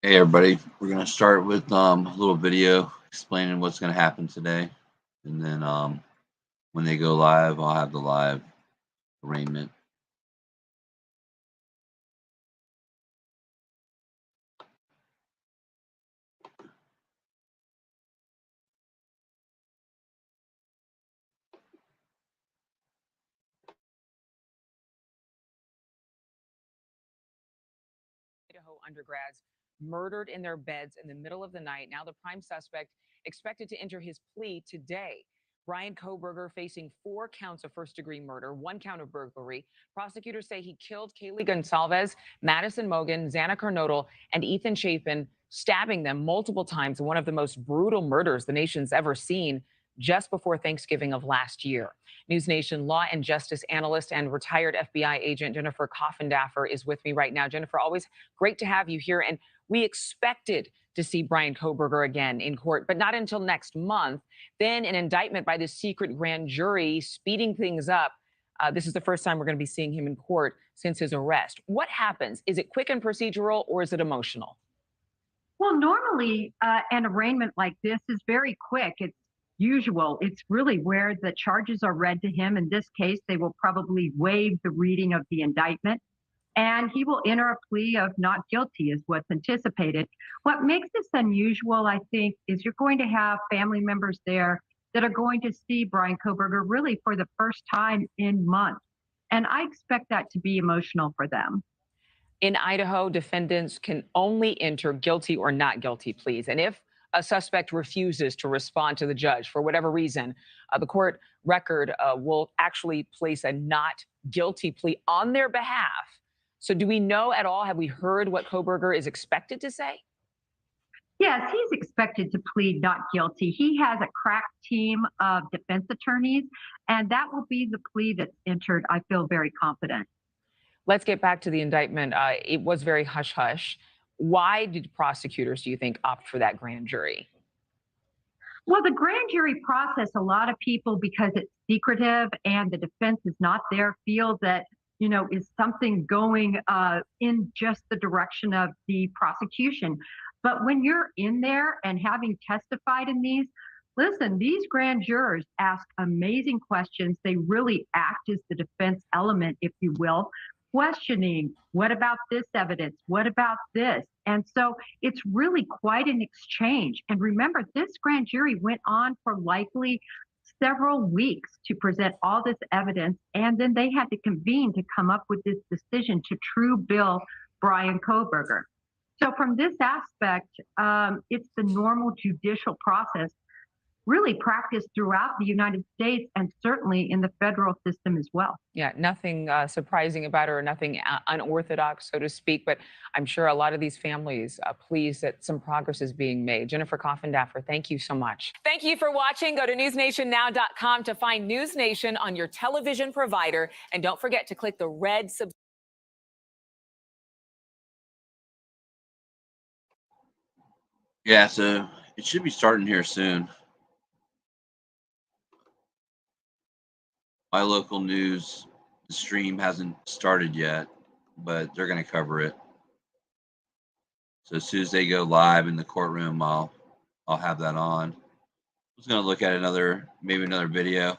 Hey everybody, we're gonna start with a little video explaining what's gonna happen today, and then when they go live, I'll have the live arraignment. Idaho undergrads murdered in their beds in the middle of the night. Now the prime suspect expected to enter his plea today. Bryan Kohberger facing 4 counts of first-degree murder, 1 count of burglary. Prosecutors say he killed Kaylee Gonsalves, Madison Mogen, Xana Kernodle, and Ethan Chapin, stabbing them multiple times, one of the most brutal murders the nation's ever seen, just before Thanksgiving of last year. News Nation law and justice analyst and retired FBI agent Jennifer Coffindaffer is with me right now. Jennifer, always great to have you here. And we expected to see Bryan Kohberger again in court, but not until next month. Then an indictment by the secret grand jury speeding things up. This is the first time we're going to be seeing him in court since his arrest. What happens? Is it quick and procedural, or is it emotional? Well, normally an arraignment like this is very quick. It's usual. It's really where the charges are read to him. In this case, they will probably waive the reading of the indictment, and he will enter a plea of not guilty is what's anticipated. What makes this unusual, I think, is you're going to have family members there that are going to see Bryan Kohberger really for the first time in months. And I expect that to be emotional for them. In Idaho, defendants can only enter guilty or not guilty pleas. And if a suspect refuses to respond to the judge for whatever reason, the court record will actually place a not guilty plea on their behalf. So do we know at all? Have we heard what Kohberger is expected to say? Yes, he's expected to plead not guilty. He has a crack team of defense attorneys, and that will be the plea that's entered. I feel very confident. Let's get back to the indictment. It was very hush hush. Why did prosecutors, do you think, opt for that grand jury? Well, the grand jury process, a lot of people, because it's secretive and the defense is not there, feel that, is something going in just the direction of the prosecution. But when you're in there and having testified in these, listen, these grand jurors ask amazing questions. They really act as the defense element, if you will, questioning, what about this evidence? What about this? And so it's really quite an exchange. And remember, this grand jury went on for likely several weeks to present all this evidence, and then they had to convene to come up with this decision to true bill Bryan Kohberger. So from this aspect, it's the normal judicial process really practiced throughout the United States and certainly in the federal system as well. Yeah, nothing surprising about it or nothing unorthodox, so to speak. But I'm sure a lot of these families are pleased that some progress is being made. Jennifer Coffindaffer, thank you so much. Thank you for watching. Go to newsnationnow.com to find News Nation on your television provider. And don't forget to click the red subscribe. Yeah, so it should be starting here soon. My local news, the stream hasn't started yet, but they're gonna cover it. So as soon as they go live in the courtroom, I'll have that on. I was gonna look at maybe another video.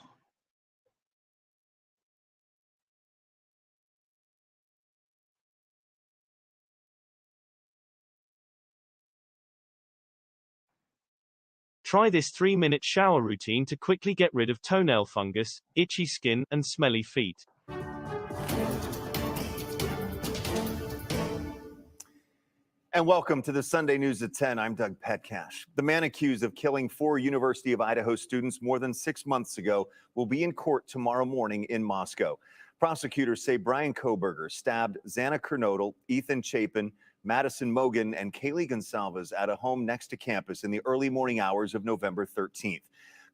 Try this 3-minute shower routine to quickly get rid of toenail fungus, itchy skin, and smelly feet. And welcome to the Sunday News at 10. I'm Doug Petcash. The man accused of killing 4 University of Idaho students more than 6 months ago will be in court tomorrow morning in Moscow. Prosecutors say Bryan Kohberger stabbed Xana Kernodle, Ethan Chapin, Madison Mogen, and Kaylee Gonsalves at a home next to campus in the early morning hours of November 13th.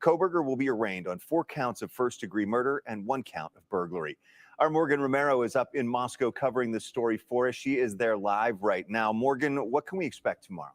Kohberger will be arraigned on 4 counts of first-degree murder and 1 count of burglary. Our Morgan Romero is up in Moscow covering this story for us. She is there live right now. Morgan, what can we expect tomorrow?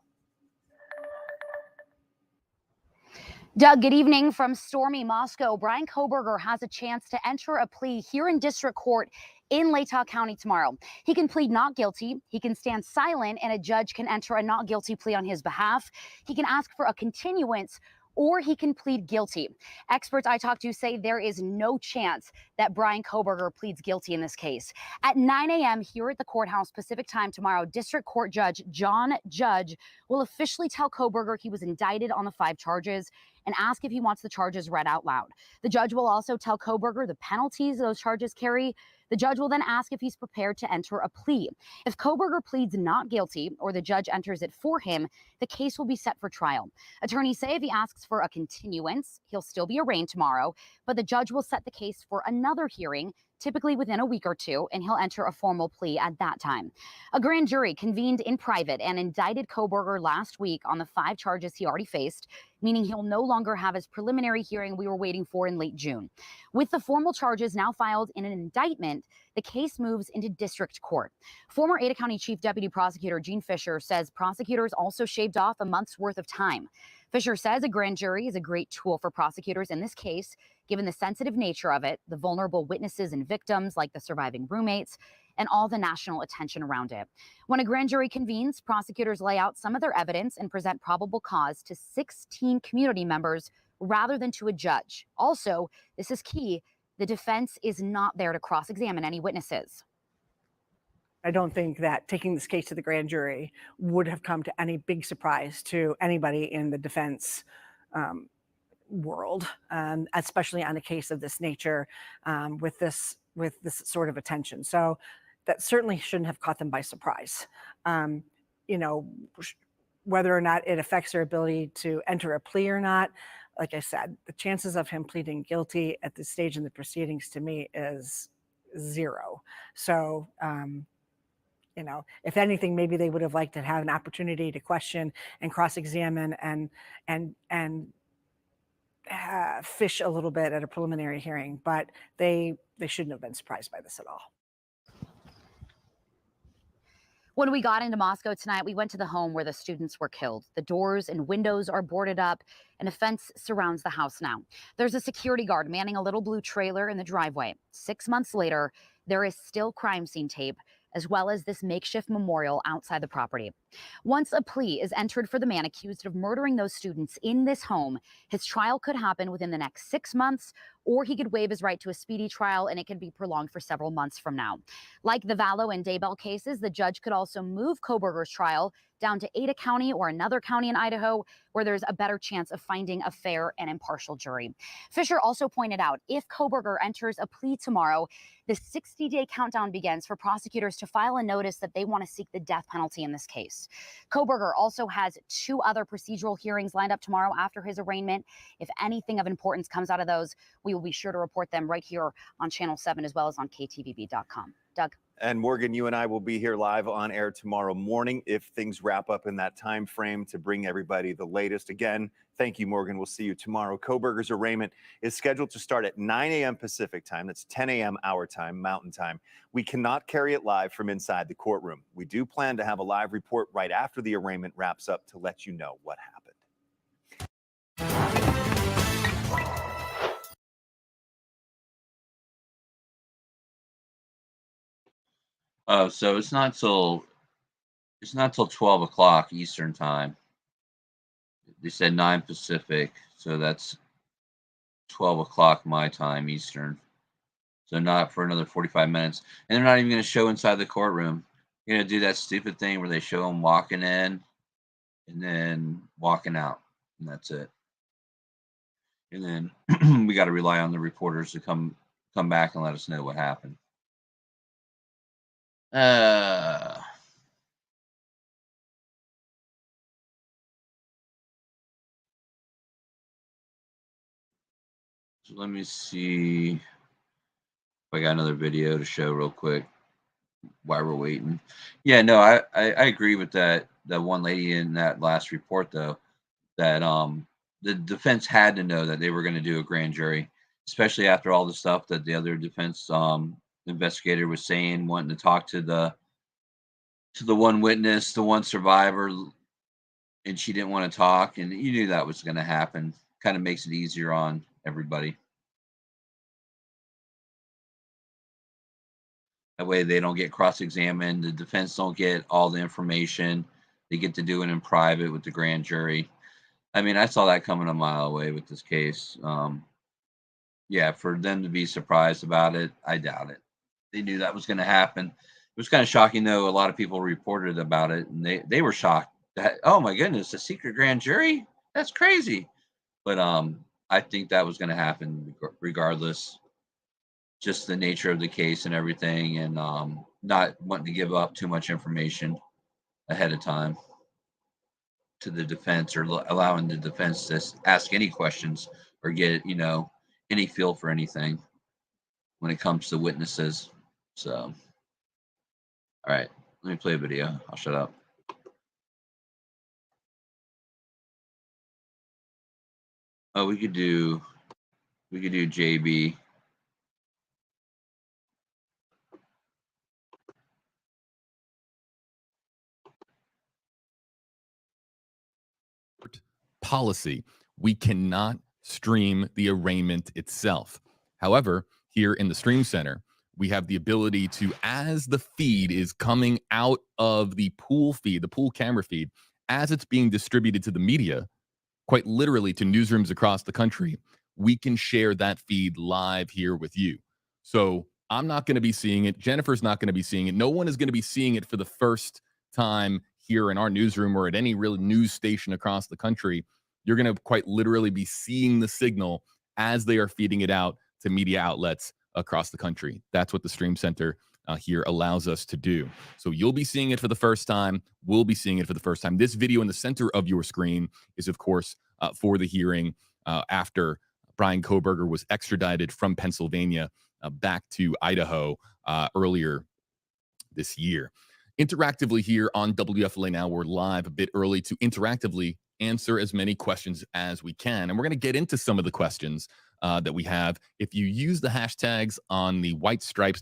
Doug, good evening from stormy Moscow. Bryan Kohberger has a chance to enter a plea here in district court in Latah County tomorrow. He can plead not guilty, he can stand silent, and a judge can enter a not guilty plea on his behalf. He can ask for a continuance, or he can plead guilty. Experts I talked to say there is no chance that Bryan Kohberger pleads guilty in this case. At 9 a.m. here at the courthouse Pacific time tomorrow, District Court Judge John Judge will officially tell Kohberger he was indicted on the 5 charges and ask if he wants the charges read out loud. The judge will also tell Kohberger the penalties those charges carry. The judge will then ask if he's prepared to enter a plea. If Kohberger pleads not guilty or the judge enters it for him, the case will be set for trial. Attorneys say if he asks for a continuance, he'll still be arraigned tomorrow, but the judge will set the case for another hearing, typically within a week or two, and he'll enter a formal plea at that time. A grand jury convened in private and indicted Kohberger last week on the 5 charges he already faced, meaning he'll no longer have his preliminary hearing we were waiting for in late June. With the formal charges now filed in an indictment, the case moves into district court. Former Ada County Chief Deputy Prosecutor Gene Fisher says prosecutors also shaved off a month's worth of time. Fisher says a grand jury is a great tool for prosecutors in this case, given the sensitive nature of it, the vulnerable witnesses and victims like the surviving roommates, and all the national attention around it. When a grand jury convenes, prosecutors lay out some of their evidence and present probable cause to 16 community members rather than to a judge. Also, this is key, the defense is not there to cross-examine any witnesses. I don't think that taking this case to the grand jury would have come to any big surprise to anybody in the defense world, especially on a case of this nature with this sort of attention. So that certainly shouldn't have caught them by surprise. You know, whether or not it affects their ability to enter a plea or not, like I said, the chances of him pleading guilty at this stage in the proceedings to me is 0. So, you know, if anything, maybe they would have liked to have an opportunity to question and cross-examine and fish a little bit at a preliminary hearing, but they shouldn't have been surprised by this at all. When we got into Moscow tonight, we went to the home where the students were killed. The doors and windows are boarded up, and a fence surrounds the house now. There's a security guard manning a little blue trailer in the driveway. 6 months later, there is still crime scene tape, as well as this makeshift memorial outside the property. Once a plea is entered for the man accused of murdering those students in this home, his trial could happen within the next 6 months, or he could waive his right to a speedy trial and it could be prolonged for several months from now. Like the Vallow and Daybell cases, the judge could also move Kohberger's trial down to Ada County or another county in Idaho where there's a better chance of finding a fair and impartial jury. Fisher also pointed out if Kohberger enters a plea tomorrow, the 60-day countdown begins for prosecutors to file a notice that they want to seek the death penalty in this case. Kohberger also has 2 other procedural hearings lined up tomorrow after his arraignment. If anything of importance comes out of those, we will be sure to report them right here on Channel 7 as well as on ktvb.com. Doug. And Morgan, you and I will be here live on air tomorrow morning if things wrap up in that time frame to bring everybody the latest. Again, thank you, Morgan. We'll see you tomorrow. Kohberger's arraignment is scheduled to start at 9 a.m. Pacific time. That's 10 a.m. our time, Mountain time. We cannot carry it live from inside the courtroom. We do plan to have a live report right after the arraignment wraps up to let you know what happened. So it's not till 12 o'clock Eastern time. They said 9 Pacific, so that's 12 o'clock my time Eastern. So not for another 45 minutes. And they're not even going to show inside the courtroom. You're going to do that stupid thing where they show them walking in and then walking out, and that's it. And then we got to rely on the reporters to come back and let us know what happened. So let me see if I got another video to show real quick while we're waiting. Yeah, no, I agree with that one lady in that last report though, that the defense had to know that they were going to do a grand jury, especially after all the stuff that the other defense investigator was saying, wanting to talk to the one witness, the one survivor, and she didn't want to talk, and you knew that was going to happen. kind of makes it easier on everybody. That way they don't get cross-examined. The defense don't get all the information. They get to do it in private with the grand jury. I mean, I saw that coming a mile away with this case. Yeah, for them to be surprised about it, I doubt it. They knew that was going to happen. It was kind of shocking, though. A lot of people reported about it, and they were shocked that, oh my goodness, a secret grand jury? That's crazy. But I think that was going to happen regardless. Just the nature of the case and everything, and not wanting to give up too much information ahead of time to the defense, or allowing the defense to ask any questions or get any feel for anything when it comes to witnesses. So, all right, let me play a video. I'll shut up. Oh, we could do JB. Policy. We cannot stream the arraignment itself. However, here in the Stream Center, we have the ability to, as the feed is coming out of the pool feed, the pool camera feed, as it's being distributed to the media, quite literally to newsrooms across the country, we can share that feed live here with you. So I'm not going to be seeing it. Jennifer's not going to be seeing it. No one is going to be seeing it for the first time here in our newsroom or at any real news station across the country. You're going to quite literally be seeing the signal as they are feeding it out to media outlets across the country. That's what the Stream Center here allows us to do. So you'll be seeing it for the first time. We'll be seeing it for the first time. This video in the center of your screen is, of course, for the hearing after Bryan Kohberger was extradited from Pennsylvania back to Idaho earlier this year. Interactively here on WFLA Now, we're live a bit early to interactively answer as many questions as we can. And we're going to get into some of the questions that we have. If you use the hashtags on the white stripes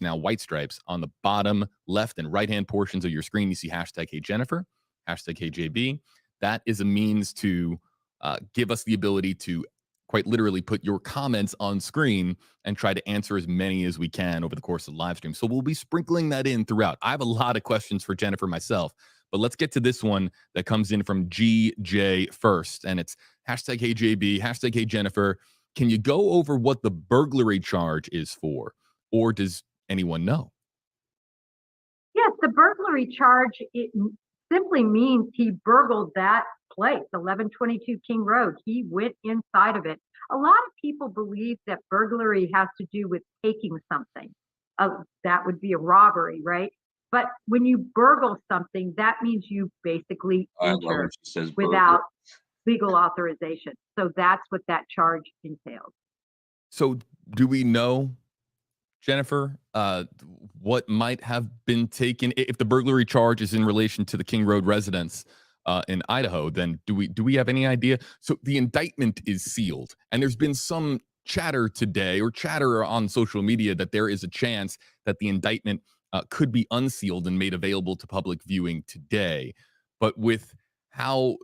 on the bottom left and right-hand portions of your screen, you see hashtag Hey Jennifer, hashtag Hey JB. That is a means to give us the ability to quite literally put your comments on screen and try to answer as many as we can over the course of the live stream. So we'll be sprinkling that in throughout. I have a lot of questions for Jennifer myself, but let's get to this one that comes in from GJ first. And it's hashtag Hey JB, hashtag Hey Jennifer. Can you go over what the burglary charge is for, or does anyone know? Yes, the burglary charge, it simply means he burgled that place, 1122 King Road. He went inside of it. A lot of people believe that burglary has to do with taking something. That would be a robbery, right? But when you burgle something, that means you basically enter without legal authorization. So that's what that charge entails. So do we know, Jennifer, what might have been taken if the burglary charge is in relation to the King Road residence in Idaho? Then do we have any idea? So the indictment is sealed, and there's been some chatter today or chatter on social media that there is a chance that the indictment could be unsealed and made available to public viewing today. But with how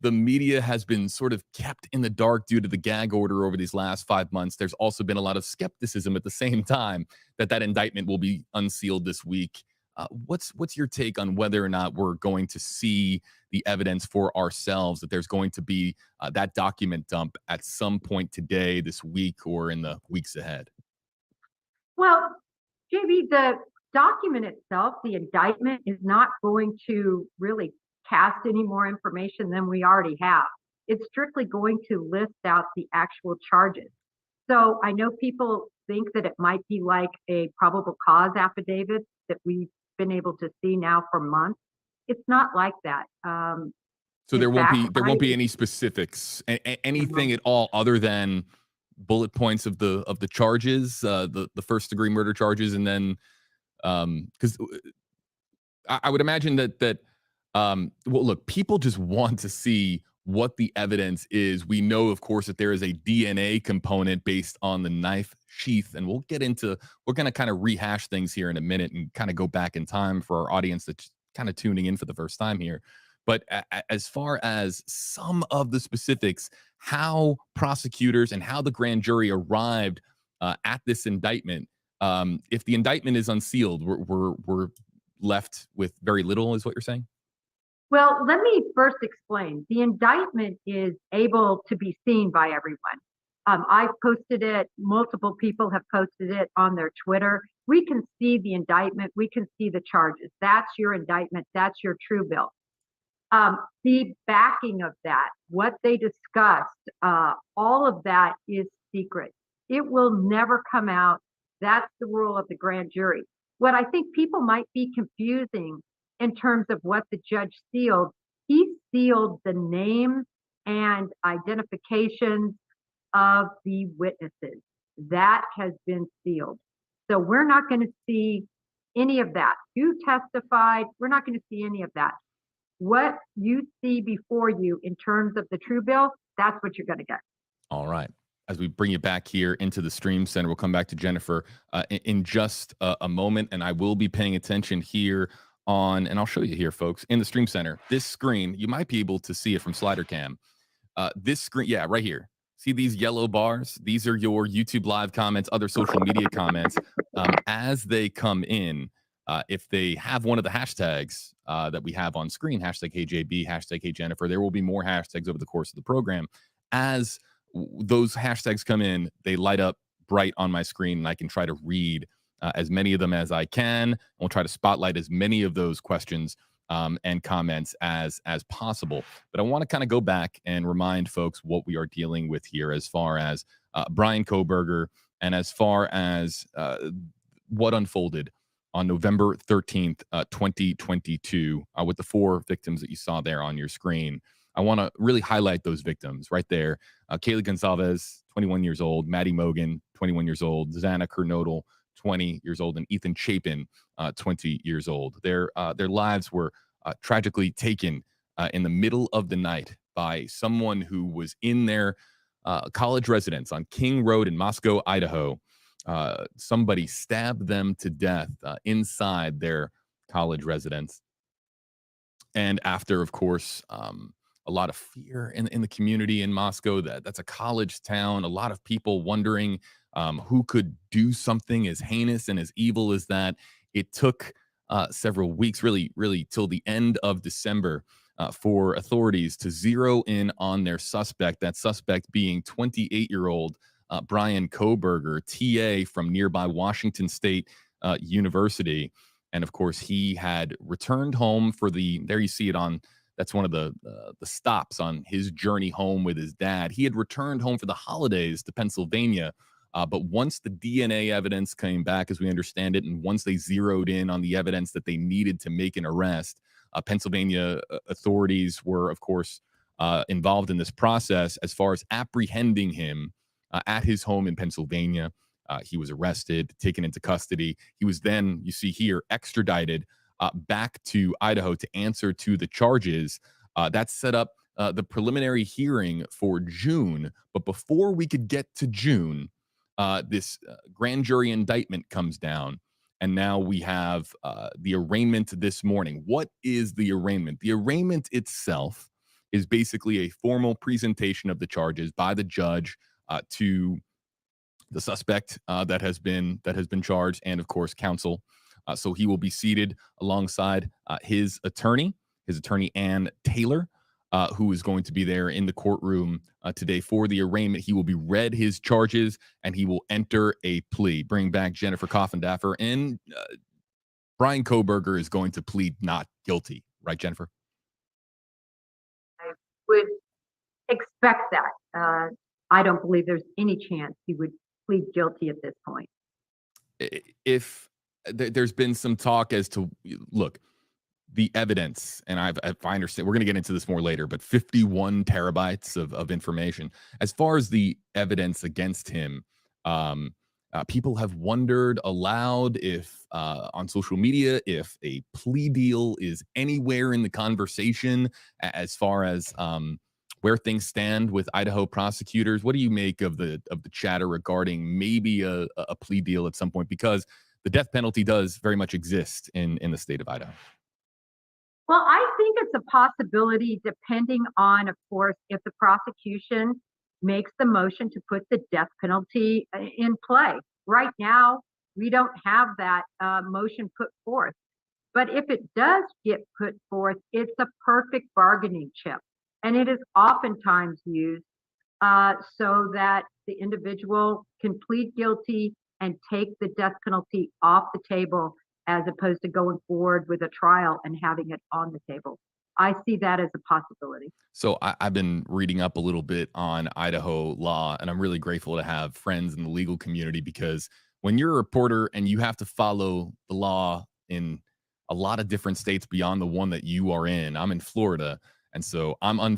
the media has been sort of kept in the dark due to the gag order over these last 5 months, there's also been a lot of skepticism at the same time that indictment will be unsealed this week. What's your take on whether or not we're going to see the evidence for ourselves, that there's going to be that document dump at some point today, this week, or in the weeks ahead? Well, JB, the document itself, the indictment, is not going to really cast any more information than we already have. It's strictly going to list out the actual charges. So I know people think that it might be like a probable cause affidavit that we've been able to see now for months. It's not like that. So there won't be any specifics, anything at all, other than bullet points of the charges, the first degree murder charges, and then because I would imagine that well, look, people just want to see what the evidence is. We know, of course, that there is a DNA component based on the knife sheath, and we're going to kind of rehash things here in a minute and kind of go back in time for our audience that's kind of tuning in for the first time here. But as far as some of the specifics, how prosecutors and how the grand jury arrived at this indictment, if the indictment is unsealed, we're left with very little, is what you're saying? Well, let me first explain. The indictment is able to be seen by everyone. I've posted it. Multiple people have posted it on their Twitter. We can see the indictment. We can see the charges. That's your indictment. That's your true bill. The backing of that, what they discussed, all of that is secret. It will never come out. That's the rule of the grand jury. What I think people might be confusing in terms of what the judge sealed, he sealed the names and identifications of the witnesses. That has been sealed. So we're not going to see any of that. Who testified? We're not going to see any of that. What you see before you in terms of the true bill, that's what you're going to get. All right. As we bring you back here into the Stream Center, we'll come back to Jennifer in just a moment, and I will be paying attention here on, and I'll show you here, folks, in the Stream Center. This screen, you might be able to see it from Slider Cam. This screen, yeah, right here. See these yellow bars? These are your YouTube Live comments, other social media comments. As they come in, if they have one of the hashtags that we have on screen, hashtag HeyJB, hashtag HeyJennifer, there will be more hashtags over the course of the program. As those hashtags come in, they light up bright on my screen, and I can try to read as many of them as I can. We'll try to spotlight as many of those questions and comments as possible. But I want to kind of go back and remind folks what we are dealing with here as far as Bryan Kohberger and as far as what unfolded on November 13th, 2022, with the 4 victims that you saw there on your screen. I want to really highlight those victims right there. Kaylee Gonzalez, 21 years old, Maddie Mogan, 21 years old, Zana Kernodle, 20 years old, and Ethan Chapin, 20 years old. Their lives were tragically taken in the middle of the night by someone who was in their college residence on King Road in Moscow, Idaho. Somebody stabbed them to death inside their college residence. And after, of course, a lot of fear in the community in Moscow, that's a college town, a lot of people wondering who could do something as heinous and as evil as that. It took several weeks, really till the end of December, for authorities to zero in on their suspect, that suspect being 28-year-old Bryan Kohberger, TA from nearby Washington State University. And of course, he had returned home for there you see it on, that's one of the stops on his journey home with his dad. He had returned home for the holidays to Pennsylvania. But once the DNA evidence came back, as we understand it, and once they zeroed in on the evidence that they needed to make an arrest, Pennsylvania authorities were, of course, involved in this process as far as apprehending him at his home in Pennsylvania. He was arrested, taken into custody. He was then, you see here, extradited back to Idaho to answer to the charges. That set up the preliminary hearing for June. But before we could get to June, this grand jury indictment comes down, and now we have the arraignment this morning. What is the arraignment? The arraignment itself is basically a formal presentation of the charges by the judge to the suspect that has been charged, and of course counsel. So he will be seated alongside his attorney Ann Taylor, who is going to be there in the courtroom today for the arraignment. He will be read his charges, and he will enter a plea. Bring back Jennifer Coffindaffer, and Bryan Kohberger is going to plead not guilty, right, Jennifer? I would expect that. I don't believe there's any chance he would plead guilty at this point. If there's been some talk as to, look, the evidence, and if I understand, we're going to get into this more later, but 51 terabytes of information. As far as the evidence against him, people have wondered aloud if on social media, if a plea deal is anywhere in the conversation as far as where things stand with Idaho prosecutors. What do you make of the chatter regarding maybe a plea deal at some point? Because the death penalty does very much exist in the state of Idaho. Well, I think it's a possibility depending on, of course, if the prosecution makes the motion to put the death penalty in play. Right now, we don't have that motion put forth. But if it does get put forth, it's a perfect bargaining chip. And it is oftentimes used so that the individual can plead guilty and take the death penalty off the table as opposed to going forward with a trial and having it on the table. I see that as a possibility. So I've been reading up a little bit on Idaho law, and I'm really grateful to have friends in the legal community because when you're a reporter and you have to follow the law in a lot of different states beyond the one that you are in, I'm in Florida, and so I'm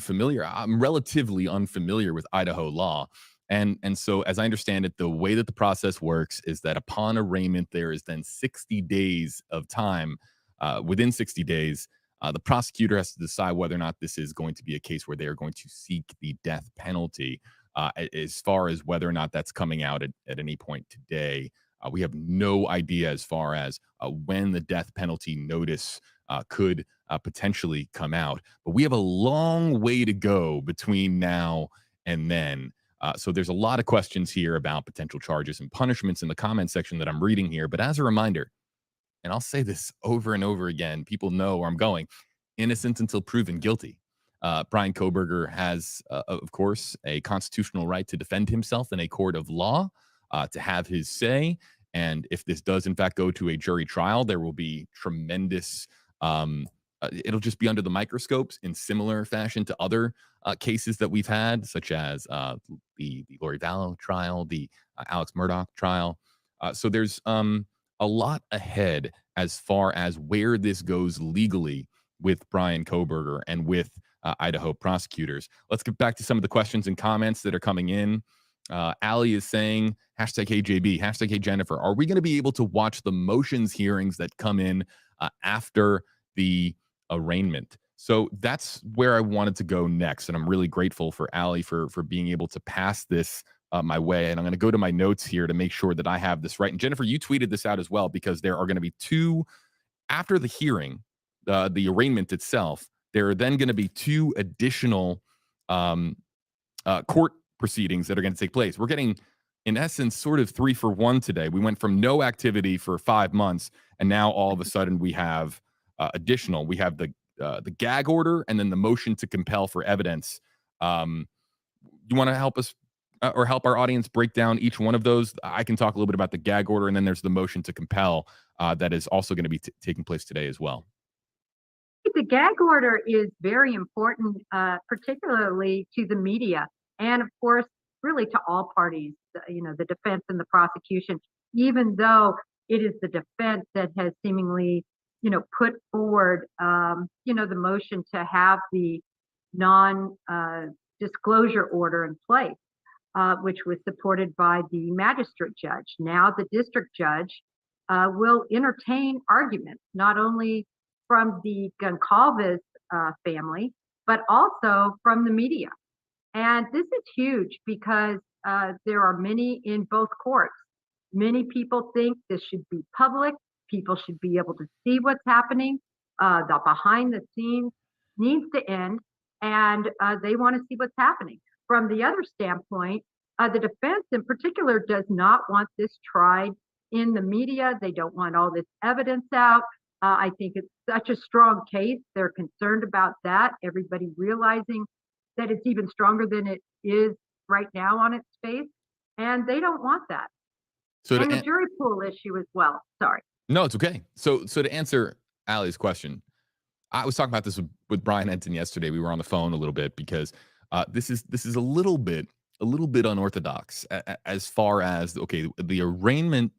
relatively unfamiliar with Idaho law. And so as I understand it, the way that the process works is that upon arraignment, there is then 60 days of time. Within 60 days, the prosecutor has to decide whether or not this is going to be a case where they are going to seek the death penalty. As far as whether or not that's coming out at any point today, we have no idea as far as when the death penalty notice could potentially come out. But we have a long way to go between now and then. So there's a lot of questions here about potential charges and punishments in the comment section that I'm reading here. But as a reminder, and I'll say this over and over again, people know where I'm going, innocent until proven guilty. Bryan Kohberger has, of course, a constitutional right to defend himself in a court of law, to have his say. And if this does, in fact, go to a jury trial, there will be tremendous it'll just be under the microscopes in similar fashion to other cases that we've had, such as the Lori Vallow trial, the Alex Murdaugh trial. So there's a lot ahead as far as where this goes legally with Bryan Kohberger and with Idaho prosecutors. Let's get back to some of the questions and comments that are coming in. Allie is saying, hashtag HJB, hashtag Hey Jennifer, are we going to be able to watch the motions hearings that come in after the arraignment? So that's where I wanted to go next. And I'm really grateful for Allie for being able to pass this my way. And I'm going to go to my notes here to make sure that I have this right. And Jennifer, you tweeted this out as well, because there are going to be two, after the hearing, the arraignment itself, there are then going to be two additional court proceedings that are going to take place. We're getting, in essence, sort of 3 for 1 today. We went from no activity for 5 months, and now all of a sudden we have additional. We have the gag order and then the motion to compel for evidence. You want to help us or help our audience break down each one of those? I can talk a little bit about the gag order, and then there's the motion to compel that is also going to be taking place today as well. The gag order is very important, particularly to the media, and of course, really to all parties, the defense and the prosecution, even though it is the defense that has seemingly, put forward, the motion to have the non-disclosure order in place, which was supported by the magistrate judge. Now the district judge will entertain arguments, not only from the Goncalves family, but also from the media. And this is huge because there are many in both courts. Many people think this should be public. People should be able to see what's happening. The behind the scenes needs to end, and they want to see what's happening. From the other standpoint, the defense in particular does not want this tried in the media. They don't want all this evidence out. I think it's such a strong case. They're concerned about that. Everybody realizing that it's even stronger than it is right now on its face. And they don't want that. So and the jury pool issue as well. Sorry. No, it's okay. So to answer Allie's question, I was talking about this with Brian Enton yesterday. We were on the phone a little bit because this is a little bit unorthodox as far as, okay, the arraignment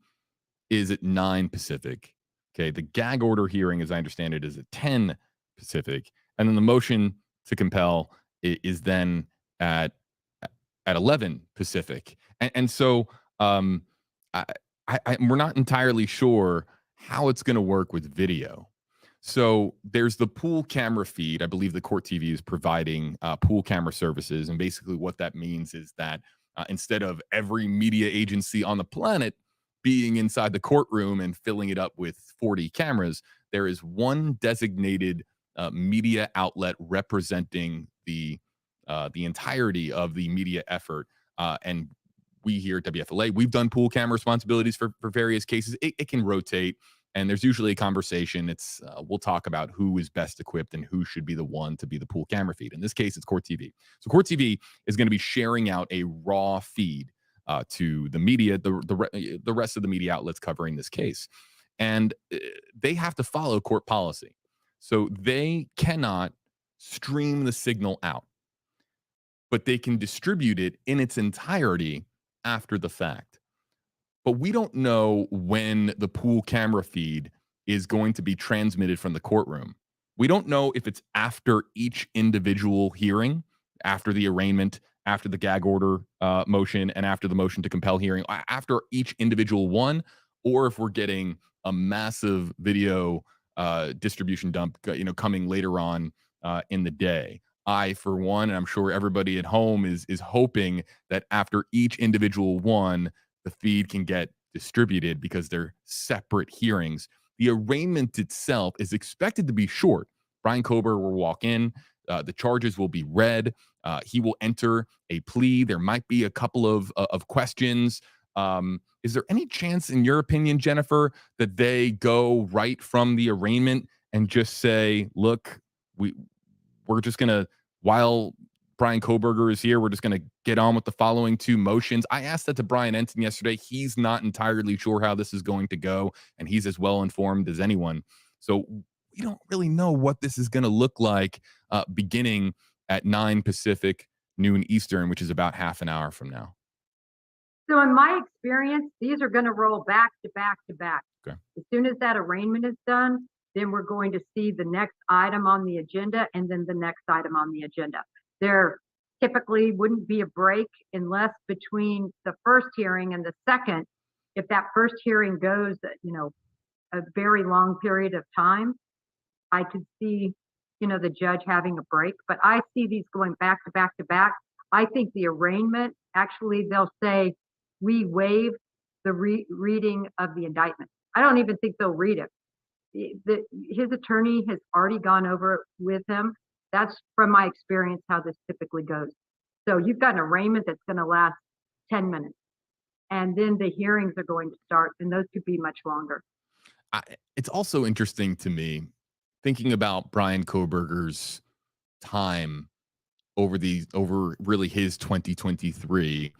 is at 9 Pacific. Okay, the gag order hearing, as I understand it, is at 10 Pacific, and then the motion to compel is then at 11 Pacific. And so we're not entirely sure how it's going to work with video. So there's the pool camera feed. I believe the Court TV is providing pool camera services, and basically what that means is that instead of every media agency on the planet being inside the courtroom and filling it up with 40 cameras, there is one designated media outlet representing the entirety of the media effort. And we here at WFLA, we've done pool camera responsibilities for various cases. It can rotate, and there's usually a conversation. It's we'll talk about who is best equipped and who should be the one to be the pool camera feed. In this case, it's Court TV. So Court TV is going to be sharing out a raw feed to the media, the rest of the media outlets covering this case, and they have to follow court policy. So they cannot stream the signal out, but they can distribute it in its entirety after the fact. But we don't know when the pool camera feed is going to be transmitted from the courtroom. We don't know if it's after each individual hearing, after the arraignment, after the gag order motion, and after the motion to compel hearing, after each individual one, or if we're getting a massive video distribution dump, coming later on in the day. I, for one, and I'm sure everybody at home is hoping that after each individual one, the feed can get distributed because they're separate hearings. The arraignment itself is expected to be short. Bryan Kohberger will walk in. The charges will be read. He will enter a plea. There might be a couple of questions. Is there any chance, in your opinion, Jennifer, that they go right from the arraignment and just say, look, we're just going to, while Bryan Kohberger is here, we're just going to get on with the following two motions? I asked that to Brian Ensign yesterday. He's not entirely sure how this is going to go, and he's as well informed as anyone. So we don't really know what this is going to look like beginning at 9 Pacific, noon Eastern, which is about half an hour from now. So in my experience, these are going to roll back to back to back. Okay. As soon as that arraignment is done, then we're going to see the next item on the agenda and then the next item on the agenda. There typically wouldn't be a break unless between the first hearing and the second, if that first hearing goes, a very long period of time, I could see, the judge having a break, but I see these going back to back to back. I think the arraignment, actually, they'll say, we waive the reading of the indictment. I don't even think they'll read it. His attorney has already gone over it with him. That's, from my experience, how this typically goes. So you've got an arraignment that's going to last 10 minutes, and then the hearings are going to start, and those could be much longer. It's also interesting to me, thinking about Bryan Kohberger's time over really his 2023.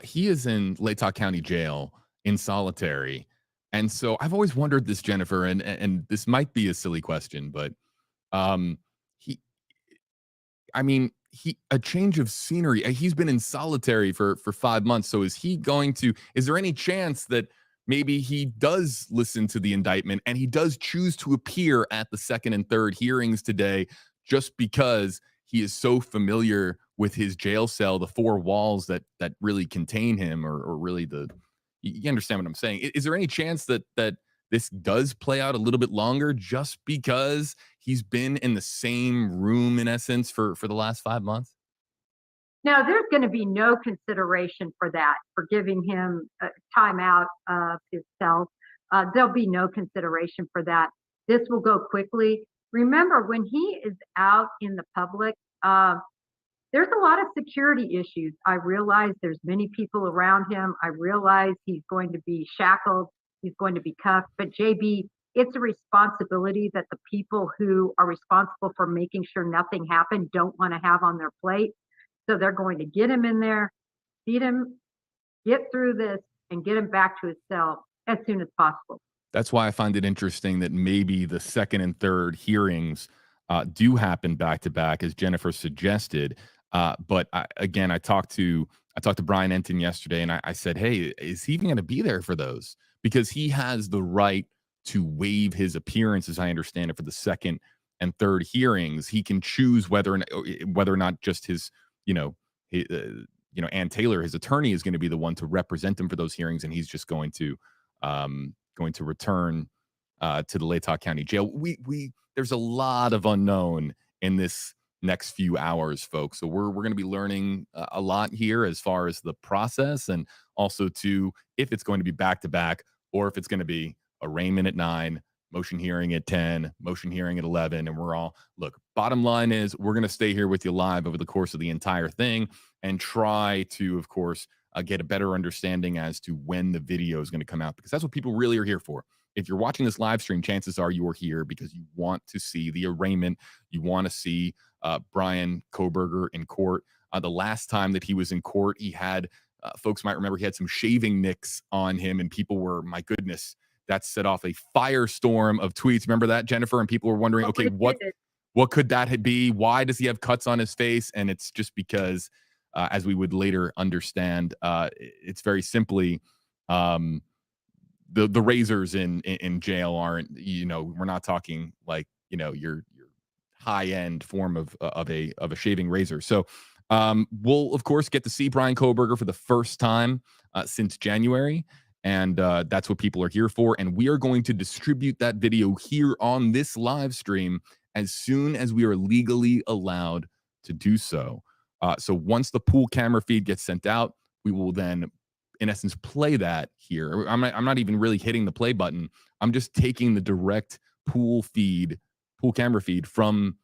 He is in Latah County Jail in solitary. And so I've always wondered this, Jennifer, and this might be a silly question, but a change of scenery. He's been in solitary for 5 months. So is there any chance that maybe he does listen to the indictment and he does choose to appear at the second and third hearings today just because he is so familiar with his jail cell, the four walls that really contain him, or really you understand what I'm saying? Is there any chance that this does play out a little bit longer just because he's been in the same room, in essence, for the last 5 months? No, there's going to be no consideration for that, for giving him time out of his cell. There'll be no consideration for that. This will go quickly. Remember, when he is out in the public, there's a lot of security issues. I realize there's many people around him. I realize he's going to be shackled. He's going to be cuffed. But JB, it's a responsibility that the people who are responsible for making sure nothing happened don't want to have on their plate. So they're going to get him in there, feed him, get through this, and get him back to his cell as soon as possible. That's why I find it interesting that maybe the second and third hearings do happen back to back, as Jennifer suggested. But I talked to Brian Ensign yesterday, and I said, hey, is he even going to be there for those? Because he has the right to waive his appearance, as I understand it, for the second and third hearings. He can choose whether or not just his, Ann Taylor, his attorney, is going to be the one to represent him for those hearings, and he's just going to return to the Latah County Jail. There's a lot of unknown in this next few hours, folks. So we're going to be learning a lot here as far as the process, and also if it's going to be back to back, or if it's going to be arraignment at 9, motion hearing at 10, motion hearing at 11. And we're all, look, bottom line is we're going to stay here with you live over the course of the entire thing and try to, of course, get a better understanding as to when the video is going to come out, because that's what people really are here for. If you're watching this live stream, chances are you are here because you want to see the arraignment. You want to see Bryan Kohberger in court. The last time that he was in court, he had, folks might remember, he had some shaving nicks on him, and people were, my goodness, that set off a firestorm of tweets. Remember that, Jennifer? And people were wondering, okay, what could that be? Why does he have cuts on his face? And it's just because, as we would later understand, it's very simply the razors in jail aren't, we're not talking like, your high end form of a shaving razor. So we'll of course get to see Bryan Kohberger for the first time since January. And that's what people are here for. And we are going to distribute that video here on this live stream as soon as we are legally allowed to do so. So once the pool camera feed gets sent out, we will then, in essence, play that here. I'm not even really hitting the play button. I'm just taking the direct pool camera feed from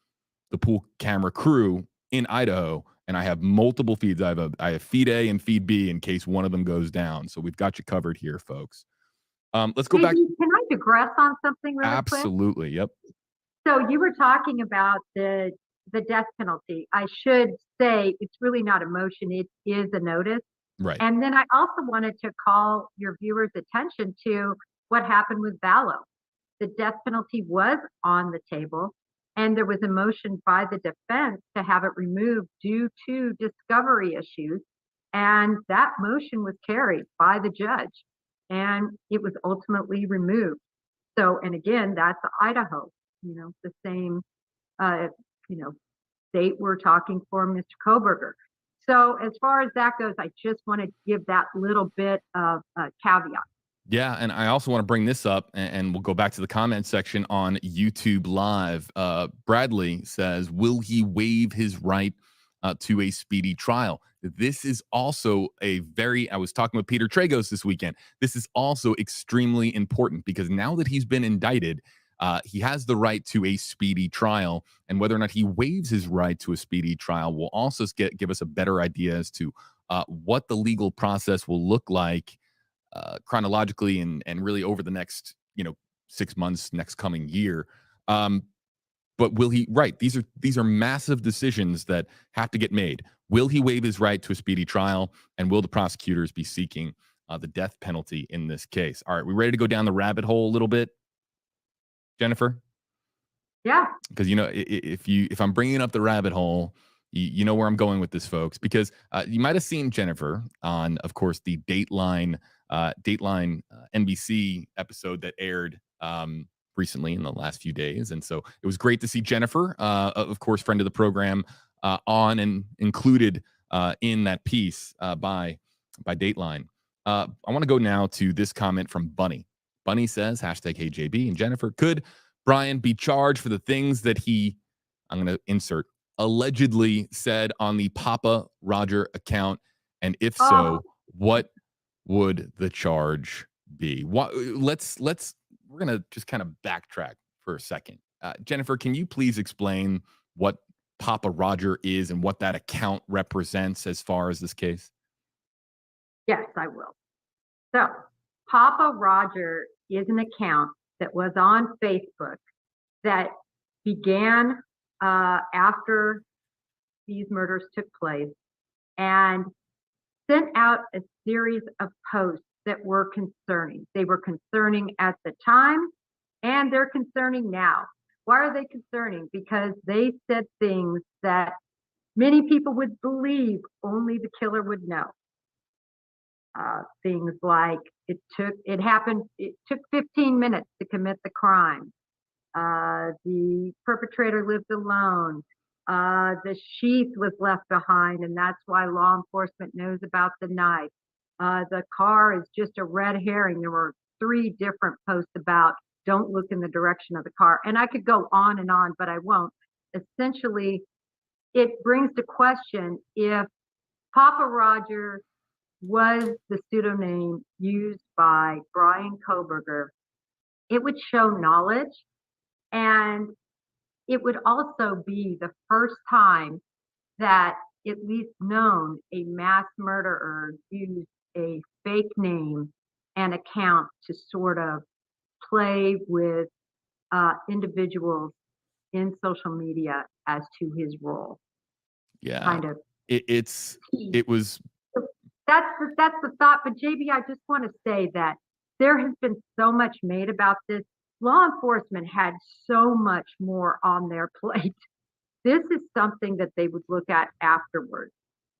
the pool camera crew in Idaho. And I have multiple feeds. I have feed A and feed B in case one of them goes down. So we've got you covered here, folks. Let's go back. Can I digress on something really quick? Absolutely. Yep. So you were talking about the death penalty. I should say it's really not a motion. It is a notice. Right. And then I also wanted to call your viewers' attention to what happened with Vallow. The death penalty was on the table, and there was a motion by the defense to have it removed due to discovery issues. And that motion was carried by the judge, and it was ultimately removed. So, and again, that's Idaho, the same, state we're talking for Mr. Kohberger. So as far as that goes, I just want to give that little bit of a caveat. Yeah, and I also want to bring this up, and we'll go back to the comment section on YouTube Live. Bradley says, will he waive his right to a speedy trial? This is also I was talking with Peter Tragos this weekend. This is also extremely important because now that he's been indicted, he has the right to a speedy trial, and whether or not he waives his right to a speedy trial will also give us a better idea as to what the legal process will look like chronologically and really over the next 6 months, next coming year. But will he? Right, these are massive decisions that have to get made. Will he waive his right to a speedy trial, and will the prosecutors be seeking the death penalty in this case? All right, we ready to go down the rabbit hole a little bit, Jennifer? Yeah. Because if I'm bringing up the rabbit hole, you know where I'm going with this, folks. Because you might have seen Jennifer on, of course, the Dateline NBC episode that aired recently in the last few days, and so it was great to see Jennifer, of course, friend of the program, on and included in that piece by Dateline. I want to go now to this comment from Bunny. Bunny says, #HeyJB and Jennifer, could Bryan be charged for the things that he, I'm going to insert, allegedly said on the Papa Roger account? And if so, what would the charge be? We're going to just kind of backtrack for a second. Jennifer, can you please explain what Papa Roger is and what that account represents as far as this case? Yes, I will. So Papa Roger is an account that was on Facebook that began after these murders took place and sent out a series of posts that were concerning. They were concerning at the time, and they're concerning now. Why are they concerning? Because they said things that many people would believe only the killer would know. Things like it took 15 minutes to commit the crime. The perpetrator lived alone. The sheath was left behind, and that's why law enforcement knows about the knife. The car is just a red herring. There were 3 different posts about don't look in the direction of the car. And I could go on and on, but I won't. Essentially, it brings to question if Papa Roger was the pseudonym used by Bryan Kohberger it would show knowledge, and it would also be the first time that at least known a mass murderer used a fake name and account to sort of play with individuals in social media as to his role. Yeah, Kind of. it was That's the thought. But JB, I just want to say that there has been so much made about this. Law enforcement had so much more on their plate. This is something that they would look at afterwards.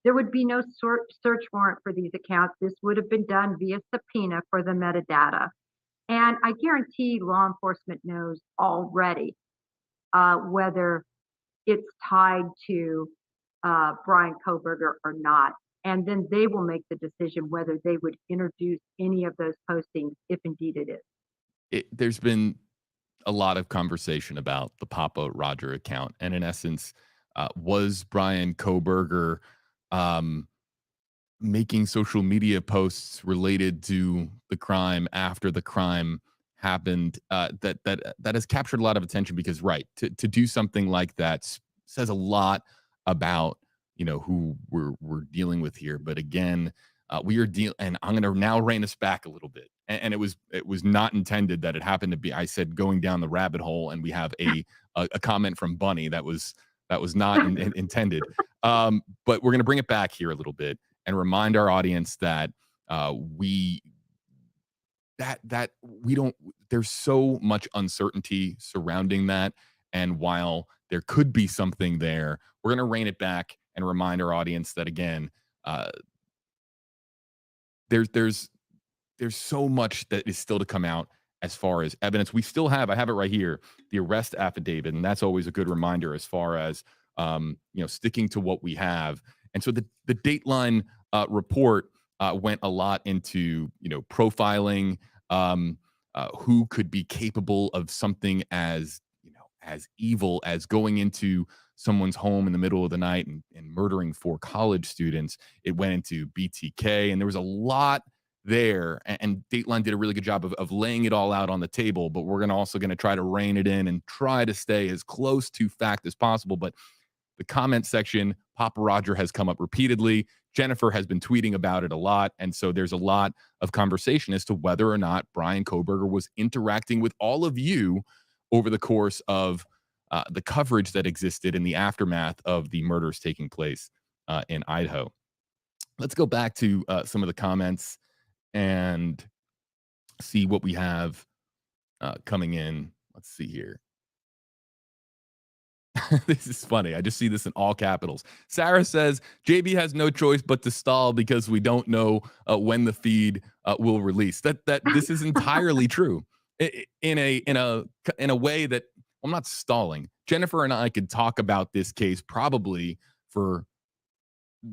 There would be no search warrant for these accounts. This would have been done via subpoena for the metadata. And I guarantee law enforcement knows already whether it's tied to Bryan Kohberger or not. And then they will make the decision whether they would introduce any of those postings, if indeed it is. There's been a lot of conversation about the Papa Roger account, and in essence, was Bryan Kohberger making social media posts related to the crime after the crime happened? That has captured a lot of attention because, right, to do something like that says a lot about who we're dealing with here. But again, we are dealing, and I'm going to now rein us back a little bit. And it was not intended that it happened to be. I said going down the rabbit hole, and we have a comment from Bunny that was not intended. But we're going to bring it back here a little bit and remind our audience that we don't. There's so much uncertainty surrounding that, and while there could be something there, we're going to rein it back and remind our audience that again, there's so much that is still to come out as far as evidence. We still have, I have it right here, the arrest affidavit, and that's always a good reminder as far as sticking to what we have. And so the Dateline report went a lot into profiling who could be capable of something as evil as going into someone's home in the middle of the night and murdering 4 college students. It went into BTK, and there was a lot there, and Dateline did a really good job of laying it all out on the table, but we're also going to try to rein it in and try to stay as close to fact as possible. But the comment section, Papa Roger has come up repeatedly. Jennifer has been tweeting about it a lot, and so there's a lot of conversation as to whether or not Bryan Kohberger was interacting with all of you over the course of the coverage that existed in the aftermath of the murders taking place in Idaho. Let's go back to some of the comments and see what we have coming in. Let's see here. This is funny. I just see this in all capitals. Sarah says JB has no choice but to stall because we don't know when the feed will release. That this is entirely true. In a way that I'm not stalling. Jennifer and I could talk about this case probably for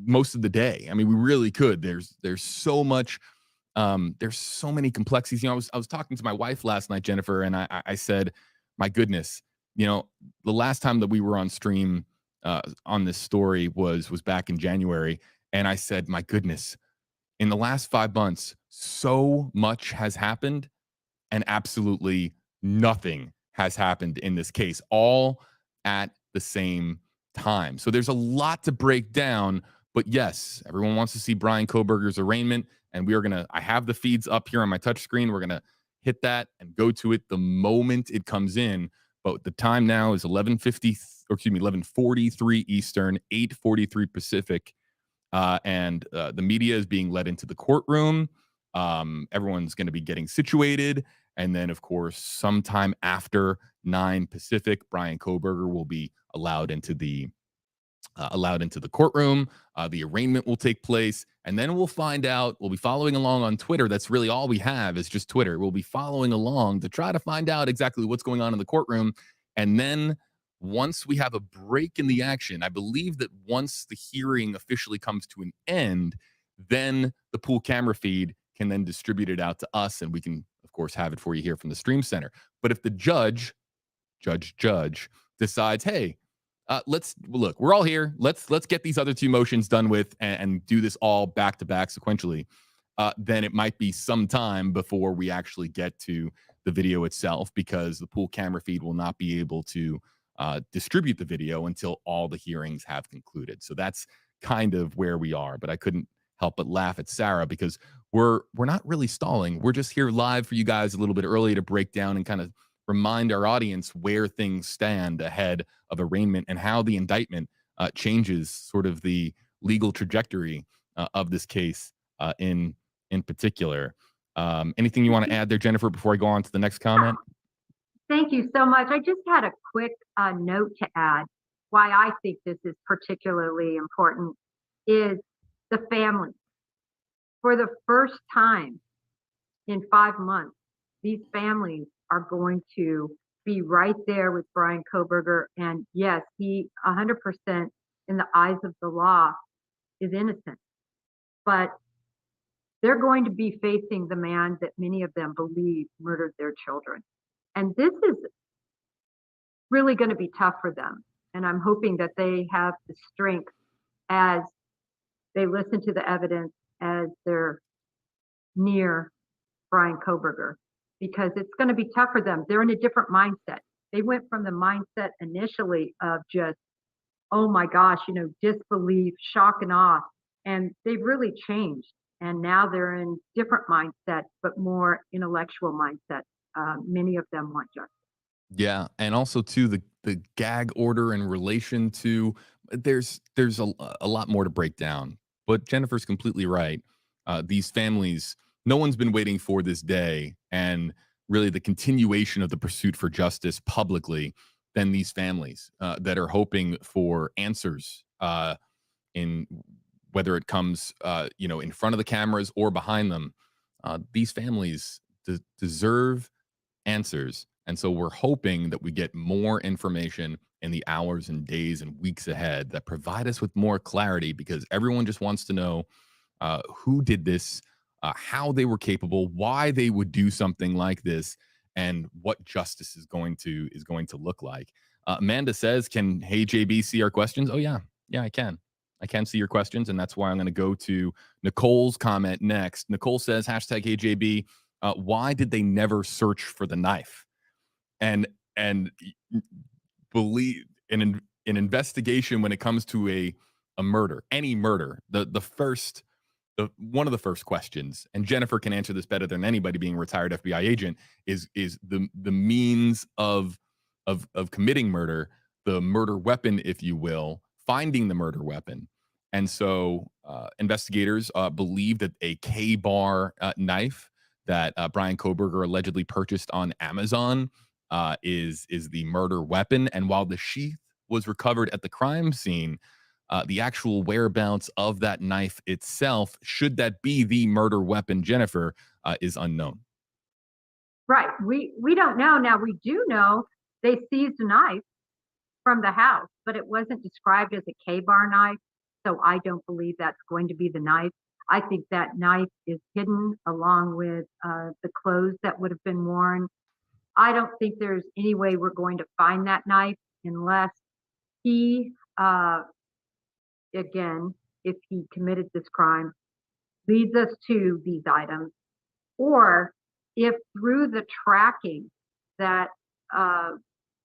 most of the day. I mean, we really could. There's so much. There's so many complexities. I was talking to my wife last night, Jennifer, and I said, my goodness, the last time that we were on stream on this story was back in January. And I said, my goodness, in the last 5 months, so much has happened and absolutely nothing has happened in this case, all at the same time. So there's a lot to break down, but yes, everyone wants to see Bryan Kohberger's arraignment, and I have the feeds up here on my touch screen. We're going to hit that and go to it the moment it comes in. But the time now is 11:43 Eastern, 8:43 Pacific. And the media is being led into the courtroom. Everyone's going to be getting situated. And then, of course, sometime after 9 Pacific, Bryan Kohberger will be allowed into the courtroom. The arraignment will take place, and then we'll find out. We'll be following along on Twitter. That's really all we have is just Twitter. We'll be following along to try to find out exactly what's going on in the courtroom. And then once we have a break in the action, I believe that once the hearing officially comes to an end, then the pool camera feed can then distribute it out to us, and we can, of course, have it for you here from the Stream Center. But if the judge decides, hey, look, we're all here. Let's get these other 2 motions done with and do this all back to back sequentially. Then it might be some time before we actually get to the video itself because the pool camera feed will not be able to distribute the video until all the hearings have concluded. So that's kind of where we are. But I couldn't help but laugh at Sarah because we're not really stalling. We're just here live for you guys a little bit early to break down and kind of remind our audience where things stand ahead of arraignment and how the indictment changes sort of the legal trajectory of this case in particular. Anything you want to add there, Jennifer, before I go on to the next comment? Thank you so much. I just had a quick note to add. Why I think this is particularly important is the family. For the first time in 5 months, these families are going to be right there with Bryan Kohberger. And yes, he 100% in the eyes of the law is innocent. But they're going to be facing the man that many of them believe murdered their children. And this is really going to be tough for them. And I'm hoping that they have the strength as they listen to the evidence, as they're near Bryan Kohberger, because it's going to be tough for them. They're in a different mindset. They went from the mindset initially of just, oh my gosh, disbelief, shock and awe. And they've really changed. And now they're in different mindset, but more intellectual mindset. Many of them want justice. Yeah, and also too the gag order in relation to there's a lot more to break down. But Jennifer's completely right. These families, no one's been waiting for this day, and really the continuation of the pursuit for justice publicly than these families that are hoping for answers in whether it comes in front of the cameras or behind them. These families deserve answers. And so we're hoping that we get more information in the hours and days and weeks ahead that provide us with more clarity, because everyone just wants to know who did this, how they were capable, why they would do something like this, and what justice is going to look like. Amanda says, "Can Hey JB see our questions?" Oh yeah, I can. I can see your questions, and that's why I'm going to go to Nicole's comment next. Nicole says, hashtag Hey JB, why did they never search for the knife? And believe in an investigation when it comes to a murder, any murder, one of the first questions, and Jennifer can answer this better than anybody, being a retired FBI agent, is the means of committing murder, the murder weapon, if you will, finding the murder weapon. And so investigators believe that a K-bar knife that Bryan Kohberger allegedly purchased on Amazon is the murder weapon. And while the sheath was recovered at the crime scene, the actual whereabouts of that knife itself, should that be the murder weapon, Jennifer, is unknown. Right. We don't know. Now, we do know they seized a knife from the house, but it wasn't described as a K-bar knife. So I don't believe that's going to be the knife. I think that knife is hidden along with the clothes that would have been worn. I don't think there's any way we're going to find that knife unless he, again, if he committed this crime, leads us to these items, or if through the tracking that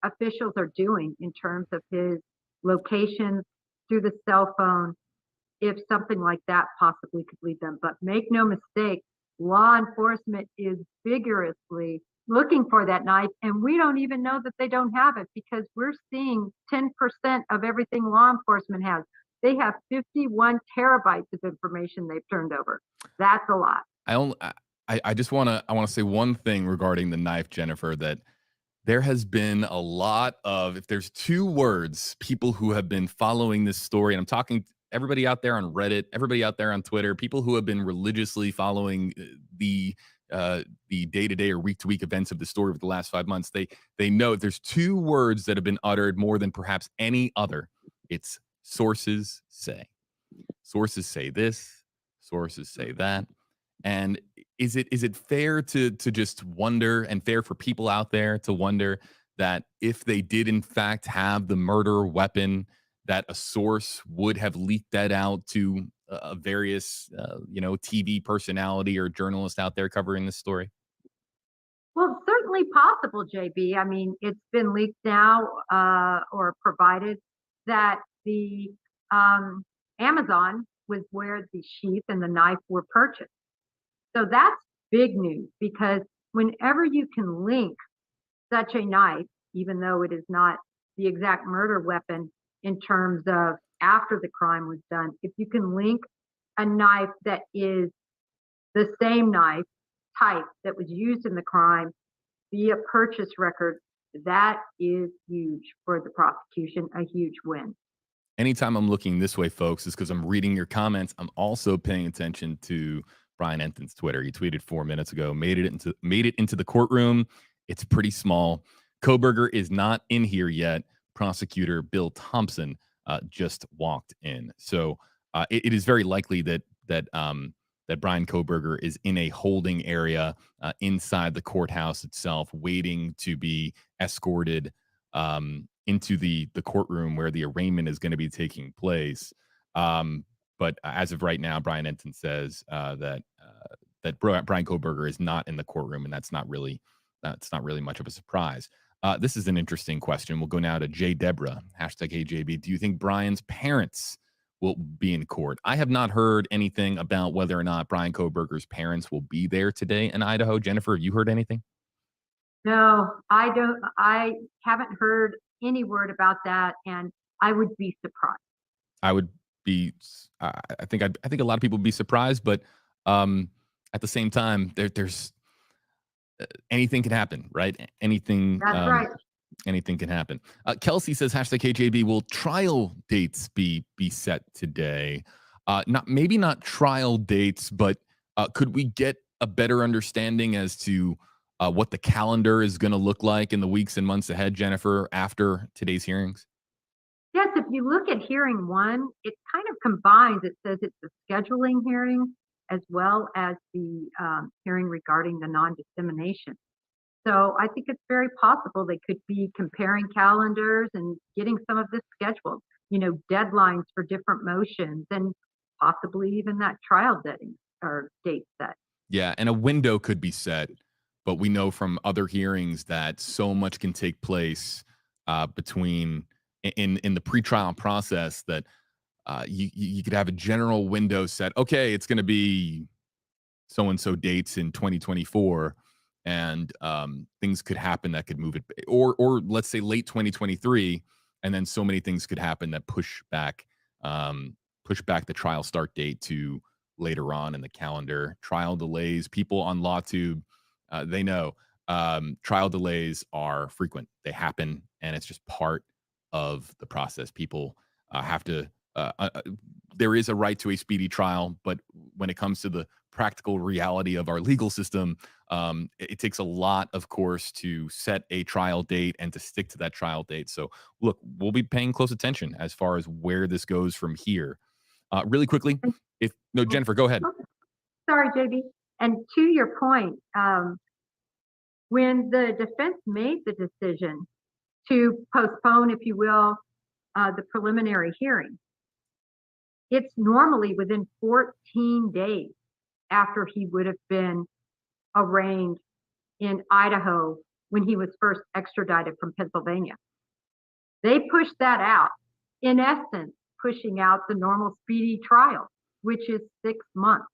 officials are doing in terms of his locations through the cell phone, if something like that possibly could lead them. But make no mistake, law enforcement is vigorously looking for that knife, and we don't even know that they don't have it, because we're seeing 10% of everything law enforcement has. They have 51 terabytes of information they've turned over. That's a lot. I just want to say one thing regarding the knife, Jennifer, that there has been a lot of, if there's two words, people who have been following this story, and I'm talking everybody out there on Reddit, everybody out there on Twitter, people who have been religiously following the day-to-day or week-to-week events of the story over the last 5 months, they know there's two words that have been uttered more than perhaps any other. It's sources say. Sources say this, sources say that. And is it fair to just wonder, and fair for people out there to wonder, that if they did in fact have the murder weapon, that a source would have leaked that out to various TV personality or journalist out there covering this story? Well, certainly certainly possible, JB. I mean, it's been leaked now or provided that the Amazon was where the sheath and the knife were purchased. So that's big news, because whenever you can link such a knife, even though it is not the exact murder weapon in terms of after the crime was done, if you can link a knife that is the same knife type that was used in the crime via purchase record, that is huge for the prosecution, a huge win. Anytime I'm looking this way, folks, is because I'm reading your comments. I'm also paying attention to Brian Enton's Twitter. He tweeted 4 minutes ago, made it into the courtroom. It's pretty small. Kohberger is not in here yet. Prosecutor Bill Thompson just walked in. So it is very likely that Bryan Kohberger is in a holding area inside the courthouse itself, waiting to be escorted into the courtroom where the arraignment is going to be taking place. But as of right now, Brian Enton says that Bryan Kohberger is not in the courtroom, and that's not really much of a surprise. This is an interesting question. We'll go now to J. Deborah, #HeyJB. Do you think Brian's parents will be in court? I have not heard anything about whether or not Bryan Kohberger's parents will be there today in Idaho. Jennifer, have you heard anything? No, I don't. I haven't heard any word about that, and I would be surprised. I would be. I think a lot of people would be surprised, but at the same time, there's anything can happen, right? Anything. That's right. Anything can happen. Kelsey says #KJB, will trial dates be set today? Maybe not trial dates, but could we get a better understanding as to what the calendar is going to look like in the weeks and months ahead, Jennifer, after today's hearings? Yes, if you look at hearing one, it kind of combines. It says it's a scheduling hearing as well as the hearing regarding the non-dissemination. So I think it's very possible they could be comparing calendars and getting some of this scheduled, deadlines for different motions, and possibly even that trial date set. Yeah, and a window could be set, but we know from other hearings that so much can take place between in the pretrial process that you could have a general window set. Okay, it's going to be so-and-so dates in 2024. And things could happen that could move it, or let's say late 2023, and then so many things could happen that push back the trial start date to later on in the calendar. Trial delays, people on LawTube, they know trial delays are frequent. They happen, and it's just part of the process. People have to. There is a right to a speedy trial, but when it comes to the practical reality of our legal system, it takes a lot, of course, to set a trial date and to stick to that trial date. So, look, we'll be paying close attention as far as where this goes from here. Really quickly, Jennifer, go ahead. Sorry, JB. And to your point, when the defense made the decision to postpone, if you will, the preliminary hearing, it's normally within 14 days after he would have been arraigned in Idaho when he was first extradited from Pennsylvania. They pushed that out, in essence, pushing out the normal speedy trial, which is 6 months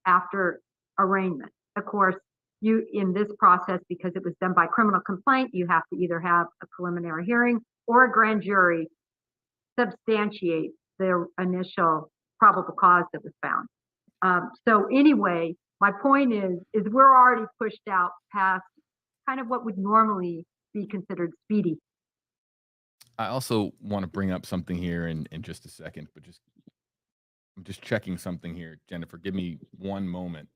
after arraignment. Of course, you in this process, because it was done by criminal complaint, you have to either have a preliminary hearing or a grand jury substantiate the initial probable cause that was found. So anyway, my point is we're already pushed out past kind of what would normally be considered speedy. I also want to bring up something here in just a second, but I'm just checking something here. Jennifer, give me one moment.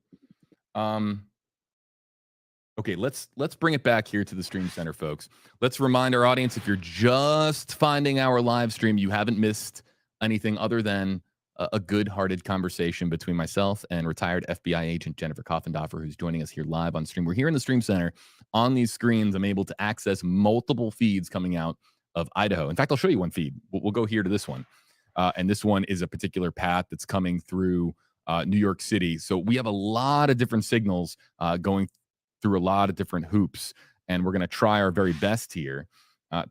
Okay, let's bring it back here to the Stream Center, folks. Let's remind our audience, if you're just finding our live stream, you haven't missed anything other than a good-hearted conversation between myself and retired FBI agent Jennifer Koffendorfer, who's joining us here live on stream. We're here in the Stream Center. On these screens, I'm able to access multiple feeds coming out of Idaho. In fact, I'll show you one feed. We'll go here to this one. And this one is a particular path that's coming through New York City. So we have a lot of different signals going through a lot of different hoops. and we're going to try our very best here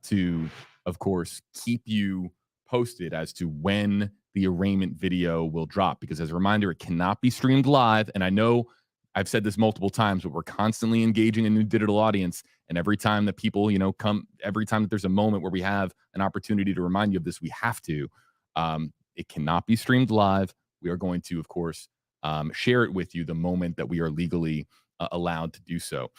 to, of course, keep you posted as to when the arraignment video will drop, because as a reminder, it cannot be streamed live. And I know I've said this multiple times, but we're constantly engaging a new digital audience. And every time that people, every time that there's a moment where we have an opportunity to remind you of this, we have to. It cannot be streamed live. We are going to, of course, share it with you the moment that we are legally allowed to do so.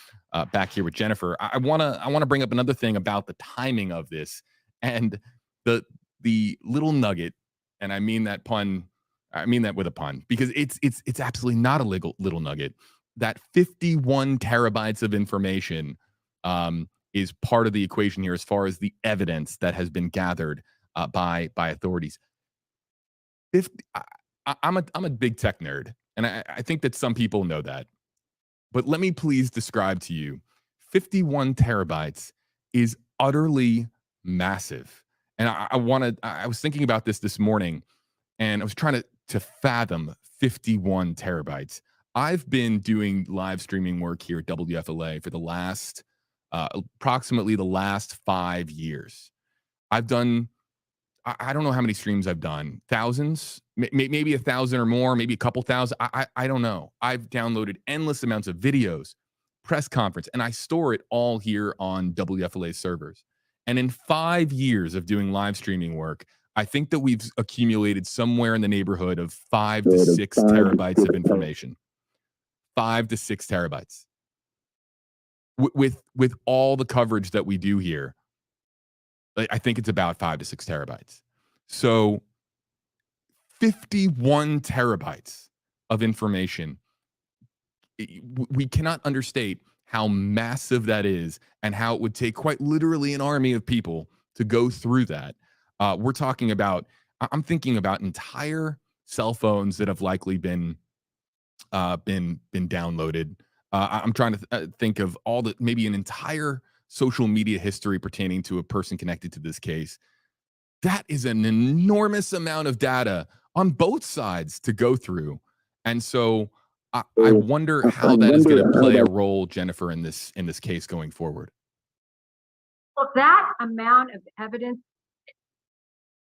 Back here with Jennifer, I want to bring up another thing about the timing of this and the little nugget, and I mean that pun. I mean that with a pun, because it's absolutely not a little nugget. That 51 terabytes of information is part of the equation here as far as the evidence that has been gathered by authorities. I'm a big tech nerd, and I think that some people know that. But let me please describe to you, 51 terabytes is utterly massive. And I was thinking about this morning, and I was trying to fathom 51 terabytes. I've been doing live streaming work here at WFLA for the last, approximately the last 5 years. I've done, I don't know how many streams I've done, thousands, maybe 1,000 or more, maybe a couple thousand. I don't know. I've downloaded endless amounts of videos, press conference, and I store it all here on WFLA servers. And in 5 years of doing live streaming work, I think that we've accumulated somewhere in the neighborhood of 5 to 6 terabytes of information. 5 to 6 terabytes. With all the coverage that we do here, I think it's about 5 to 6 terabytes. So 51 terabytes of information. We cannot understate how massive that is and how it would take quite literally an army of people to go through that. We're talking about, I'm thinking about entire cell phones that have likely been downloaded. I'm trying to think of maybe an entire social media history pertaining to a person connected to this case. That is an enormous amount of data on both sides to go through. And so I wonder how that is going to play a role, Jennifer, in this case going forward. Well, that amount of evidence,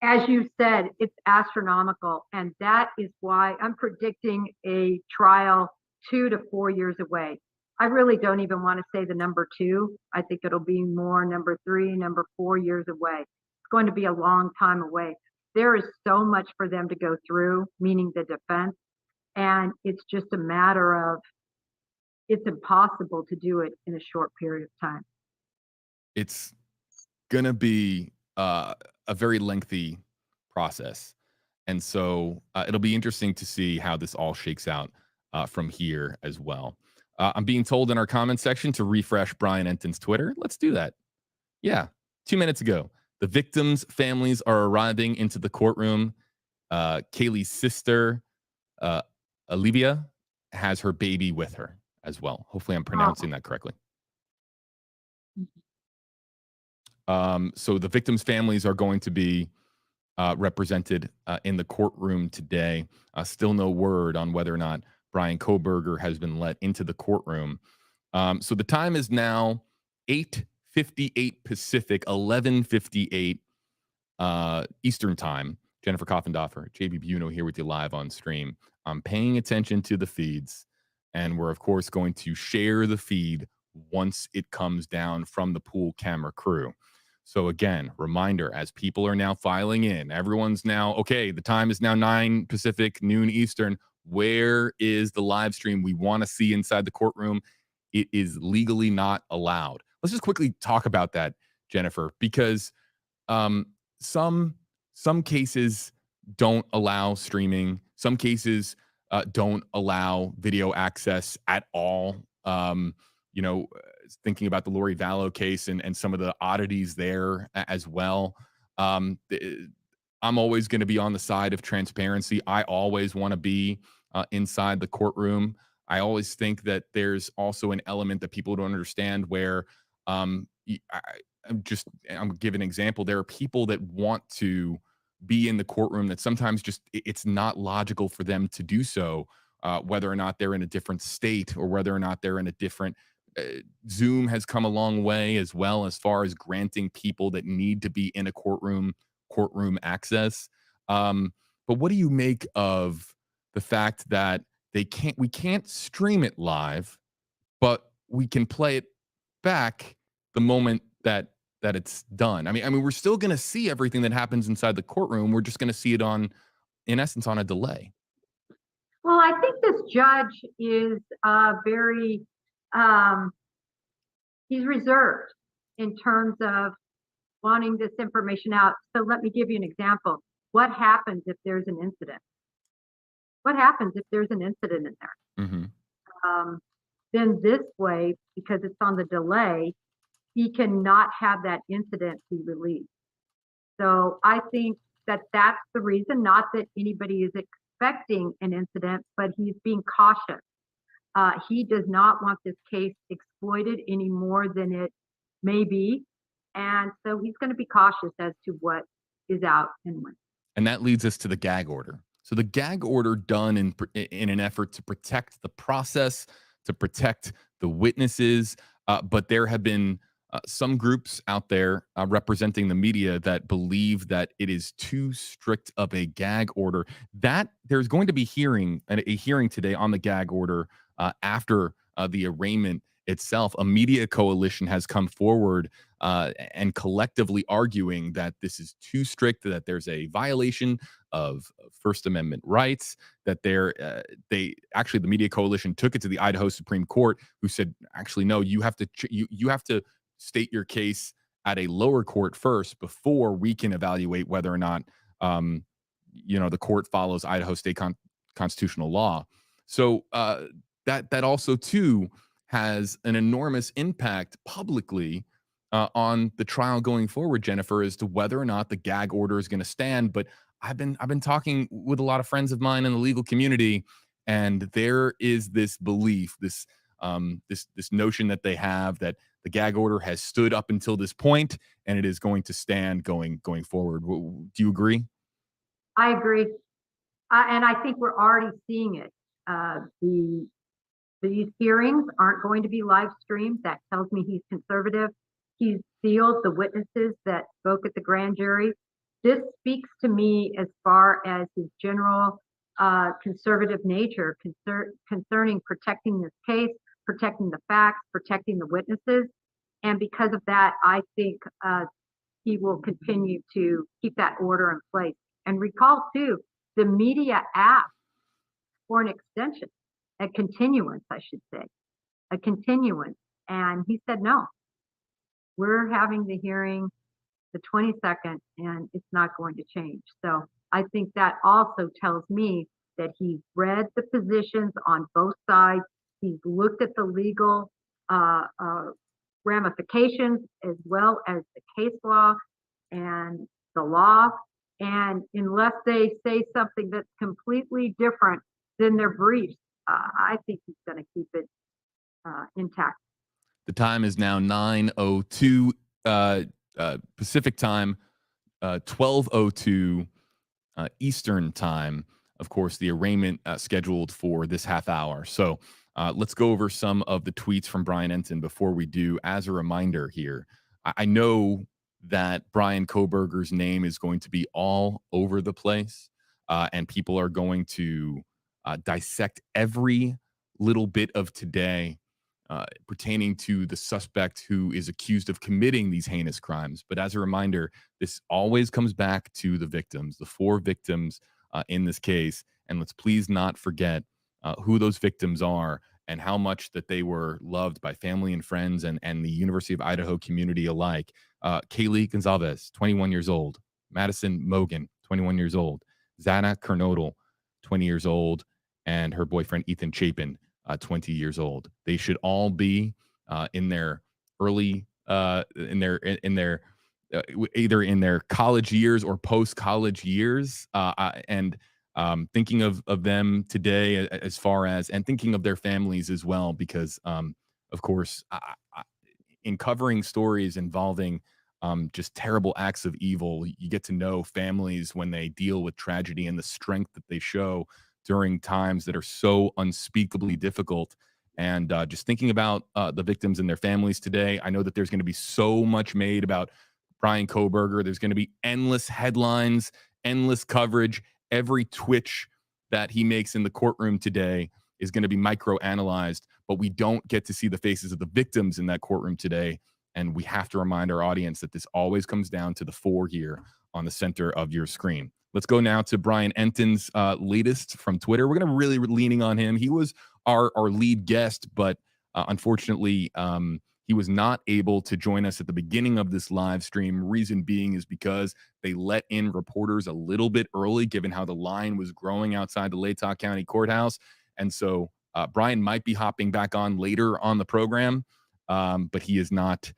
as you said, it's astronomical. And that is why I'm predicting a trial 2 to 4 years away. I really don't even want to say the number 2. I think it'll be more number 3, number 4 years away. It's going to be a long time away. There is so much for them to go through, meaning the defense. And it's just a matter of, it's impossible to do it in a short period of time. It's going to be a very lengthy process. And so it'll be interesting to see how this all shakes out from here as well. I'm being told in our comment section to refresh Brian Enton's Twitter. Let's do that. Yeah, 2 minutes ago. The victims' families are arriving into the courtroom. Kaylee's sister, Olivia, has her baby with her as well. Hopefully I'm pronouncing that correctly. So the victims' families are going to be represented in the courtroom today. Still no word on whether or not Bryan Kohberger has been let into the courtroom. So the time is now 8:58 Pacific, 11:58 Eastern time. Jennifer Koffendorfer, JB Buno here with you live on stream. I'm paying attention to the feeds, and we're, of course, going to share the feed once it comes down from the pool camera crew. So again, reminder, as people are now filing in, everyone's now, okay, the time is now 9 Pacific, noon Eastern. Where is the live stream we want to see inside the courtroom? It is legally not allowed. Let's just quickly talk about that, Jennifer, because some cases don't allow streaming. Some cases don't allow video access at all. Thinking about the Lori Vallow case and some of the oddities there as well. I'm always going to be on the side of transparency. I always want to be inside the courtroom. I always think that there's also an element that people don't understand where I'm giving an example. There are people that want to be in the courtroom that sometimes just it's not logical for them to do so, whether or not they're in a different state or whether or not they're in a different Zoom has come a long way as well, as far as granting people that need to be in a courtroom access. But what do you make of the fact that we can't stream it live, but we can play it back the moment that it's done? I mean, we're still going to see everything that happens inside the courtroom. We're just going to see it in essence, on a delay. Well, I think this judge is very, he's reserved in terms of wanting this information out. So let me give you an example. What happens if there's an incident? What happens if there's an incident in there? Mm-hmm. Then this way, because it's on the delay, he cannot have that incident be released. So I think that that's the reason, not that anybody is expecting an incident, but he's being cautious. He does not want this case exploited any more than it may be. And so he's going to be cautious as to what is out and when. And that leads us to the gag order. So the gag order done in an effort to protect the process, to protect the witnesses. But there have been some groups out there representing the media that believe that it is too strict of a gag order. That there's going to be a hearing today on the gag order after the arraignment itself. A media coalition has come forward and collectively arguing that this is too strict, that there's a violation of First Amendment rights, that the media coalition took it to the Idaho Supreme Court, who said, actually, no, you have to state your case at a lower court first before we can evaluate whether or not the court follows Idaho state constitutional law. So that also too has an enormous impact publicly on the trial going forward, Jennifer, as to whether or not the gag order is going to stand. But I've been talking with a lot of friends of mine in the legal community, and there is this belief, this notion that they have that the gag order has stood up until this point, and it is going to stand going forward. Do you agree? I agree, and I think we're already seeing it. These hearings aren't going to be live streamed. That tells me he's conservative. He's sealed the witnesses that spoke at the grand jury. This speaks to me as far as his general conservative nature concerning protecting this case, protecting the facts, protecting the witnesses. And because of that, I think he will continue to keep that order in place. And recall, too, the media asked for an extension, a continuance, I should say, a continuance. And he said, no, we're having the hearing the 22nd, and it's not going to change. So I think that also tells me that he's read the positions on both sides. He's looked at the legal ramifications as well as the case law and the law. And unless they say something that's completely different than their briefs, I think he's going to keep it intact. The time is now 9:02 Pacific time, 12:02 Eastern time. Of course, the arraignment scheduled for this half hour. So let's go over some of the tweets from Brian Ensign before we do. As a reminder here, I know that Bryan Kohberger's name is going to be all over the place, and people are going to dissect every little bit of today pertaining to the suspect who is accused of committing these heinous crimes. But as a reminder, this always comes back to the victims, the 4 victims in this case. And let's please not forget who those victims are and how much that they were loved by family and friends and the University of Idaho community alike. Kaylee Gonzalez, 21 years old. Madison Mogan, 21 years old. Zana Kernodle, 20 years old. And her boyfriend, Ethan Chapin, 20 years old. They should all be in their early, either in their college years or post-college years. And thinking of them today as far as, and thinking of their families as well, because of course, in covering stories involving just terrible acts of evil, you get to know families when they deal with tragedy and the strength that they show during times that are so unspeakably difficult. And just thinking about the victims and their families today, I know that there's going to be so much made about Bryan Kohberger. There's going to be endless headlines, endless coverage. Every twitch that he makes in the courtroom today is going to be micro-analyzed, but we don't get to see the faces of the victims in that courtroom today. And we have to remind our audience that this always comes down to the 4 here on the center of your screen. Let's go now to Brian Enton's latest from Twitter. We're going to really leaning on him. He was our lead guest, but unfortunately, he was not able to join us at the beginning of this live stream. Reason being is because they let in reporters a little bit early, given how the line was growing outside the Latah County Courthouse. And so Brian might be hopping back on later on the program, but he has not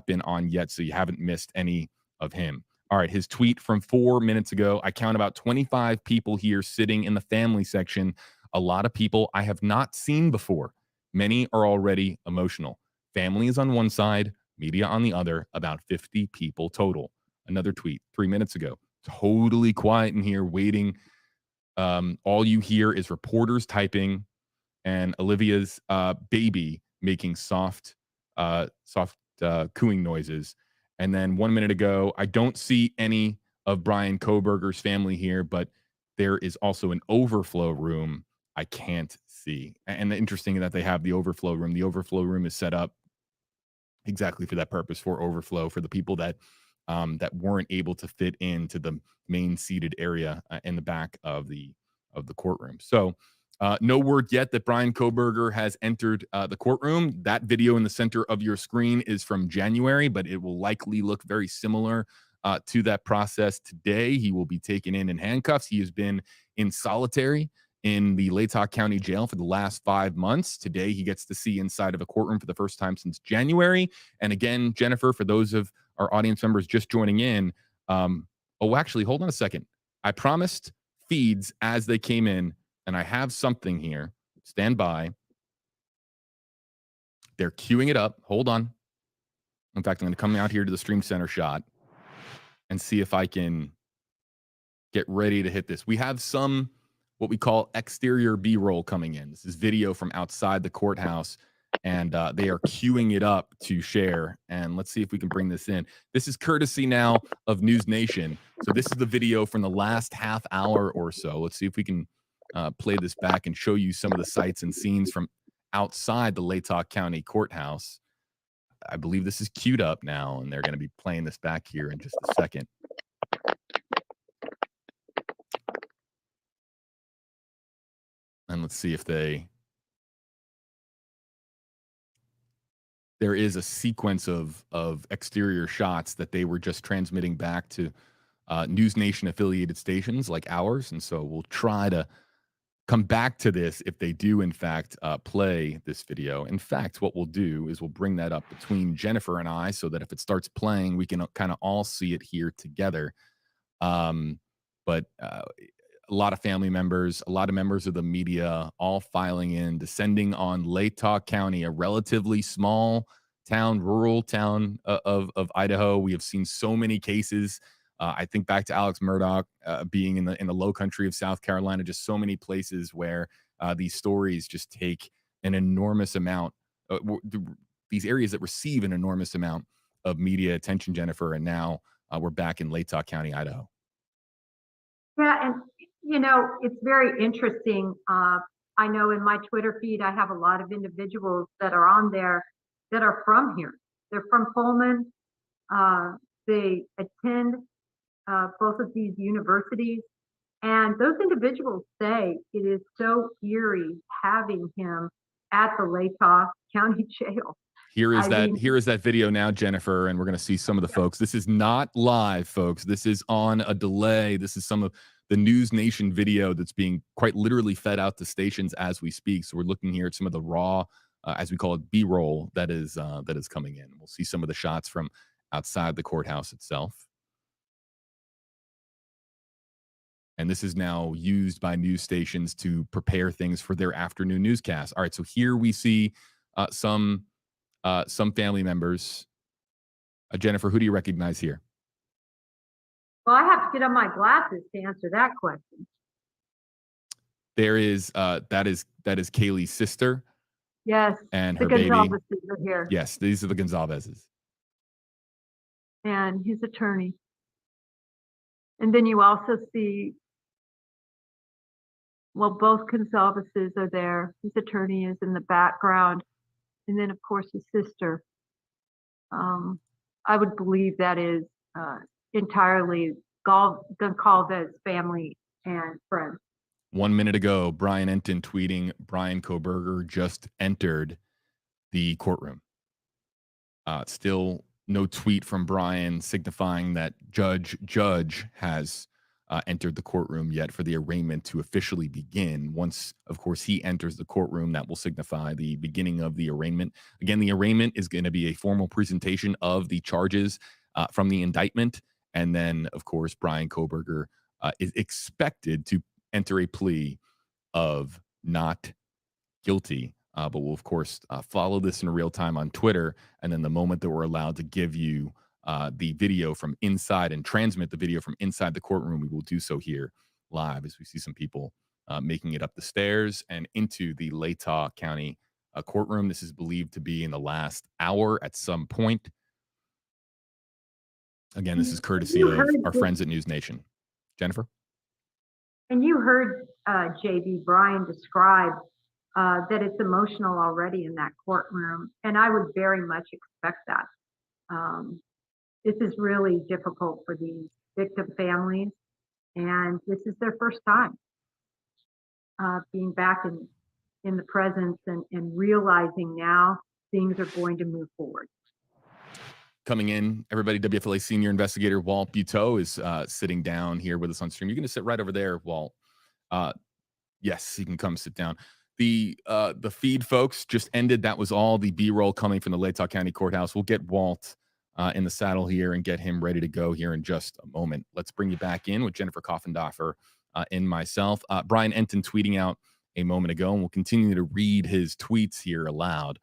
been on yet, so you haven't missed any of him. All right, his tweet from 4 minutes ago. I count about 25 people here sitting in the family section. A lot of people I have not seen before. Many are already emotional. Family is on one side, media on the other, about 50 people total. Another tweet 3 minutes ago. Totally quiet in here, waiting. All you hear is reporters typing and Olivia's baby making soft cooing noises. And then 1 minute ago, I don't see any of Bryan Kohberger's family here, but there is also an overflow room I can't see. And interesting that they have the overflow room. The overflow room is set up exactly for that purpose, for overflow, for the people that weren't able to fit into the main seated area in the back of the courtroom. So no word yet that Bryan Kohberger has entered the courtroom. That video in the center of your screen is from January, but it will likely look very similar to that process today. He will be taken in handcuffs. He has been in solitary in the Latah County Jail for the last 5 months. Today, he gets to see inside of a courtroom for the first time since January. And again, Jennifer, for those of our audience members just joining in, actually, hold on a second. I promised feeds as they came in, and I have something here. Stand by. They're queuing it up. Hold on. In fact, I'm going to come out here to the Stream Center shot and see if I can get ready to hit this. We have some what we call exterior B-roll coming in. This is video from outside the courthouse, and they are queuing it up to share. And let's see if we can bring this in. This is courtesy now of News Nation. So this is the video from the last half hour or so. Let's see if we can play this back and show you some of the sights and scenes from outside the Latah County Courthouse. I believe this is queued up now, and they're going to be playing this back here in just a second. And let's see if there is a sequence of exterior shots that they were just transmitting back to News Nation affiliated stations like ours. And so we'll try to come back to this if they do, in fact, play this video. In fact, what we'll do is we'll bring that up between Jennifer and I so that if it starts playing, we can kind of all see it here together. But a lot of family members, a lot of members of the media, all filing in, descending on Latah County, a relatively small town, rural town of Idaho. We have seen so many cases. I think back to Alex Murdaugh being in the low country of South Carolina, just so many places where these stories just take an enormous amount, these areas that receive an enormous amount of media attention, Jennifer, and now we're back in Latah County, Idaho. Yeah, and you know, it's very interesting. I know in my Twitter feed, I have a lot of individuals that are on there that are from here. They're from Pullman. They attend both of these universities. And those individuals say it is so eerie having him at the Latah County Jail. Here is that video now, Jennifer, and we're going to see some of the folks. This is not live, folks. This is on a delay. This is some of the News Nation video that's being quite literally fed out to stations as we speak. So we're looking here at some of the raw, as we call it, B-roll that is coming in. We'll see some of the shots from outside the courthouse itself. And this is now used by news stations to prepare things for their afternoon newscasts. All right, so here we see some family members. Jennifer, who do you recognize here? Well, I have to get on my glasses to answer that question. There is that is Kaylee's sister. Yes. and The her baby. Gonzalez's are here. Yes, these are the Gonzalez's. And his attorney. And then you also see, well, both Gonzalez's are there. His attorney is in the background. And then, of course, his sister. I would believe that is entirely Goncalves family and friends. 1 minute ago, Brian Entin tweeting, Bryan Kohberger just entered the courtroom. Still no tweet from Brian signifying that Judge has entered the courtroom yet for the arraignment to officially begin. Once, of course, he enters the courtroom, that will signify the beginning of the arraignment. Again, the arraignment is going to be a formal presentation of the charges from the indictment. And then, of course, Bryan Kohberger is expected to enter a plea of not guilty. But we'll, of course, follow this in real time on Twitter. And then the moment that we're allowed to give you the video from inside and transmit the video from inside the courtroom, we will do so here live as we see some people making it up the stairs and into the Latah County courtroom. This is believed to be in the last hour at some point. Again, this is courtesy of our friends at News Nation. Jennifer? And you heard JB Bryan describe that it's emotional already in that courtroom, and I would very much expect that. This is really difficult for these victim families, and this is their first time being back in the presence and realizing now things are going to move forward. Coming in, everybody, WFLA senior investigator Walt Buteau is sitting down here with us on stream. You're going to sit right over there, Walt. Yes, you can come sit down. The feed, folks, just ended. That was all the B-roll coming from the Latah County Courthouse. We'll get Walt in the saddle here and get him ready to go here in just a moment. Let's bring you back in with Jennifer Koffendorfer and myself. Brian Entin tweeting out a moment ago, and we'll continue to read his tweets here aloud.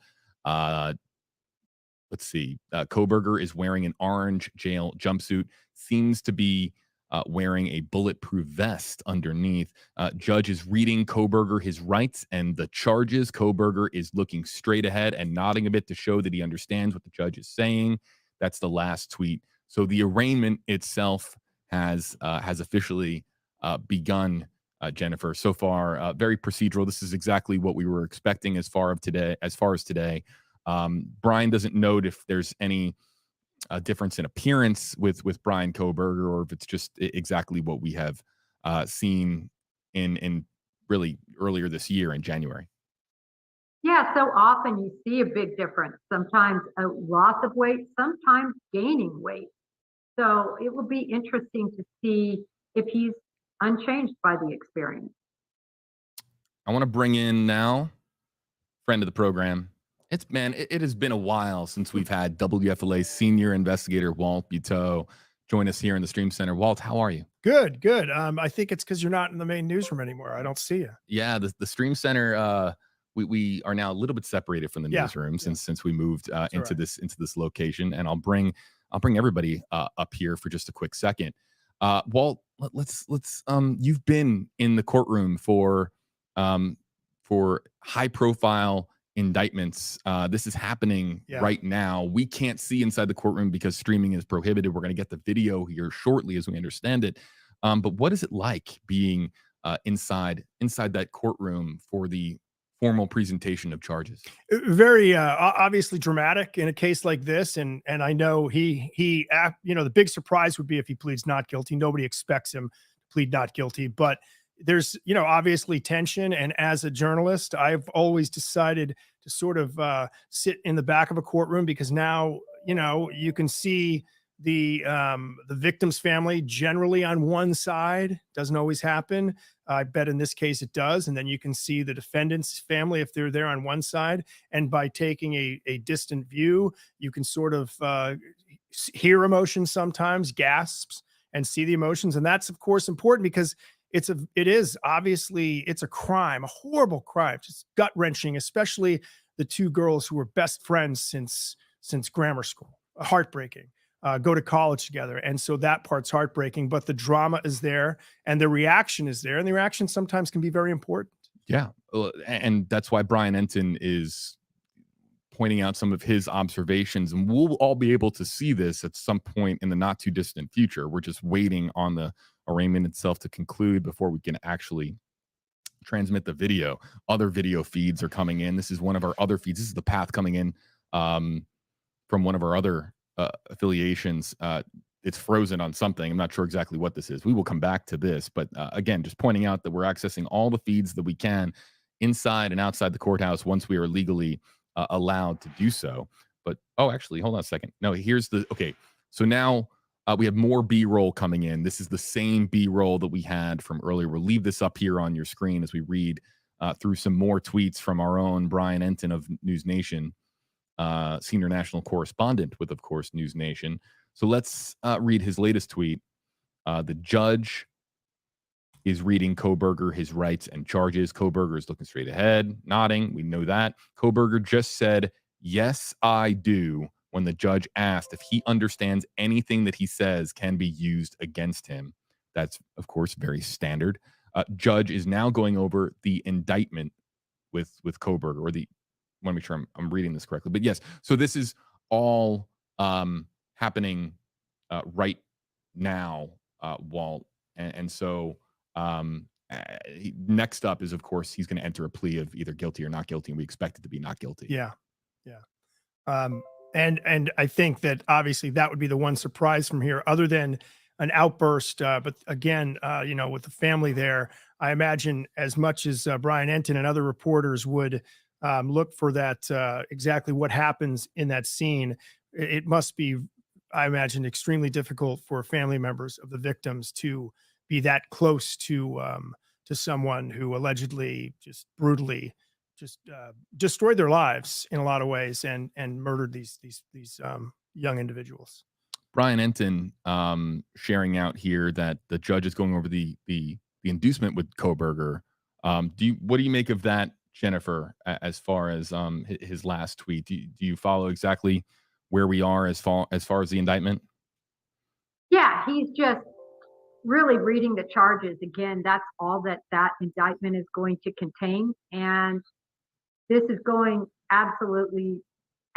Let's see. Kohberger is wearing an orange jail jumpsuit, seems to be wearing a bulletproof vest underneath. Judge is reading Kohberger his rights and the charges. Kohberger is looking straight ahead and nodding a bit to show that he understands what the judge is saying. That's the last tweet. So the arraignment itself has officially begun, Jennifer. So far, very procedural. This is exactly what we were expecting as far as today. Brian doesn't note if there's any difference in appearance with Bryan Kohberger, or if it's just exactly what we have seen in really earlier this year in January. Yeah, so often you see a big difference, sometimes a loss of weight, sometimes gaining weight. So it will be interesting to see if he's unchanged by the experience. I want to bring in now, friend of the program. It has been a while since we've had WFLA senior investigator Walt Buteau join us here in the Stream Center. Walt, how are you? Good. I think it's because you're not in the main newsroom anymore. I don't see you. Yeah, the Stream Center. We are now a little bit separated from the newsroom since we moved into this location, and I'll bring everybody up here for just a quick second. Walt, let's you've been in the courtroom for high profile indictments. This is happening right now. We can't see inside the courtroom because streaming is prohibited. We're going to get the video here shortly as we understand it. But what is it like being inside that courtroom for the formal presentation of charges? Very obviously dramatic in a case like this, and I know he the big surprise would be if he pleads not guilty. Nobody expects him to plead not guilty, but there's obviously tension, and as a journalist, I've always decided to sort of sit in the back of a courtroom, because now you can see the victim's family generally on one side. Doesn't always happen. I bet in this case it does. And then you can see the defendant's family if they're there on one side. And by taking a distant view, you can sort of hear emotions sometimes, gasps, and see the emotions. And that's, of course, important because it is obviously a crime, a horrible crime, just gut-wrenching, especially the two girls who were best friends since grammar school. Heartbreaking. Go to college together. And so that part's heartbreaking, but the drama is there and the reaction is there. And the reaction sometimes can be very important. Yeah. And that's why Brian Entin is pointing out some of his observations, and we'll all be able to see this at some point in the not too distant future. We're just waiting on the arraignment itself to conclude before we can actually transmit the video. Other video feeds are coming in. This is one of our other feeds. This is the path coming in from one of our other affiliations. It's frozen on something. I'm not sure exactly what this is. We will come back to this, but again, just pointing out that we're accessing all the feeds that we can inside and outside the courthouse once we are legally allowed to do so. But actually, hold on a second. No, here's the okay. So now we have more B-roll coming in. This is the same B-roll that we had from earlier. We'll leave this up here on your screen as we read through some more tweets from our own Bryan Enton of News Nation, senior national correspondent with, of course, News Nation. So let's read his latest tweet. The judge is reading Kohberger his rights and charges. Kohberger is looking straight ahead, nodding. We know that. Kohberger just said, "Yes, I do," when the judge asked if he understands anything that he says can be used against him. That's, of course, very standard. Judge is now going over the indictment with Kohberger, or the, I want to make sure I'm reading this correctly. But yes, so this is all happening right now, Walt. And so next up is, of course, he's going to enter a plea of either guilty or not guilty, and we expect it to be not guilty. Yeah. And I think that obviously that would be the one surprise from here, other than an outburst. But again, with the family there, I imagine as much as Bryan Enton and other reporters would look for that, exactly what happens in that scene, it must be, I imagine, extremely difficult for family members of the victims to be that close to someone who allegedly just brutally destroyed their lives in a lot of ways and murdered these young individuals. Bryan Enton sharing out here that the judge is going over the inducement with Kohberger. What do you make of that, Jennifer, as far as his last tweet? Do you follow exactly where we are as far as the indictment? Yeah, he's just really reading the charges. Again, that's all that indictment is going to contain. And this is going absolutely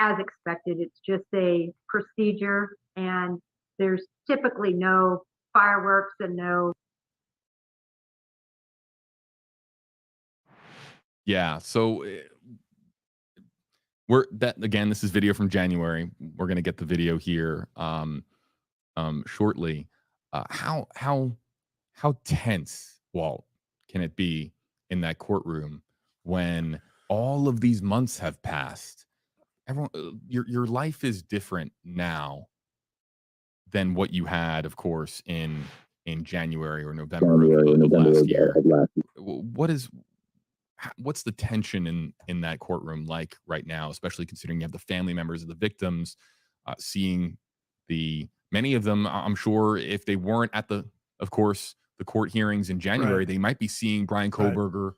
as expected. It's just a procedure, and there's typically no fireworks and no. Yeah. So this is video from January. We're going to get the video here shortly. How tense, Walt, can it be in that courtroom when all of these months have passed? Everyone, your life is different now than what you had, of course, in January or November of last year. What's the tension in that courtroom like right now, especially considering you have the family members of the victims, seeing many of them, I'm sure if they weren't at the court hearings in January, right, they might be seeing Bryan Kohberger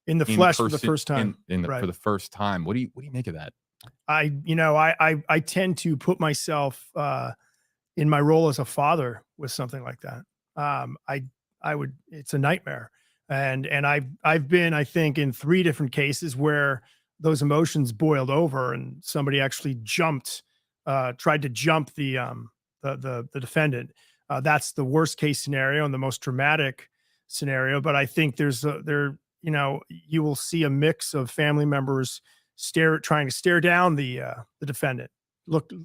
in the flesh for the first time. For the first time. What do you make of that? I tend to put myself in my role as a father with something like that. It's a nightmare. And I've been, I think, in 3 different cases where those emotions boiled over and somebody actually tried to jump the defendant. That's the worst case scenario and the most dramatic scenario. But I think you will see a mix of family members trying to stare down the defendant,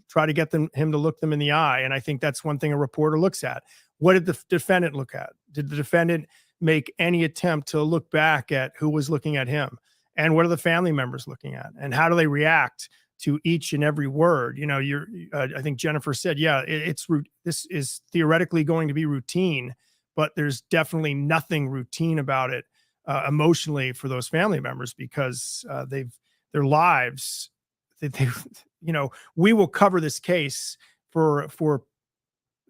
try to get him to look them in the eye. And I think that's one thing a reporter looks at. What did the defendant look at? Did the defendant make any attempt to look back at who was looking at him? And what are the family members looking at? And how do they react to each and every word? I think Jennifer said, this is theoretically going to be routine, but there's definitely nothing routine about it emotionally for those family members, because their lives, we will cover this case for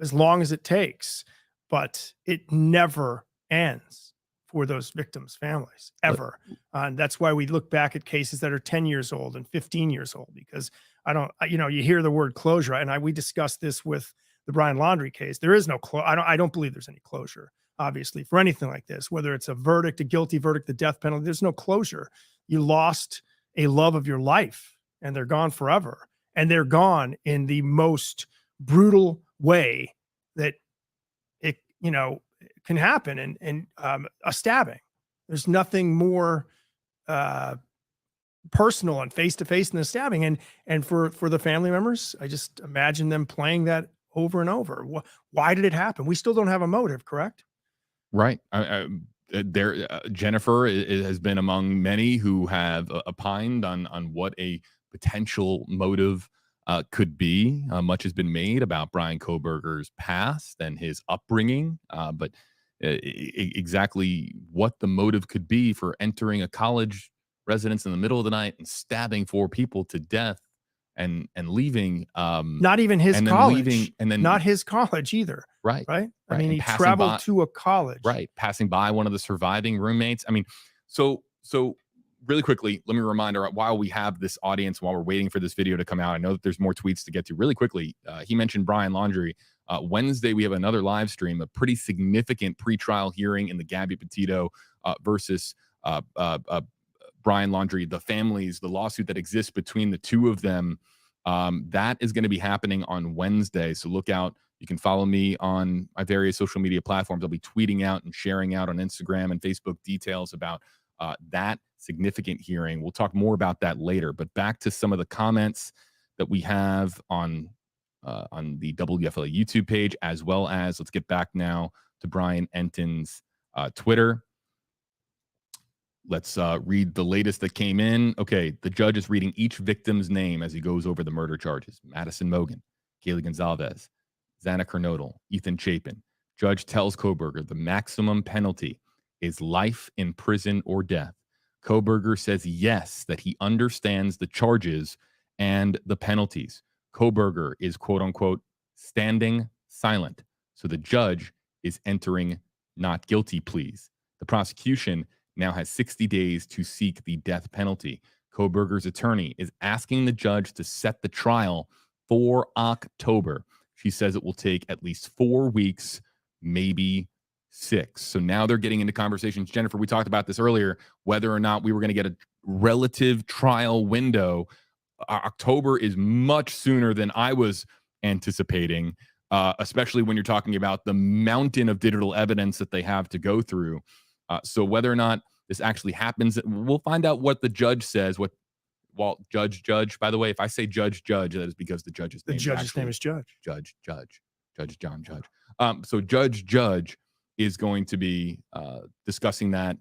as long as it takes, but it never ends for those victims' families, ever. And that's why we look back at cases that are 10 years old and 15 years old, because you hear the word closure. And we discussed this with the Brian Laundrie case. There is no I don't believe there's any closure, obviously, for anything like this, whether it's a verdict, a guilty verdict, the death penalty. There's no closure. You lost a love of your life. and they're gone forever. And they're gone in the most brutal way that it, can happen. And a stabbing. There's nothing more personal and face to face than the stabbing. And for the family members, I just imagine them playing that over and over. Why did it happen? We still don't have a motive, correct? Right. Jennifer has been among many who have opined on what a potential motive could be. Much has been made about Bryan Kohberger's past and his upbringing, but exactly what the motive could be for entering a college residence in the middle of the night and stabbing 4 people to death and leaving. Not even his college, and then not his college either. Right. I Right. mean, And he passing traveled by- to a college. Right. Passing by one of the surviving roommates. I mean, so really quickly, let me remind her while we have this audience, while we're waiting for this video to come out, I know that there's more tweets to get to. Really quickly, he mentioned Brian Laundrie. Wednesday, we have another live stream, a pretty significant pretrial hearing in the Gabby Petito versus Brian Laundrie, the families, the lawsuit that exists between the two of them. That is going to be happening on Wednesday. So look out. You can follow me on my various social media platforms. I'll be tweeting out and sharing out on Instagram and Facebook details about that significant hearing. We'll talk more about that later. But back to some of the comments that we have on the WFLA YouTube page, as well as let's get back now to Brian Enton's Twitter. Let's read the latest that came in. Okay, the judge is reading each victim's name as he goes over the murder charges. Madison Mogan, Kaylee Gonzalez, Xana Kernodle, Ethan Chapin. Judge tells Kohberger the maximum penalty is life in prison or death. Kohberger says yes, that he understands the charges and the penalties. Kohberger is, quote unquote, standing silent. So the judge is entering not guilty pleas. The prosecution now has 60 days to seek the death penalty. Kohberger's attorney is asking the judge to set the trial for October. She says it will take at least 4 weeks, maybe 6. So now they're getting into conversations. Jennifer, we talked about this earlier, whether or not we were going to get a relative trial window. October is much sooner than I was anticipating, especially when you're talking about the mountain of digital evidence that they have to go through. So whether or not this actually happens, we'll find out what the judge says. Judge, by the way, if I say judge, that is because the judge's name is Judge. Judge John Judge. So Judge is going to be discussing that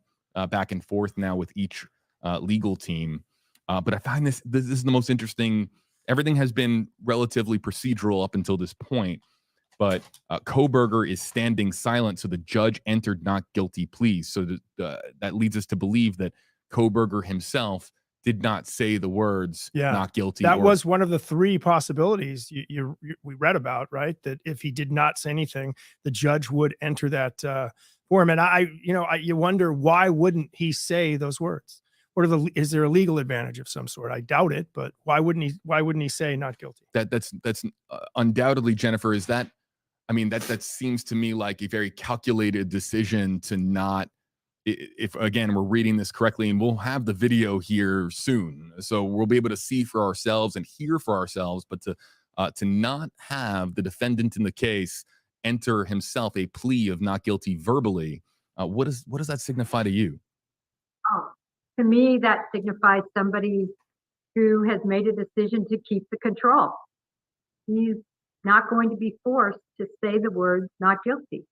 back and forth now with each legal team. But I find this is the most interesting. Everything has been relatively procedural up until this point, but Kohberger is standing silent. So the judge entered not guilty pleas. So that leads us to believe that Kohberger himself did not say the words not guilty. That was one of the 3 possibilities we read about, right? That if he did not say anything, the judge would enter that for him. And you wonder, why wouldn't he say those words? Is there a legal advantage of some sort? I doubt it, but why wouldn't he say not guilty? That's undoubtedly, Jennifer, is that, I mean, that seems to me like a very calculated decision to not, if again, we're reading this correctly, and we'll have the video here soon. So we'll be able to see for ourselves and hear for ourselves, but to not have the defendant in the case enter himself a plea of not guilty verbally, what does that signify to you? Oh, to me, that signifies somebody who has made a decision to keep the control. He's not going to be forced to say the words not guilty.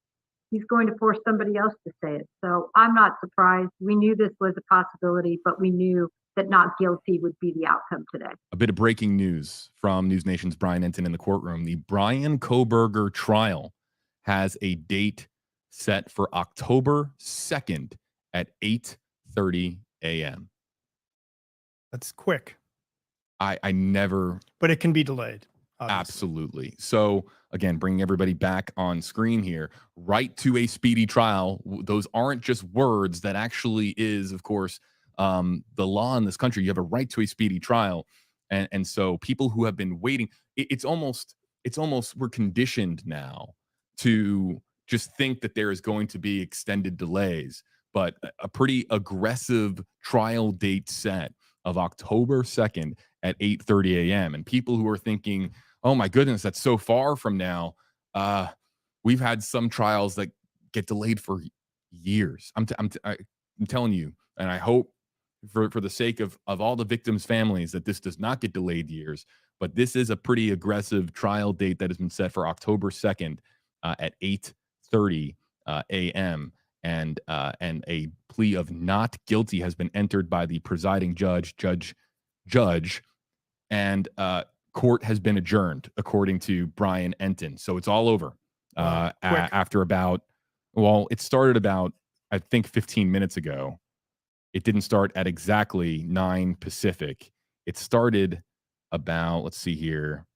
He's going to force somebody else to say it. So I'm not surprised. We knew this was a possibility, but we knew that not guilty would be the outcome today. A bit of breaking news from News Nation's Brian Enton in the courtroom. The Bryan Kohberger trial has a date set for October 2nd at 8:30 a.m. That's quick. I never... But it can be delayed. Obviously. Absolutely. So again, bringing everybody back on screen here, right to a speedy trial. Those aren't just words. That actually is, of course, the law in this country. You have a right to a speedy trial. And so people who have been waiting, it's almost we're conditioned now to just think that there is going to be extended delays, but a pretty aggressive trial date set. of October 2nd at 8:30 a.m. And people who are thinking, oh my goodness, that's so far from now. We've had some trials that get delayed for years. I'm telling you, and I hope for the sake of all the victims' families that this does not get delayed years. But this is a pretty aggressive trial date that has been set for October 2nd at 8:30 a.m. And a plea of not guilty has been entered by the presiding judge, and court has been adjourned, according to Brian Enton. So it's all over after about, well, it started about, I think, 15 minutes ago. It didn't start at exactly 9 Pacific. It started about, let's see here.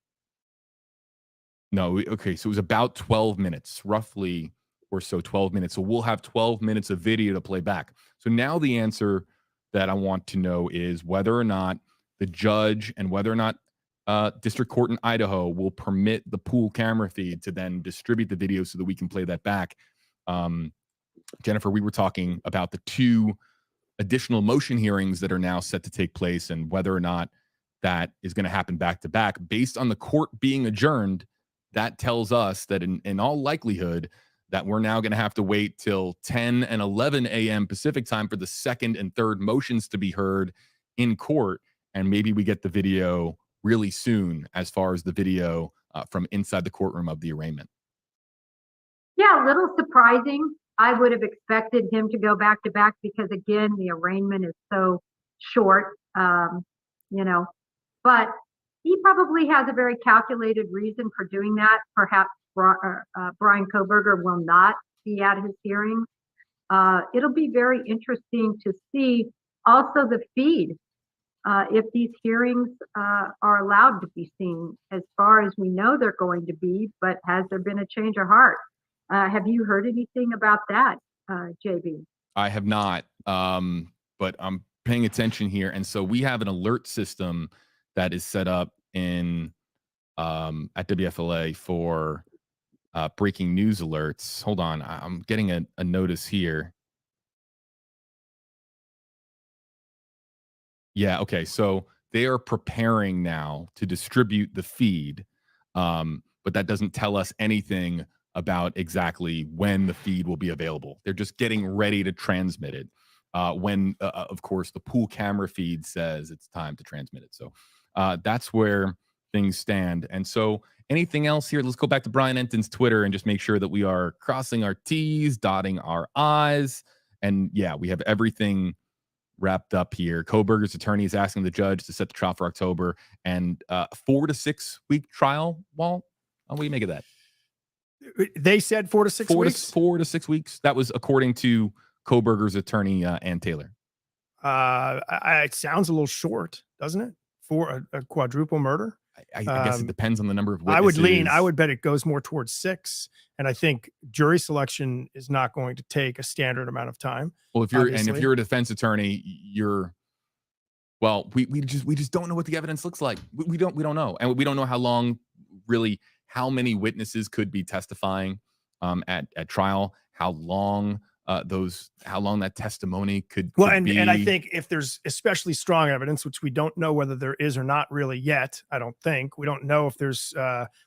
No, okay, so it was about 12 minutes, roughly, or so 12 minutes. So we'll have 12 minutes of video to play back. So now the answer that I want to know is whether or not the judge and whether or not district court in Idaho will permit the pool camera feed to then distribute the video so that we can play that back. Jennifer, we were talking about the 2 additional motion hearings that are now set to take place and whether or not that is going to happen back to back. Based on the court being adjourned, that tells us that in all likelihood that we're now going to have to wait till 10 and 11 a.m. Pacific time for the second and third motions to be heard in court. And maybe we get the video really soon as far as the video from inside the courtroom of the arraignment. Yeah, a little surprising. I would have expected him to go back to back because, again, the arraignment is so short, but he probably has a very calculated reason for doing that. Perhaps Bryan Kohberger will not be at his hearing. It'll be very interesting to see also the feed, if these hearings are allowed to be seen. As far as we know, they're going to be, but has there been a change of heart? Have you heard anything about that, JB? I have not, but I'm paying attention here. And so we have an alert system that is set up in at WFLA for breaking news alerts. Hold on, I'm getting a notice here. Yeah, okay, so they are preparing now to distribute the feed, but that doesn't tell us anything about exactly when the feed will be available. They're just getting ready to transmit it when, of course, the pool camera feed says it's time to transmit it. So that's where things stand. And so anything else here? Let's go back to Brian Enton's Twitter and just make sure that we are crossing our T's, dotting our I's. And yeah, we have everything wrapped up here. Kohberger's attorney is asking the judge to set the trial for October and 4 to 6 week trial. Well, what do you make of that? They said 4 to 6 weeks? 4 to 6 weeks. That was according to Kohberger's attorney, Ann Taylor. It sounds a little short, doesn't it? For a quadruple murder? I guess it depends on the number of witnesses. I would bet it goes more towards 6. And I think jury selection is not going to take a standard amount of time. Well, if you're a defense attorney, we just don't know what the evidence looks like. We don't know. And we don't know how long, really, how many witnesses could be testifying at trial, how long that testimony could be. And I think if there's especially strong evidence, which we don't know whether there is or not really yet, I don't think. We don't know if there's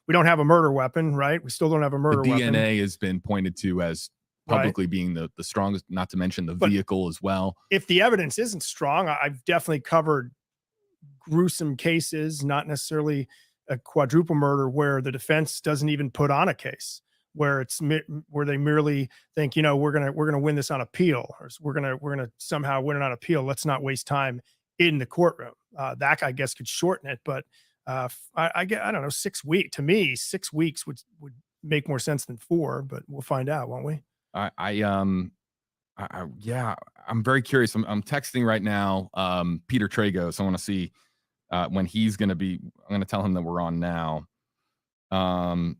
we don't have a murder weapon, right? We still don't have a murder weapon. DNA has been pointed to as publicly being the strongest, not to mention the vehicle as well. If the evidence isn't strong, I've definitely covered gruesome cases, not necessarily a quadruple murder, where the defense doesn't even put on a case, where they merely think, we're gonna win this on appeal, or we're gonna somehow win it on appeal. Let's not waste time in the courtroom. That, I guess, could shorten it, but I don't know, 6 weeks. To me, 6 weeks would make more sense than 4, but we'll find out, won't we? Yeah, I'm very curious. I'm texting right now, Peter Tragos. I want to see when he's going to be. I'm going to tell him that we're on now. Also,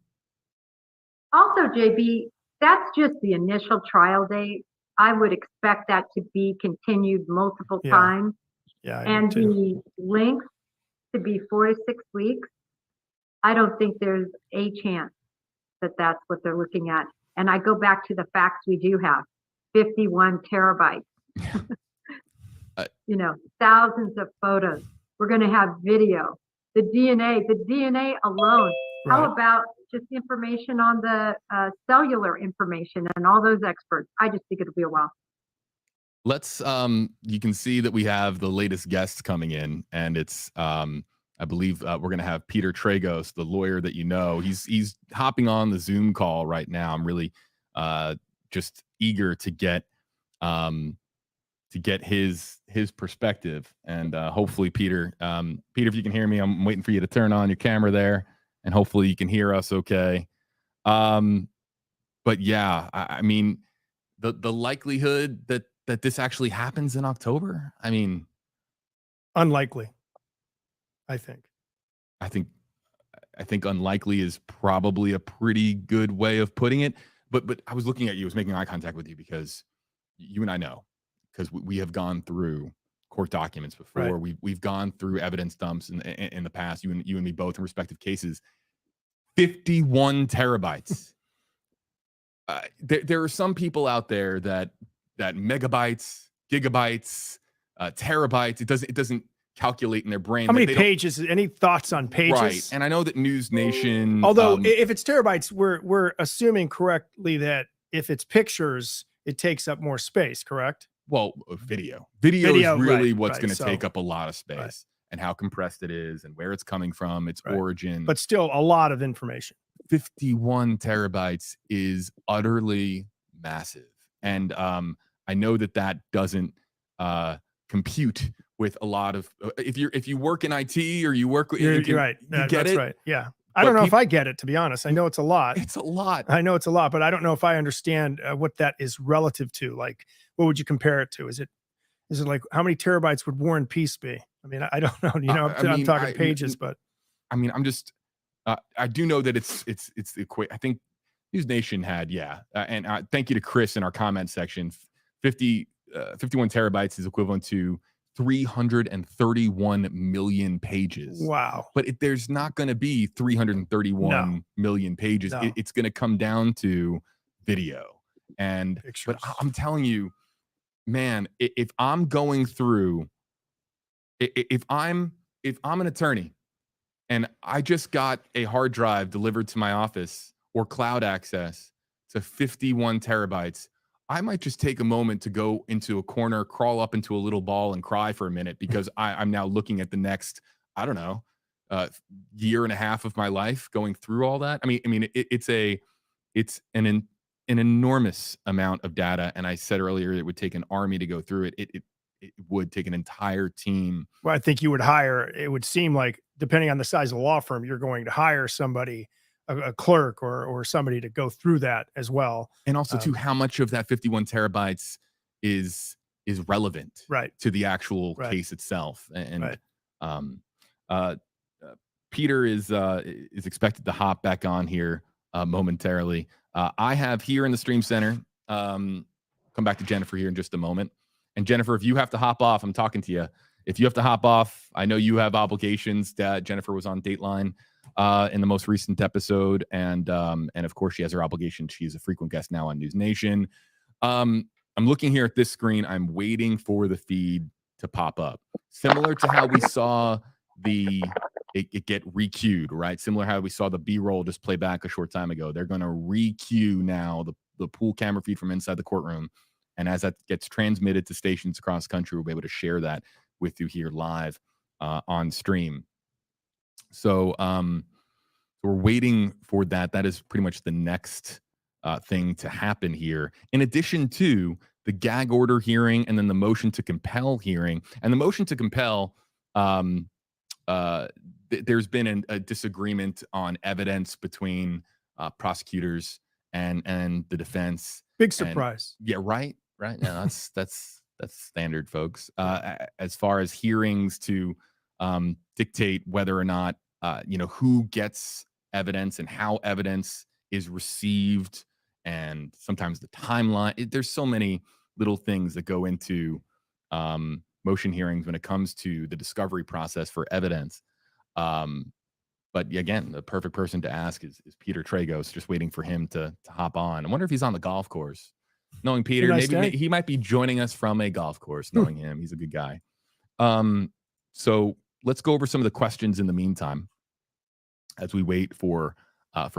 JB, that's just the initial trial date. I would expect that to be continued multiple times. Yeah, and the length to be 4 to 6 weeks. I don't think there's a chance that that's what they're looking at. And I go back to the facts we do have: 51 terabytes. thousands of photos. We're going to have video, the DNA alone. How Right. about just information on the cellular information and all those experts? I just think it'll be a while. Let's you can see that we have the latest guests coming in, and it's I believe we're going to have Peter Tragos, the lawyer that you know. He's hopping on the Zoom call right now. I'm really just eager to get his perspective, and hopefully Peter, if you can hear me, I'm waiting for you to turn on your camera there, and hopefully you can hear us okay. But yeah, I mean, the likelihood that this actually happens in October, I mean, Unlikely, I think. I think unlikely is probably a pretty good way of putting it. But I was looking at you, I was making eye contact with you because you and I know, because we have gone through court documents before. Right. We've gone through evidence dumps in the past. You and me both in respective cases. 51 terabytes. There are some people out there that megabytes, gigabytes, terabytes. It doesn't calculate in their brain. How many pages? Any thoughts on pages? Right. And I know that News Nation. Although if it's terabytes, we're assuming correctly that if it's pictures, it takes up more space. Correct? Well, video is really what's going to take up a lot of space, right. and how compressed it is, and where it's coming from, its origin. But still, a lot of information. 51 terabytes is utterly massive, and I know that doesn't compute with a lot of if you work in IT or you work with you're right. You get that's it, right. Yeah. I don't know if I get it, to be honest. I know it's a lot. It's a lot. I know it's a lot, but I don't know if I understand what that is relative to. Like, what would you compare it to? Is it like how many terabytes would War and Peace be? I mean, I don't know. I'm talking pages, but I mean, I'm just I do know that it's I think News Nation had and thank you to Chris in our comment section. 51 terabytes is equivalent to 331 million pages. Wow. But there's not going to be 331 million pages. No. It's going to come down to video. And pictures. But I'm telling you, man, if I'm going through, if I'm an attorney and I just got a hard drive delivered to my office or cloud access to 51 terabytes, I might just take a moment to go into a corner, crawl up into a little ball and cry for a minute, because I'm now looking at the next, I don't know, year and a half of my life going through all that. I mean, it's an enormous amount of data. And I said earlier, it would take an army to go through it. It would take an entire team. Well, I think you would hire, it would seem like, depending on the size of the law firm, you're going to hire somebody, a clerk or somebody to go through that as well. And also too, how much of that 51 terabytes is relevant to the actual case itself. And Peter is expected to hop back on here momentarily. I have here in the Stream Center, come back to Jennifer here in just a moment. And Jennifer, if you have to hop off, I'm talking to you. If you have to hop off, I know you have obligations. Jennifer was on Dateline in the most recent episode, and of course she has her obligation. She's a frequent guest now on News Nation. I'm looking here at this screen. I'm waiting for the feed to pop up, similar to how we saw it get re-queued, right? Similar how we saw the B-roll just play back a short time ago. They're going to re-queue now the pool camera feed from inside the courtroom, and as that gets transmitted to stations across the country, we'll be able to share that with you here live on stream. So we're waiting for that. That is pretty much the next thing to happen here. In addition to the gag order hearing and then the motion to compel hearing. And the motion to compel, there's been a disagreement on evidence between prosecutors and the defense. Big surprise. Right. Yeah, that's standard, folks. As far as hearings to dictate whether or not who gets evidence and how evidence is received, and sometimes the timeline. There's so many little things that go into motion hearings when it comes to the discovery process for evidence. But again, the perfect person to ask is Peter Tragos. Just waiting for him to hop on. I wonder if he's on the golf course. knowing Peter, nice maybe day. he might be joining us from a golf course. Knowing him, he's a good guy. So let's go over some of the questions in the meantime as we wait for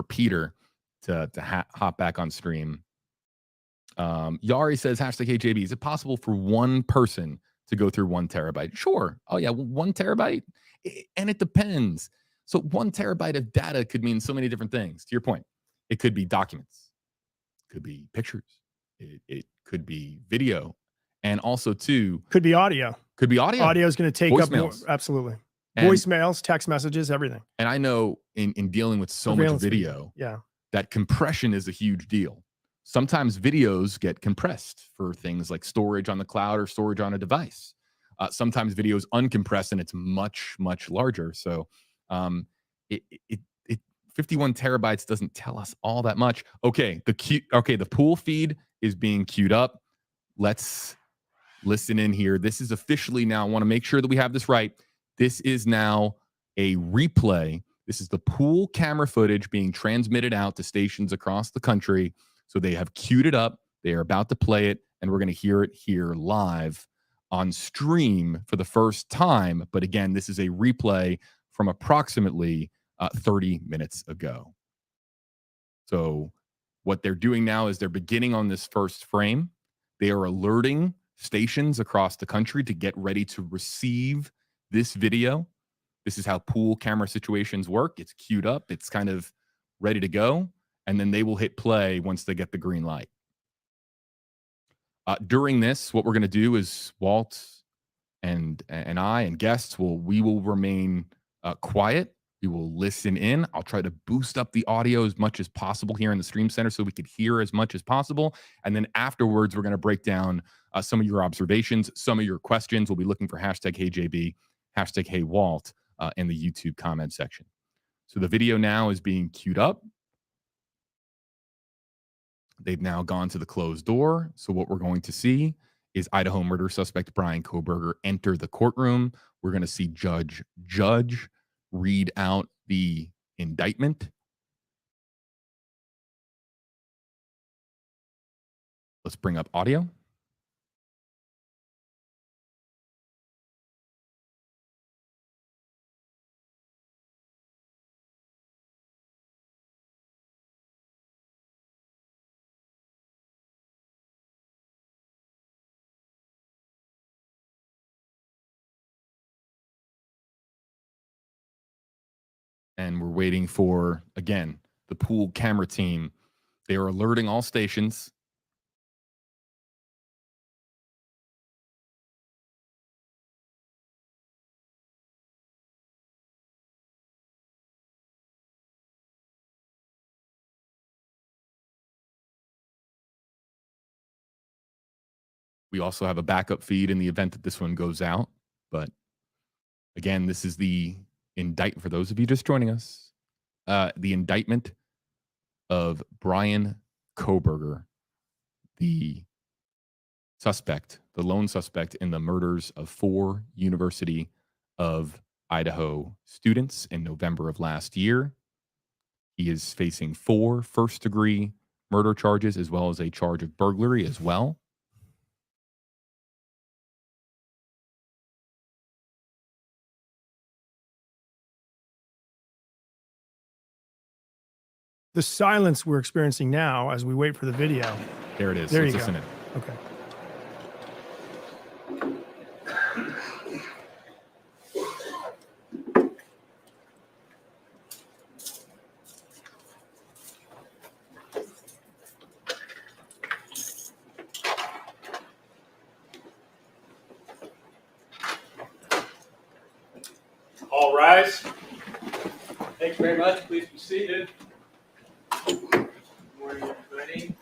Peter to hop back on stream. Yari says, #HJB, is it possible for one person to go through 1 terabyte? Sure. Oh yeah, 1 terabyte? And it depends. So 1 terabyte of data could mean so many different things. To your point, it could be documents, could be pictures, it could be video, and also too Could be audio. Could be audio. Audio is going to take up more. Voicemails. Absolutely. And- Voicemails, text messages, everything. And I know in dealing with so much Surveillance video, Yeah. that compression is a huge deal. Sometimes videos get compressed for things like storage on the cloud or storage on a device. Sometimes videos uncompressed and it's much, much larger. So 51 terabytes doesn't tell us all that much. Okay, the pool feed is being queued up. Let's listen in here. This is officially now, I want to make sure that we have this right. This is now a replay. This is the pool camera footage being transmitted out to stations across the country. So they have queued it up. They are about to play it, and we're going to hear it here live on stream for the first time. But again, this is a replay from approximately 30 minutes ago. So what they're doing now is they're beginning on this first frame. They are alerting stations across the country to get ready to receive this video. This is how pool camera situations work. It's queued up. It's kind of ready to go. And then they will hit play once they get the green light. During this, what we're going to do is Walt and I and guests we will remain quiet. We will listen in. I'll try to boost up the audio as much as possible here in the stream center so we could hear as much as possible. And then afterwards, we're going to break down some of your observations, some of your questions. We'll be looking for #HeyJB, #HeyWalt in the YouTube comment section. So the video now is being queued up. They've now gone to the closed door. So what we're going to see is Idaho murder suspect Bryan Kohberger enter the courtroom. We're going to see Judge read out the indictment. Let's bring up audio. And we're waiting for, again, the pool camera team. They are alerting all stations. We also have a backup feed in the event that this one goes out. But again, this is the indictment for those of you just joining us. The indictment of Bryan Kohberger, the lone suspect in the murders of 4 University of Idaho students in November of last year. He is facing 4 first-degree murder charges as well as a charge of burglary as well. The silence we're experiencing now as we wait for the video. There it is. There Let's you go. listen in. Okay. All rise. Thank you very much. Please be seated. Good morning, everybody.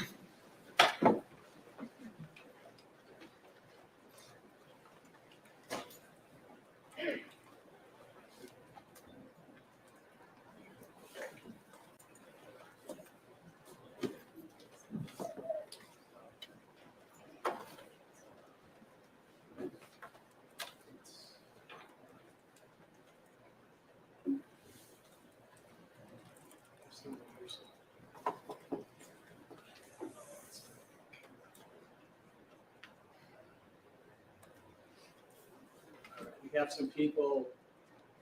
have some people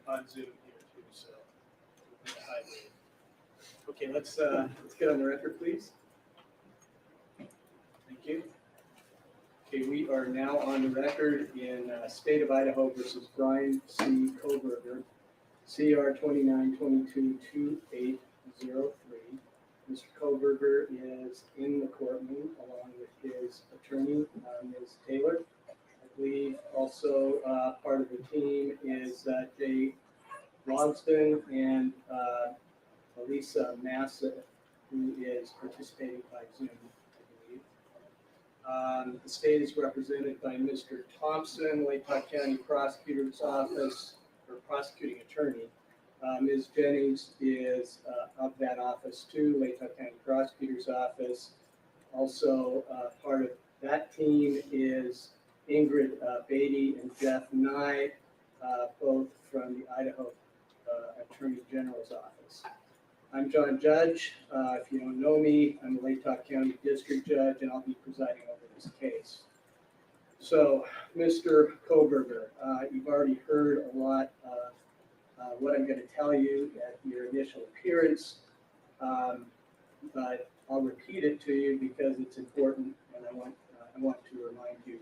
on Zoom here too, so we're gonna hide it. Okay, let's get on the record, please. Thank you. Okay, we are now on the record in State of Idaho versus Bryan C. Kohberger, CR 29222803. Mr. Kohberger is in the courtroom along with his attorney, Ms. Taylor. I believe also part of the team is Jay Logston and Elisa Massa, who is participating by Zoom, I believe. The state is represented by Mr. Thompson, Lake County Prosecutor's Office, or Prosecuting Attorney. Ms. Jennings is of that office too, Lake County Prosecutor's Office. Also, part of that team is Ingrid Beatty and Jeff Nye, both from the Idaho Attorney General's Office. I'm John Judge. If you don't know me, I'm the Lake County District Judge, and I'll be presiding over this case. So, Mr. Kohberger, you've already heard a lot of what I'm going to tell you at your initial appearance, but I'll repeat it to you because it's important, and I want to remind you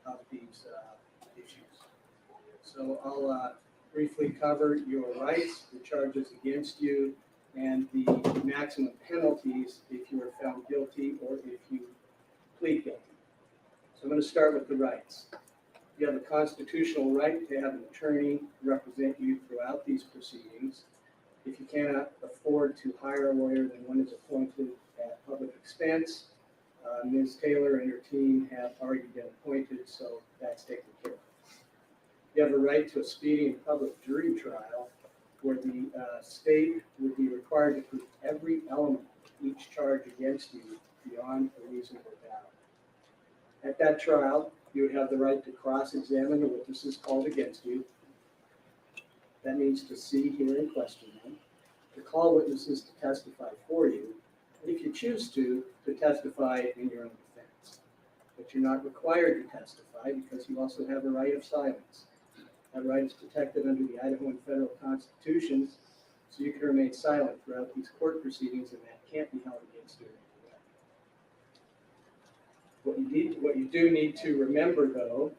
of these issues. So I'll briefly cover your rights, the charges against you, and the maximum penalties if you are found guilty or if you plead guilty. So I'm going to start with the rights. You have a constitutional right to have an attorney represent you throughout these proceedings. If you cannot afford to hire a lawyer, then one is appointed at public expense. Ms. Taylor and her team have already been appointed, so that's taken care of. You have a right to a speedy and public jury trial where the state would be required to prove every element of each charge against you beyond a reasonable doubt. At that trial, you would have the right to cross-examine the witnesses called against you. That means to see, hear, and question them, to call witnesses to testify for you, and if you choose to testify in your own defense. But you're not required to testify because you also have a right of silence. That right is protected under the Idaho and federal constitutions, so you can remain silent throughout these court proceedings, and that can't be held against you. What you do need to remember, though,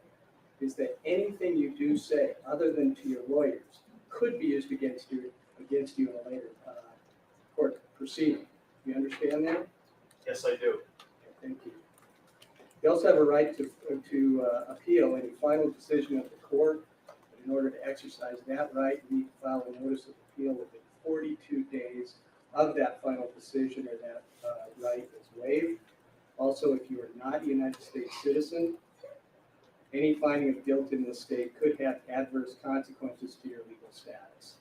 is that anything you do say, other than to your lawyers, could be used against you in a later court proceeding. You understand that? Yes, I do. Okay, thank you. You also have a right to appeal any final decision of the court. But in order to exercise that right, you need to file a notice of appeal within 42 days of that final decision, or that right is waived. Also, if you are not a United States citizen, any finding of guilt in this state could have adverse consequences to your legal status.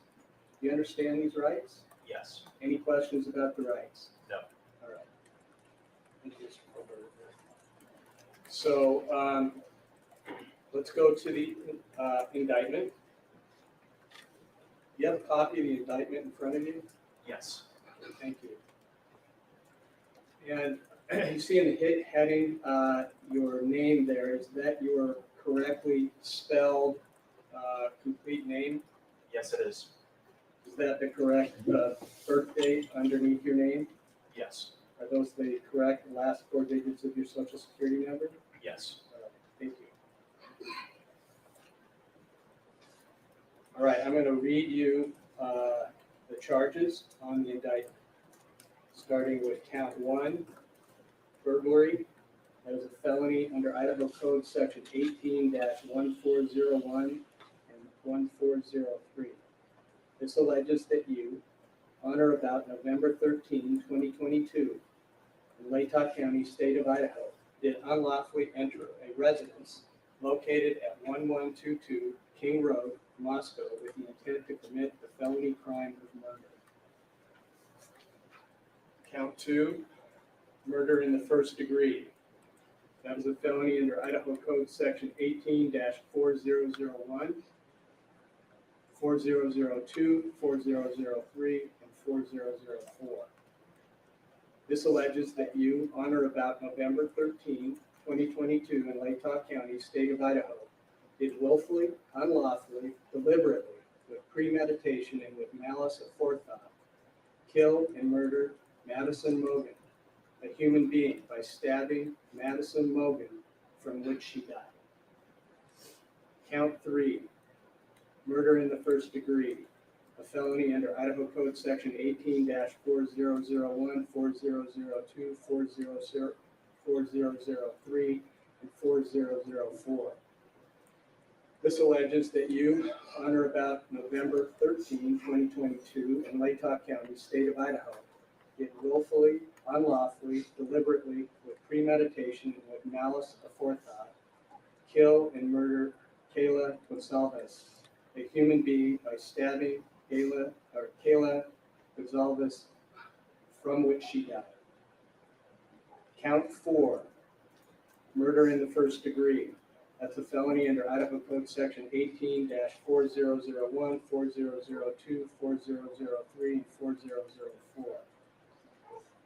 Do you understand these rights? Yes. Any questions about the rights? No. All right. Thank you, Mr. Kohberger. So let's go to the indictment. You have a copy of the indictment in front of you? Yes. Okay, thank you. And you see in the heading your name there. Is that your correctly spelled complete name? Yes, it is. Is that the correct birth date underneath your name? Yes. Are those the correct last four digits of your social security number? Yes. Thank you. All right, I'm going to read you the charges on the indictment, starting with count 1, burglary. That is a felony under Idaho Code Section 18-1401 and 1403. This alleges that you, on or about November 13, 2022, in Latah County, State of Idaho, did unlawfully enter a residence located at 1122 King Road, Moscow, with the intent to commit the felony crime of murder. Count 2, murder in the first degree. That was a felony under Idaho Code Section 18-4001, 4002, 4003, and 4004. This alleges that you, on or about November 13, 2022, in Latah County, State of Idaho, did willfully, unlawfully, deliberately, with premeditation and with malice aforethought, kill and murder Madison Mogan, a human being, by stabbing Madison Mogan, from which she died. Count 3, murder in the first degree, a felony under Idaho Code Section 18-4001, 4002, 4003, and 4004. This alleges that you, on or about November 13, 2022, in Latah County, state of Idaho, did willfully, unlawfully, deliberately, with premeditation, and with malice aforethought, kill and murder Kayla Gonsalves, a human being, by stabbing Kayla Gonsalves, from which she died. Count 4, murder in the first degree. That's a felony under Idaho Code Section 18-4001, 4002, 4003, and 4004.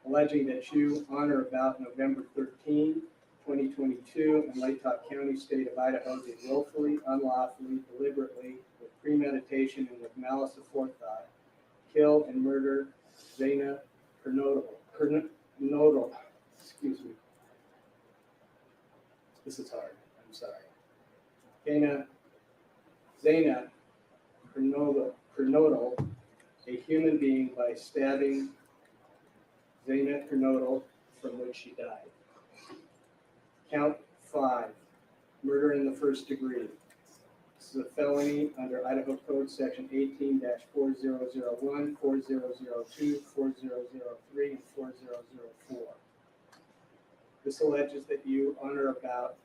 Alleging that you, on or about November 13, 2022, in Latah County, state of Idaho, did willfully, unlawfully, deliberately, with premeditation and with malice aforethought, kill and murder Zaina Kernodal. Excuse me. This is hard. I'm sorry. Zaina Kernodal, a human being, by stabbing Zaina Kernodal, from which she died. Count 5, murder in the first degree. This is a felony under Idaho Code Section 18-4001, 4002, 4003, and 4004. This alleges that you, on or about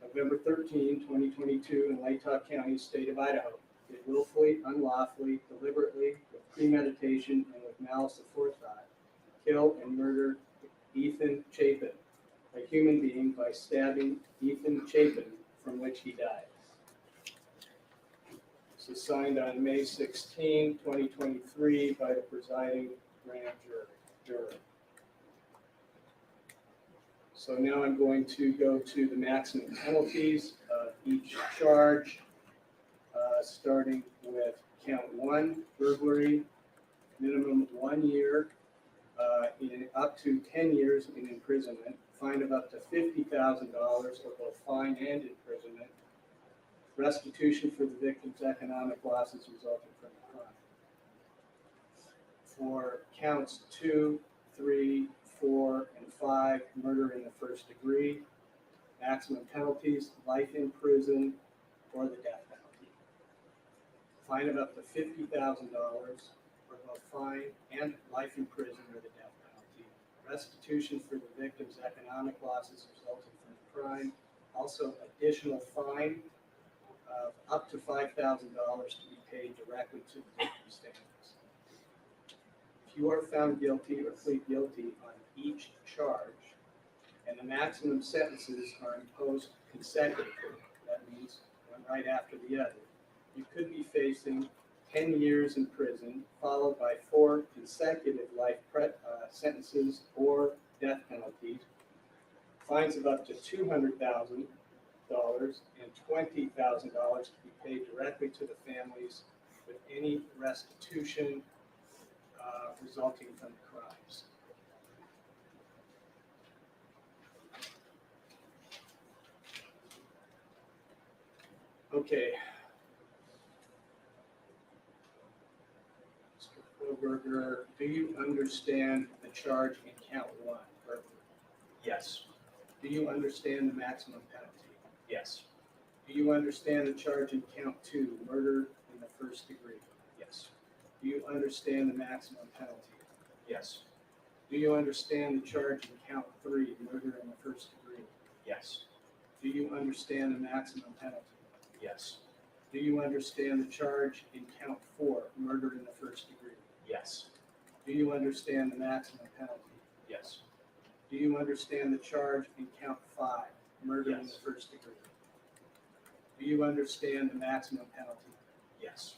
November 13, 2022, in Latah County, state of Idaho, did willfully, unlawfully, deliberately, with premeditation, and with malice aforethought, kill and murder Ethan Chapin, a human being, by stabbing Ethan Chapin, from which he died. This is signed on May 16, 2023, by the presiding grand jury. So now I'm going to go to the maximum penalties of each charge, starting with count 1, burglary, minimum 1 year, in up to 10 years in imprisonment, fine of up to $50,000, or both fine and imprisonment, restitution for the victim's economic losses resulting from the crime. For counts 2, 3, 4, and 5, murder in the first degree, maximum penalties, life in prison, or the death penalty. Fine of up to $50,000, or both fine and life in prison, or the death penalty. Restitution for the victim's economic losses resulting from the crime. Also, additional fine of up to $5,000 to be paid directly to the victim's families. If you are found guilty or plead guilty on each charge, and the maximum sentences are imposed consecutively, that means one right after the other, you could be facing 10 years in prison, followed by 4 consecutive life sentences or death penalties, fines of up to $200,000 and $20,000 to be paid directly to the families, with any restitution resulting from the crimes. Okay. Mr. Kohberger, do you understand the charge in count 1? Yes. Do you understand the maximum penalty? Yes. Do you understand the charge in count 2, murder in the first degree? Yes. Do you understand the maximum penalty? Yes. Do you understand the charge in count 3, murder in the first degree? Yes. Do you understand the maximum penalty? Yes. Do you understand the charge in count 4, murder in the first degree? Yes. Do you understand the maximum penalty? Yes. Do you understand the charge in count 5, murder in the Yes. first degree? Do you understand the maximum penalty? Yes.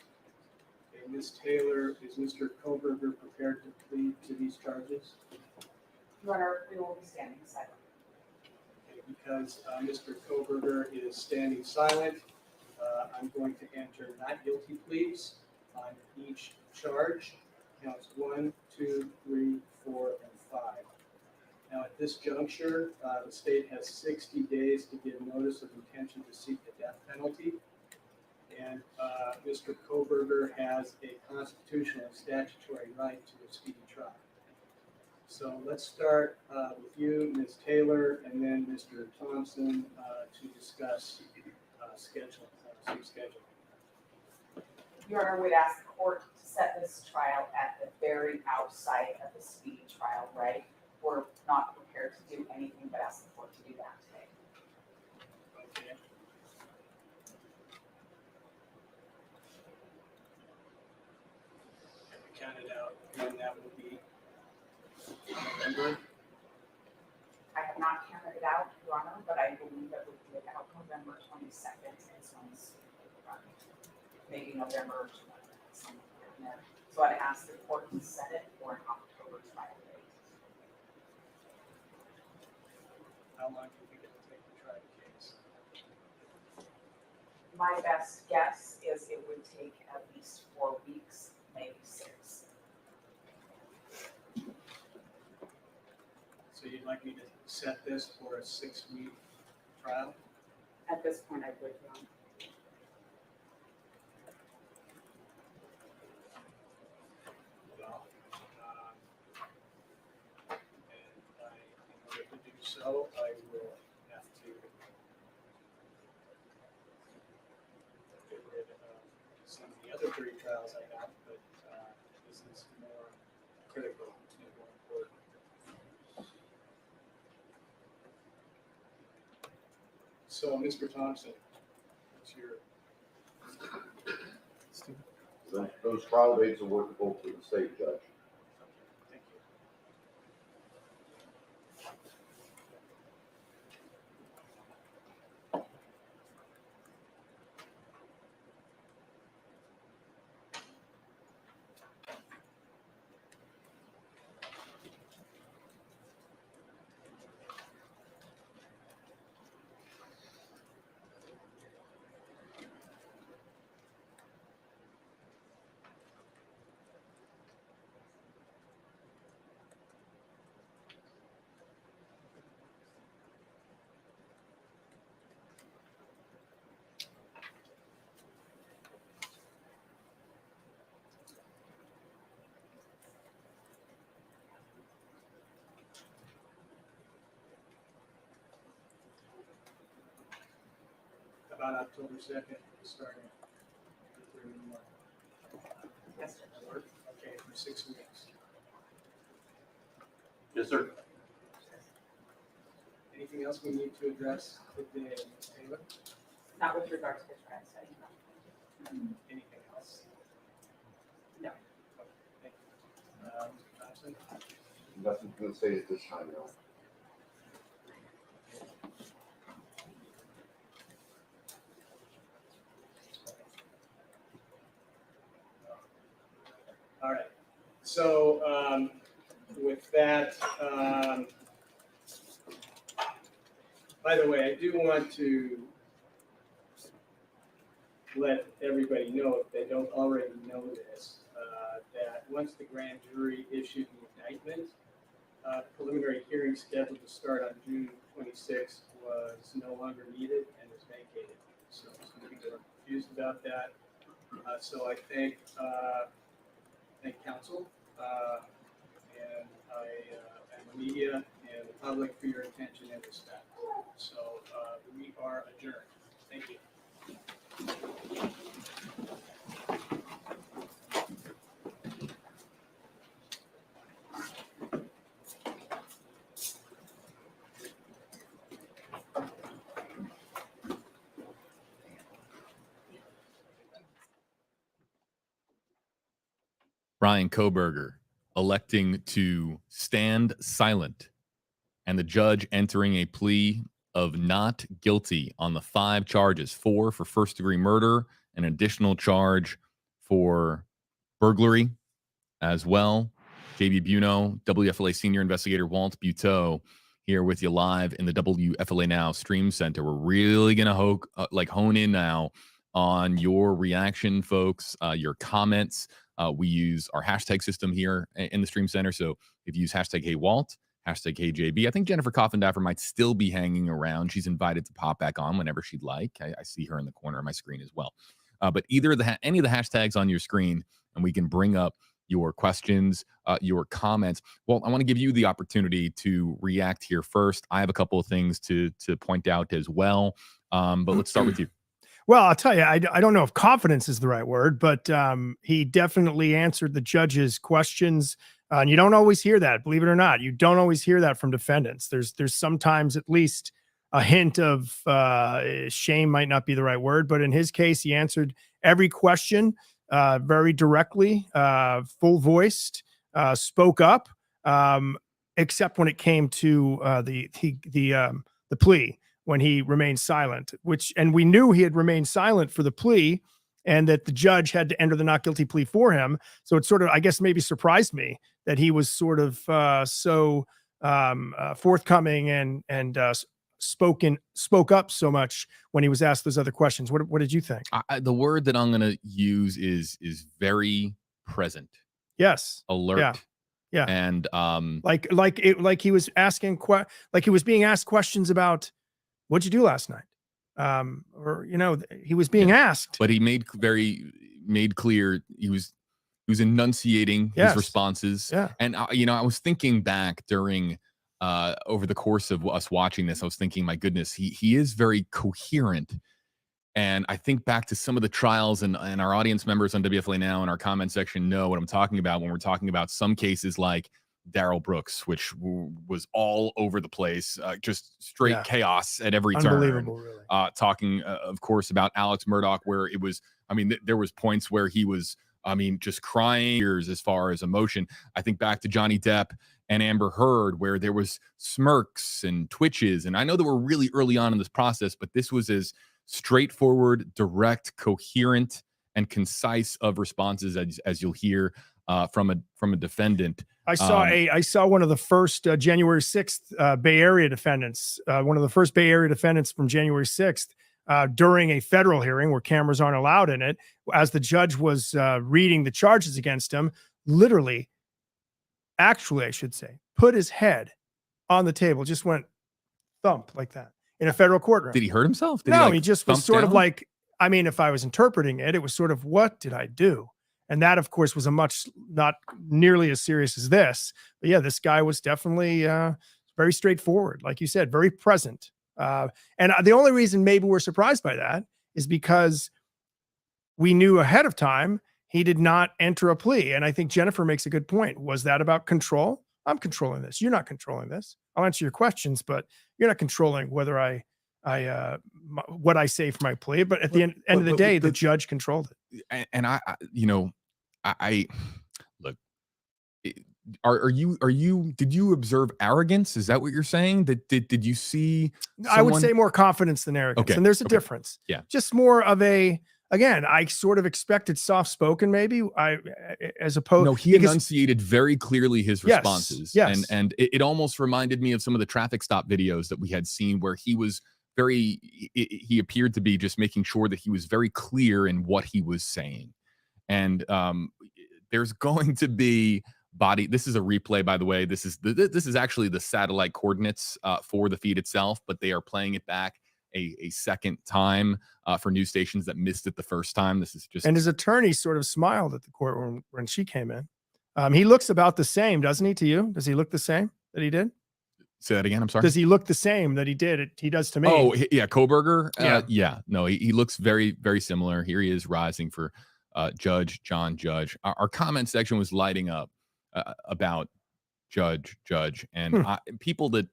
Okay, Ms. Taylor, is Mr. Kohberger prepared to plead to these charges? Your Honor, we will be standing silent. Okay, because Mr. Kohberger is standing silent, I'm going to enter not guilty pleas on each charge, counts 1, 2, 3, 4, and 5. Now, at this juncture, the state has 60 days to give notice of intention to seek the death penalty. And Mr. Kohberger has a constitutional and statutory right to a speedy trial. So let's start with you, Ms. Taylor, and then Mr. Thompson to discuss scheduling. Your Honor, we'd ask the court to set this trial at the very outside of the speedy trial, right? We're not prepared to do anything but ask the court to do that today. Okay. Have we counted out when that will be? November? I have not counted it out, Your Honor, but I believe that would be about November 22nd is when it's run. Maybe November or something in there. So I'd ask the court to set it for an October trial date. How long do you think it will take to try the case? My best guess is it would take at least 4 weeks, maybe 6. So you'd like me to set this for a 6-week trial? At this point, I would, Your Honor. Well, and in order to do so, I will have to get rid of some of the other 3 trials I have, but this is more critical and more important. So, Mr. Thompson, what's your? Those trial dates are workable to the state judge. Thank you. About October 2nd, starting. Yes, sir. That work? Okay, for 6 weeks. Yes, sir. Anything else we need to address today, Ms. Taylor? Not with regard to the trial setting, no. Anything else? No. Okay, thank you. Mr. Thompson? Nothing to say at this time, no. All right. So with that, by the way, I do want to let everybody know, if they don't already know this, that once the grand jury issued the indictment, preliminary hearing scheduled to start on June 26th was no longer needed and was vacated. So some people are confused about that. So I thank counsel and the media and the public for your attention and respect. So we are adjourned. Thank you. Bryan Kohberger electing to stand silent, and the judge entering a plea of not guilty on the 5 charges, 4 for first-degree murder, an additional charge for burglary as well. JB Buno, WFLA senior investigator Walt Buteau here with you live in the WFLA Now Stream Center. We're really going to hone in now on your reaction, folks, your comments. We use our hashtag system here in the Stream Center. So if you use hashtag HeyWalt, hashtag HeyJB, I think Jennifer Coffindaffer might still be hanging around. She's invited to pop back on whenever she'd like. I see her in the corner of my screen as well. But either any of the hashtags on your screen, and we can bring up your questions, your comments. Well, I want to give you the opportunity to react here first. I have a couple of things to point out as well. But let's start with you. Well, I'll tell you, I don't know if confidence is the right word, but he definitely answered the judge's questions. And you don't always hear that, believe it or not. You don't always hear that from defendants. There's sometimes at least a hint of shame might not be the right word, but in his case, he answered every question very directly, full voiced, spoke up, except when it came to the plea, when he remained silent, and we knew he had remained silent for the plea and that the judge had to enter the not guilty plea for him. So it sort of, I guess, maybe surprised me that he was sort of so forthcoming and spoke up so much when he was asked those other questions. What did you think? The word that I'm going to use is very present. Yes. Alert. Yeah. And like he was asking like he was being asked questions about what'd you do last night? Or he was being asked. But he made clear he was enunciating his responses. Yeah. And I was thinking back during over the course of us watching this, I was thinking, my goodness, he is very coherent. And I think back to some of the trials, and our audience members on WFLA Now in our comment section know what I'm talking about when we're talking about some cases like Darrell Brooks, which was all over the place, just straight chaos at every turn. Unbelievable, really. Talking, of course, about Alex Murdaugh, where it was, there was points where he was, just crying as far as emotion. I think back to Johnny Depp and Amber Heard, where there was smirks and twitches. And I know that we're really early on in this process, but this was as straightforward, direct, coherent, and concise of responses as you'll hear from a defendant. I saw one of the first January 6th Bay Area defendants, one of the first Bay Area defendants from January 6th during a federal hearing where cameras aren't allowed in it, as the judge was reading the charges against him, actually, I should say, put his head on the table, just went thump like that in a federal courtroom. Did he hurt himself? He just was sort of like, if I was interpreting it, it was sort of, what did I do? And that, of course, was not nearly as serious as this. But yeah, this guy was definitely very straightforward, like you said, very present. And the only reason maybe we're surprised by that is because we knew ahead of time he did not enter a plea. And I think Jennifer makes a good point. Was that about control? I'm controlling this. You're not controlling this. I'll answer your questions, but you're not controlling whether what I say for my plea. But at the end of the day, the judge controlled it. And I look, did you observe arrogance? Is that what you're saying? Did you see someone? I would say more confidence than arrogance. Okay. And there's a difference. Yeah. Just more of again, I sort of expected soft spoken, maybe as opposed. No, he enunciated very clearly his responses. Yes. And it almost reminded me of some of the traffic stop videos that we had seen where he was he appeared to be just making sure that he was very clear in what he was saying. And there's going to be this is a replay, by the way. This is actually the satellite coordinates for the feed itself, but they are playing it back a second time for news stations that missed it the first time. This is just. And his attorney sort of smiled at the courtroom when she came in. He looks about the same, doesn't he, to you? Does he look the same that he did? Say that again. I'm sorry. Does he look the same that he did? He does to me. Oh, yeah. Kohberger. Yeah. No, he looks very, very similar. Here he is rising for Judge John Judge. Our comment section was lighting up about Judge. And people that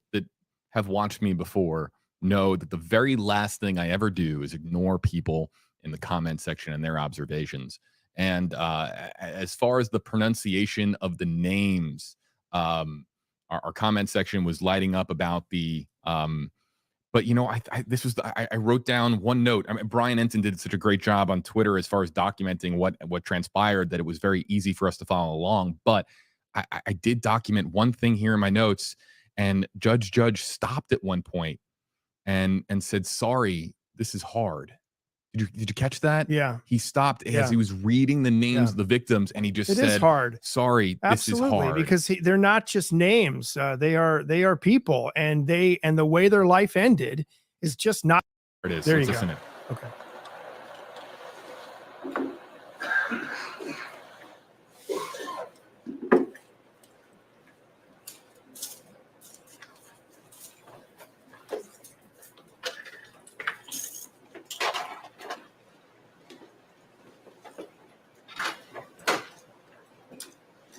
have watched me before know that the very last thing I ever do is ignore people in the comment section and their observations. And as far as the pronunciation of the names, our comment section was lighting up about the but I wrote down one note. Brian Enton did such a great job on Twitter as far as documenting what transpired that it was very easy for us to follow along. But I did document one thing here in my notes, and Judge stopped at one point and said, "Sorry, this is hard." Did you catch that? Yeah. He stopped as Yeah. he was reading the names of the victims, and he just It said, is hard. "Sorry, Absolutely, this is hard." because they're not just names. They are people, and the way their life ended is just not. There it is. There Let's you go. listen in. Okay.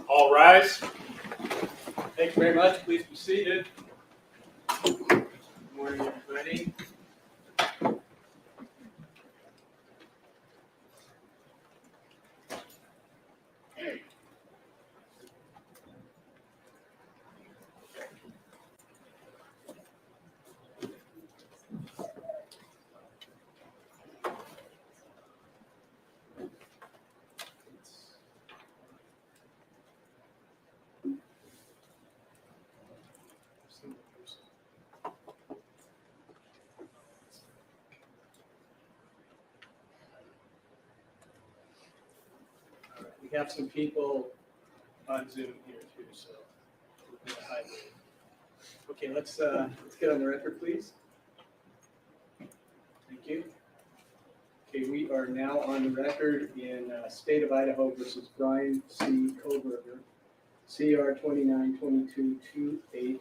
All rise. Thank you very much. Please be seated. Good morning, everybody. We have some people on Zoom here too, so we're gonna hide it. Okay, let's get on the record, please. Thank you. Okay, we are now on the record in State of Idaho versus Bryan C. Kohberger, CR 29222803.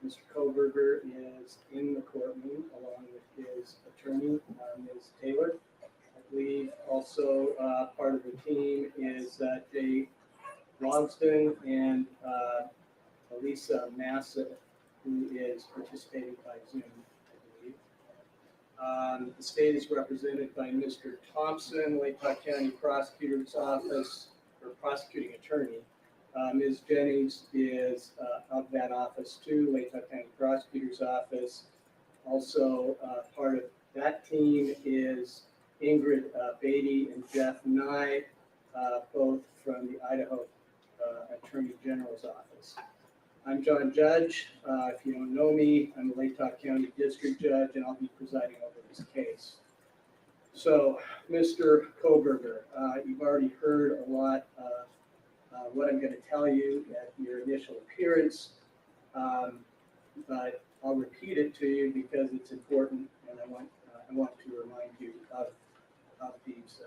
Mr. Kohberger is in the courtroom along with his attorney, Ms. Taylor. I believe also part of the team is Jay Logston and Elisa Massa, who is participating by Zoom, I believe. The state is represented by Mr. Thompson, Lake County Prosecutor's Office, or Prosecuting Attorney. Ms. Jennings is of that office too, Lake County Prosecutor's Office. Also part of that team is Ingrid Beatty and Jeff Nye, both from the Idaho Attorney General's Office. I'm John Judge. If you don't know me, I'm a Lake County District Judge, and I'll be presiding over this case. So, Mr. Kohberger, you've already heard a lot of what I'm going to tell you at your initial appearance, but I'll repeat it to you because it's important, and I want to remind you of these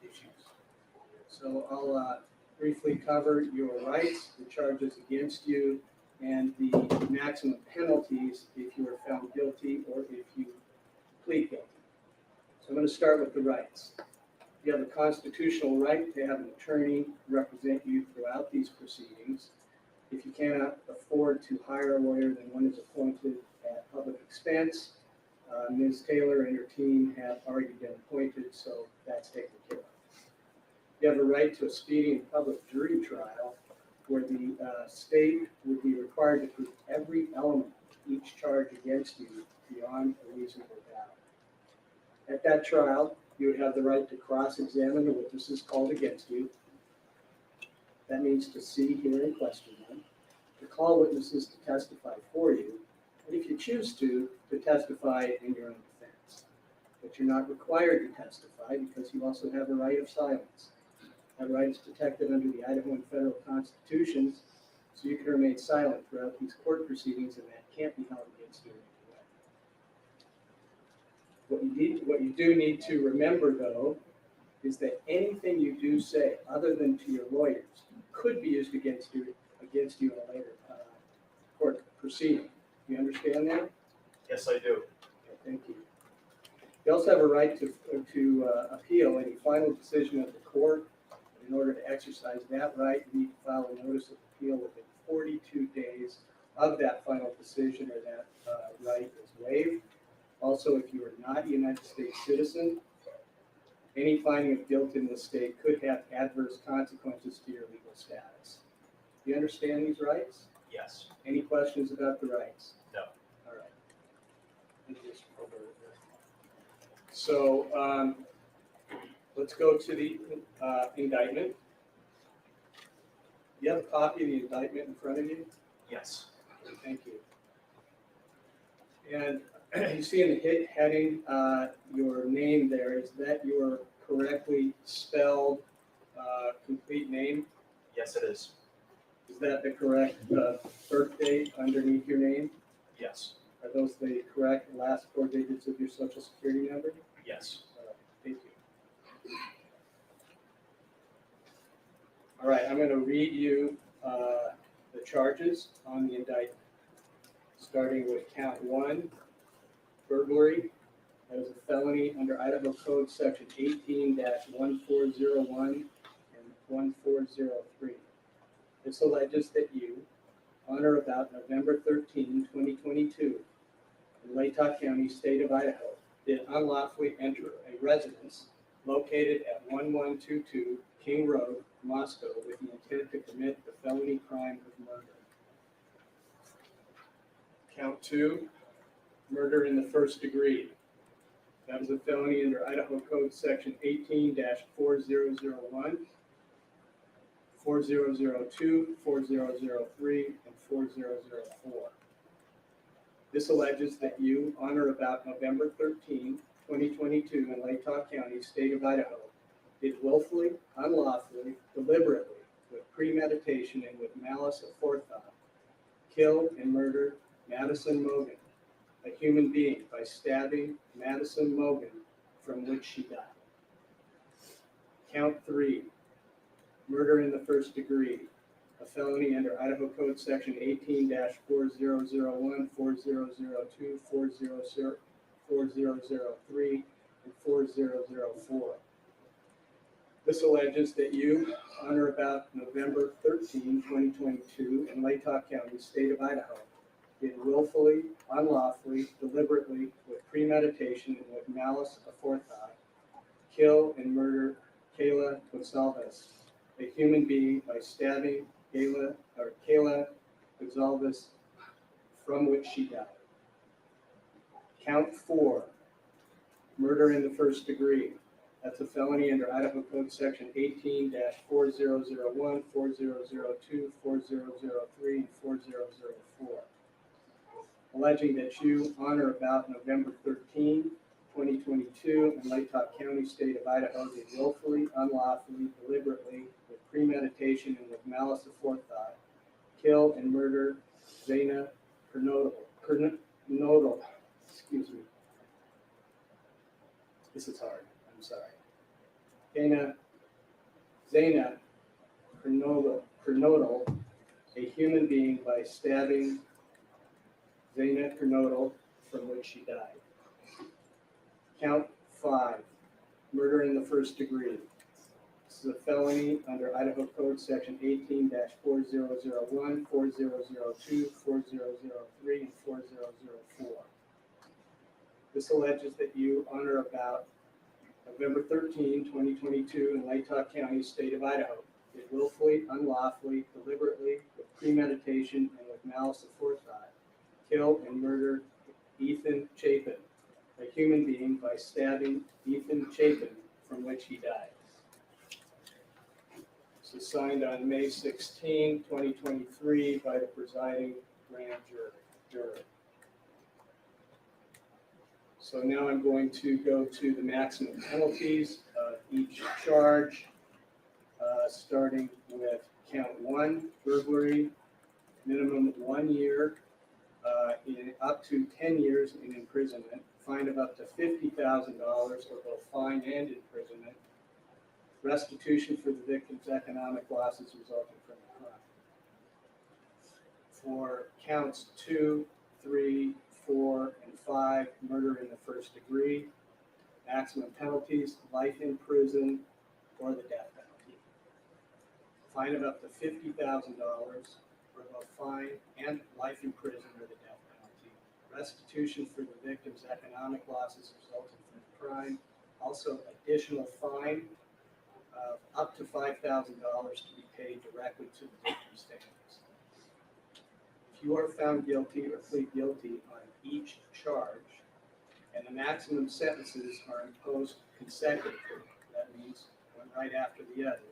issues. So I'll briefly cover your rights, the charges against you, and the maximum penalties if you are found guilty or if you plead guilty. So I'm going to start with the rights. You have a constitutional right to have an attorney represent you throughout these proceedings. If you cannot afford to hire a lawyer, then one is appointed at public expense. Ms. Taylor and her team have already been appointed, so that's taken care of. You have a right to a speedy and public jury trial where the state would be required to prove every element of each charge against you beyond a reasonable doubt. At that trial, you would have the right to cross-examine the witnesses called against you. That means to see, hear, and question them, to call witnesses to testify for you, and if you choose to testify in your own defense. But you're not required to testify because you also have a right of silence. That right is protected under the Idaho and federal constitutions, so you can remain silent throughout these court proceedings, and that can't be held against you in any way. What you do need to remember, though, is that anything you do say, other than to your lawyers, could be used against you in a later court proceeding. You understand that? Yes, I do. Okay, thank you. You also have a right to appeal any final decision of the court. In order to exercise that right, you need to file a notice of appeal within 42 days of that final decision, or that right is waived. Also, if you are not a United States citizen, any finding of guilt in this state could have adverse consequences to your legal status. Do you understand these rights? Yes. Any questions about the rights? No. All right. So let's go to the indictment. You have a copy of the indictment in front of you? Yes. Thank you. And You see in the hit heading, your name there, is that your correctly spelled complete name? Yes, it is. Is that the correct birth date underneath your name? Yes. Are those the correct last four digits of your social security number? Yes. Thank you. All right, I'm going to read you the charges on the indictment, starting with count 1, burglary. That is a felony under Idaho Code Section 18-1401 and 1403. This alleges that you, on or about November 13, 2022, in Latah County, state of Idaho, did unlawfully enter a residence located at 1122 King Road, Moscow, with the intent to commit the felony crime of murder. Count 2, murder in the first degree. That is a felony under Idaho Code Section 18-4001, 4002, 4003, and 4004. This alleges that you, on or about November 13, 2022, in Latah County, state of Idaho, did willfully, unlawfully, deliberately, with premeditation and with malice aforethought, kill and murder Madison Mogan, a human being, by stabbing Madison Mogan, from which she died. Count 3, murder in the first degree, a felony under Idaho Code Section 18-4001, 4002, 4003, and 4004. This alleges that you, on or about November 13, 2022, in Latah County, state of Idaho, did willfully, unlawfully, deliberately, with premeditation and with malice aforethought, kill and murder Kayla Gonzalez, a human being, by stabbing Kayla Gonzalez, from which she died. Count 4, murder in the first degree. That's a felony under Idaho Code Section 18-4001, 4002, 4003, and 4004. Alleging that you, on or about November 13, 2022, in Latah County, state of Idaho, did willfully, unlawfully, deliberately, with premeditation and with malice aforethought, kill and murder Zaina Kernodal. Excuse me. This is hard. I'm sorry. Zaina Kernodal, a human being, by stabbing Zaina Kernodal, from which she died. Count 5, murder in the first degree. This is a felony under Idaho Code Section 18-4001, 4002, 4003, and 4004. This alleges that you, on or about November 13, 2022, in Latah County, state of Idaho, did willfully, unlawfully, deliberately, with premeditation and with malice aforethought, kill and murder Ethan Chapin, a human being, by stabbing Ethan Chapin, from which he died. This was signed on May 16, 2023 by the presiding grand jury. So now I'm going to go to the maximum penalties of each charge, starting with count 1, burglary, minimum 1 year, up to 10 years in imprisonment, fine of up to $50,000 or both fine and imprisonment, restitution for the victim's economic losses resulting from the crime. For counts 2, 3, 4, and 5, murder in the first degree, maximum penalties, life in prison or the death penalty. Fine of up to $50,000 for both fine and life in prison or the death penalty. Restitution for the victim's economic losses resulting from the crime. Also, additional fine of up to $5,000 to be paid directly to the victim's families. If you are found guilty or plead guilty on each charge, and the maximum sentences are imposed consecutively, that means one right after the other,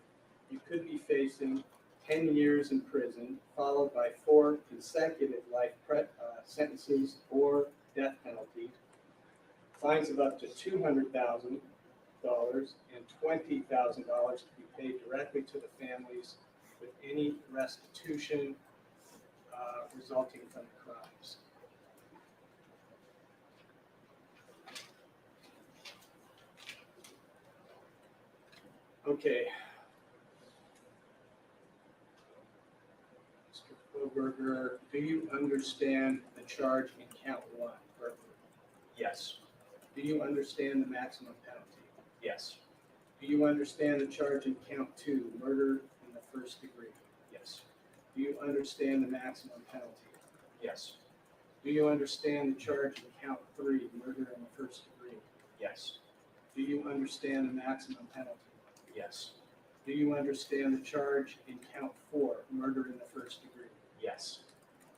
you could be facing 10 years in prison, followed by 4 consecutive life sentences or death penalties, fines of up to $200,000 and $20,000 to be paid directly to the families with any restitution resulting from the crimes. Okay. Mr. Kohberger, do you understand the charge in count 1? Yes. Do you understand the maximum penalty? Yes. Do you understand the charge in count 2, murder in the first degree? Yes. Do you understand the maximum penalty? Yes. Do you understand the charge in count 3, murder in the first degree? Yes. Do you understand the maximum penalty? Yes. Do you understand the charge in count 4, murder in the first degree? Yes.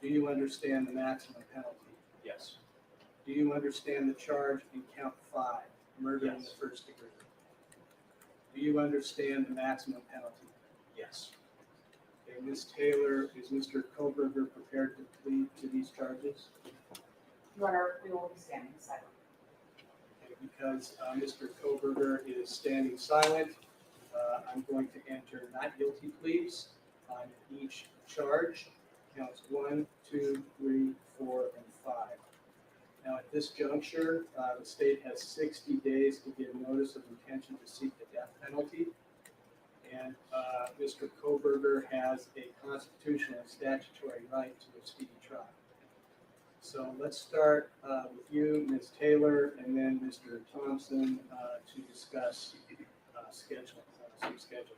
Do you understand the maximum penalty? Yes. Do you understand the charge in count 5, murder in the Yes. first degree? Do you understand the maximum penalty? Yes. Okay, Ms. Taylor, is Mr. Kohberger prepared to plead to these charges? Your Honor, we will be standing silent. Okay, because Mr. Kohberger is standing silent, I'm going to enter not guilty pleas on each charge, counts 1, 2, 3, 4, and 5. Now, at this juncture, the state has 60 days to give notice of intention to seek the death penalty. And Mr. Kohberger has a constitutional and statutory right to a speedy trial. So let's start with you, Ms. Taylor, and then Mr. Thompson to discuss some scheduling.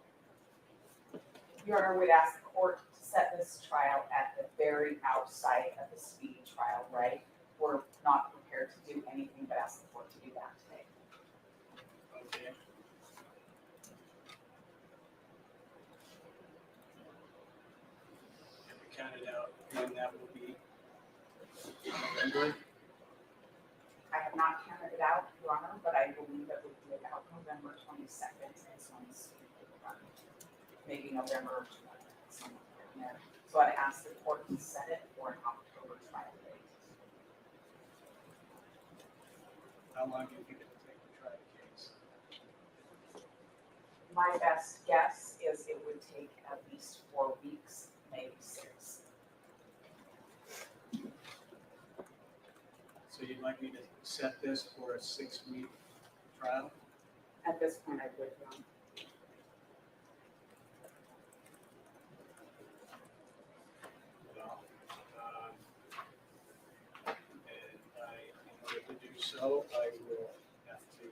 Your Honor, we'd ask the court to set this trial at the very outside of the speedy trial, right? We're not prepared to do anything but ask the court to do that today. Okay. Have we counted out when that will be? November? I have not counted it out, Your Honor, but I believe that would be about November 22nd is when this will run. Maybe November 20th, somewhere in there. So I'd ask the court to set it for an October trial date. How long do you think it will take to try the case? My best guess is it would take at least 4 weeks, maybe 6. So you'd like me to set this for a 6-week trial? At this point, I would, Your Honor. Well, and in order to do so, I will have to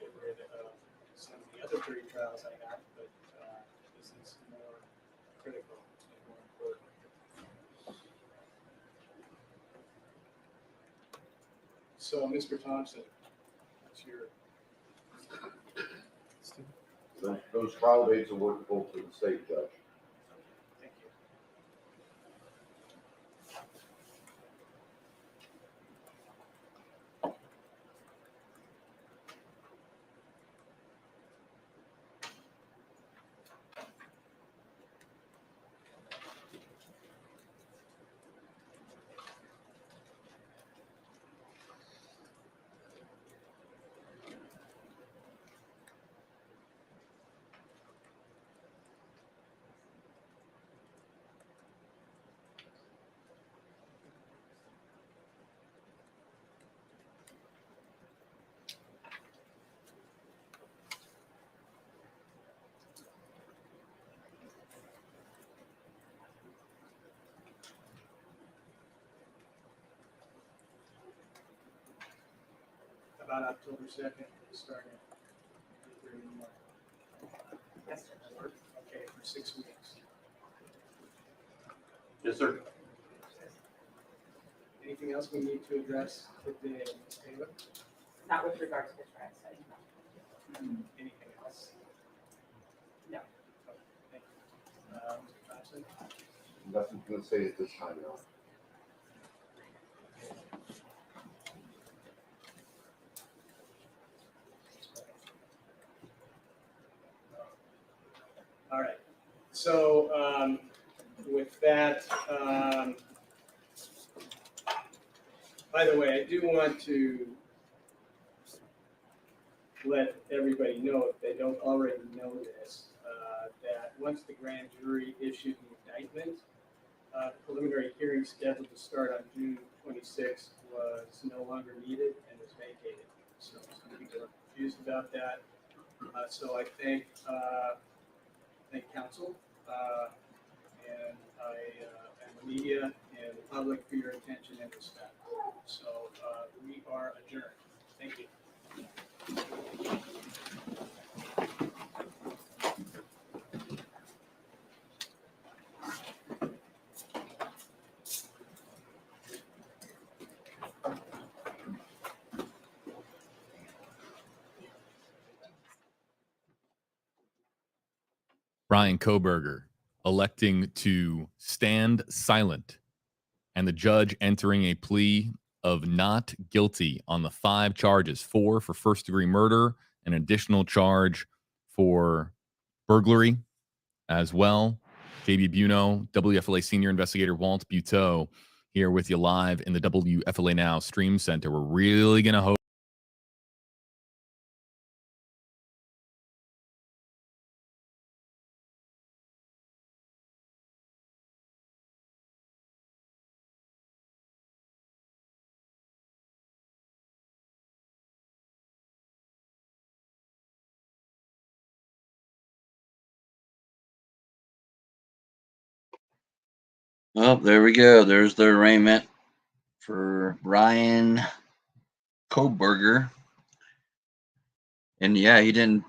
get rid of some of the other 3 trials I have, but this is more critical and more important. So, Mr. Thompson, what's your? Those trial dates are workable for the state judge. Thank you. About October 2nd, starting at 3 in the morning. Yes, sir. That work? Okay, for 6 weeks. Yes, sir. Anything else we need to address today, Ms. Taylor? Not with regard to the trial setting, no. Anything else? No. Okay, thank you. Mr. Thompson? Nothing to say at this time, Your Honor. All right. So with that, By the way, I do want to let everybody know, if they don't already know this, that once the grand jury issued the indictment, preliminary hearing scheduled to start on June 26th was no longer needed and was vacated. So some people are confused about that. So I thank counsel and the media and the public for your attention and respect. So we are adjourned. Thank you. Bryan Kohberger electing to stand silent, and the judge entering a plea of not guilty on the 5 charges, 4 for first-degree murder, an additional charge for burglary as well. JB Buno, WFLA senior investigator Walt Buteau here with you live in the WFLA Now Stream Center. We're really going to hope Well, there we go. There's the arraignment for Bryan Kohberger. And yeah, he didn't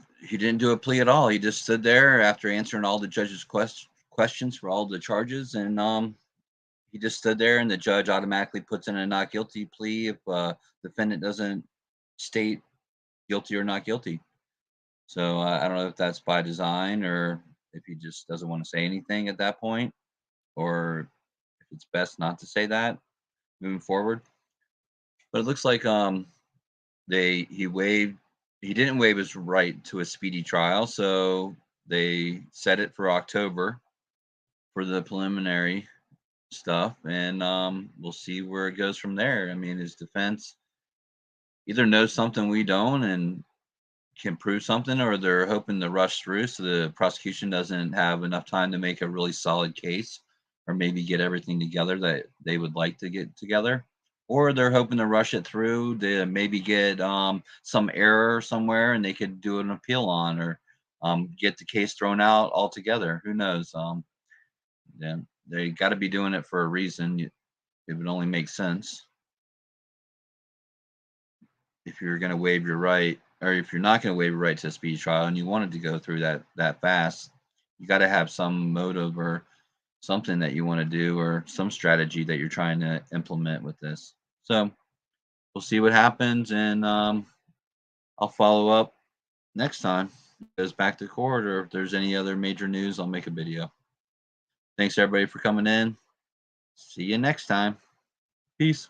do a plea at all. He just stood there after answering all the judge's questions for all the charges, and he just stood there, and the judge automatically puts in a not guilty plea if defendant doesn't state guilty or not guilty. So I don't know if that's by design or if he just doesn't want to say anything at that point, or if it's best not to say that moving forward. But it looks like he didn't waive his right to a speedy trial, so they set it for October for the preliminary stuff, and we'll see where it goes from there. I mean, his defense either knows something we don't and can prove something, or they're hoping to rush through so the prosecution doesn't have enough time to make a really solid case, or maybe get everything together that they would like to get together, or they're hoping to rush it through to maybe get some error somewhere and they could do an appeal on, or get the case thrown out altogether. Who knows? Yeah, they got to be doing it for a reason. It would only make sense if you're going to waive your right, or if you're not going to waive your right to a speedy trial and you wanted to go through that fast, you got to have some motive or something that you want to do, or some strategy that you're trying to implement with this. So we'll see what happens, and I'll follow up next time it goes back to court, or if there's any other major news, I'll make a video. Thanks everybody for coming in. See you next time. Peace.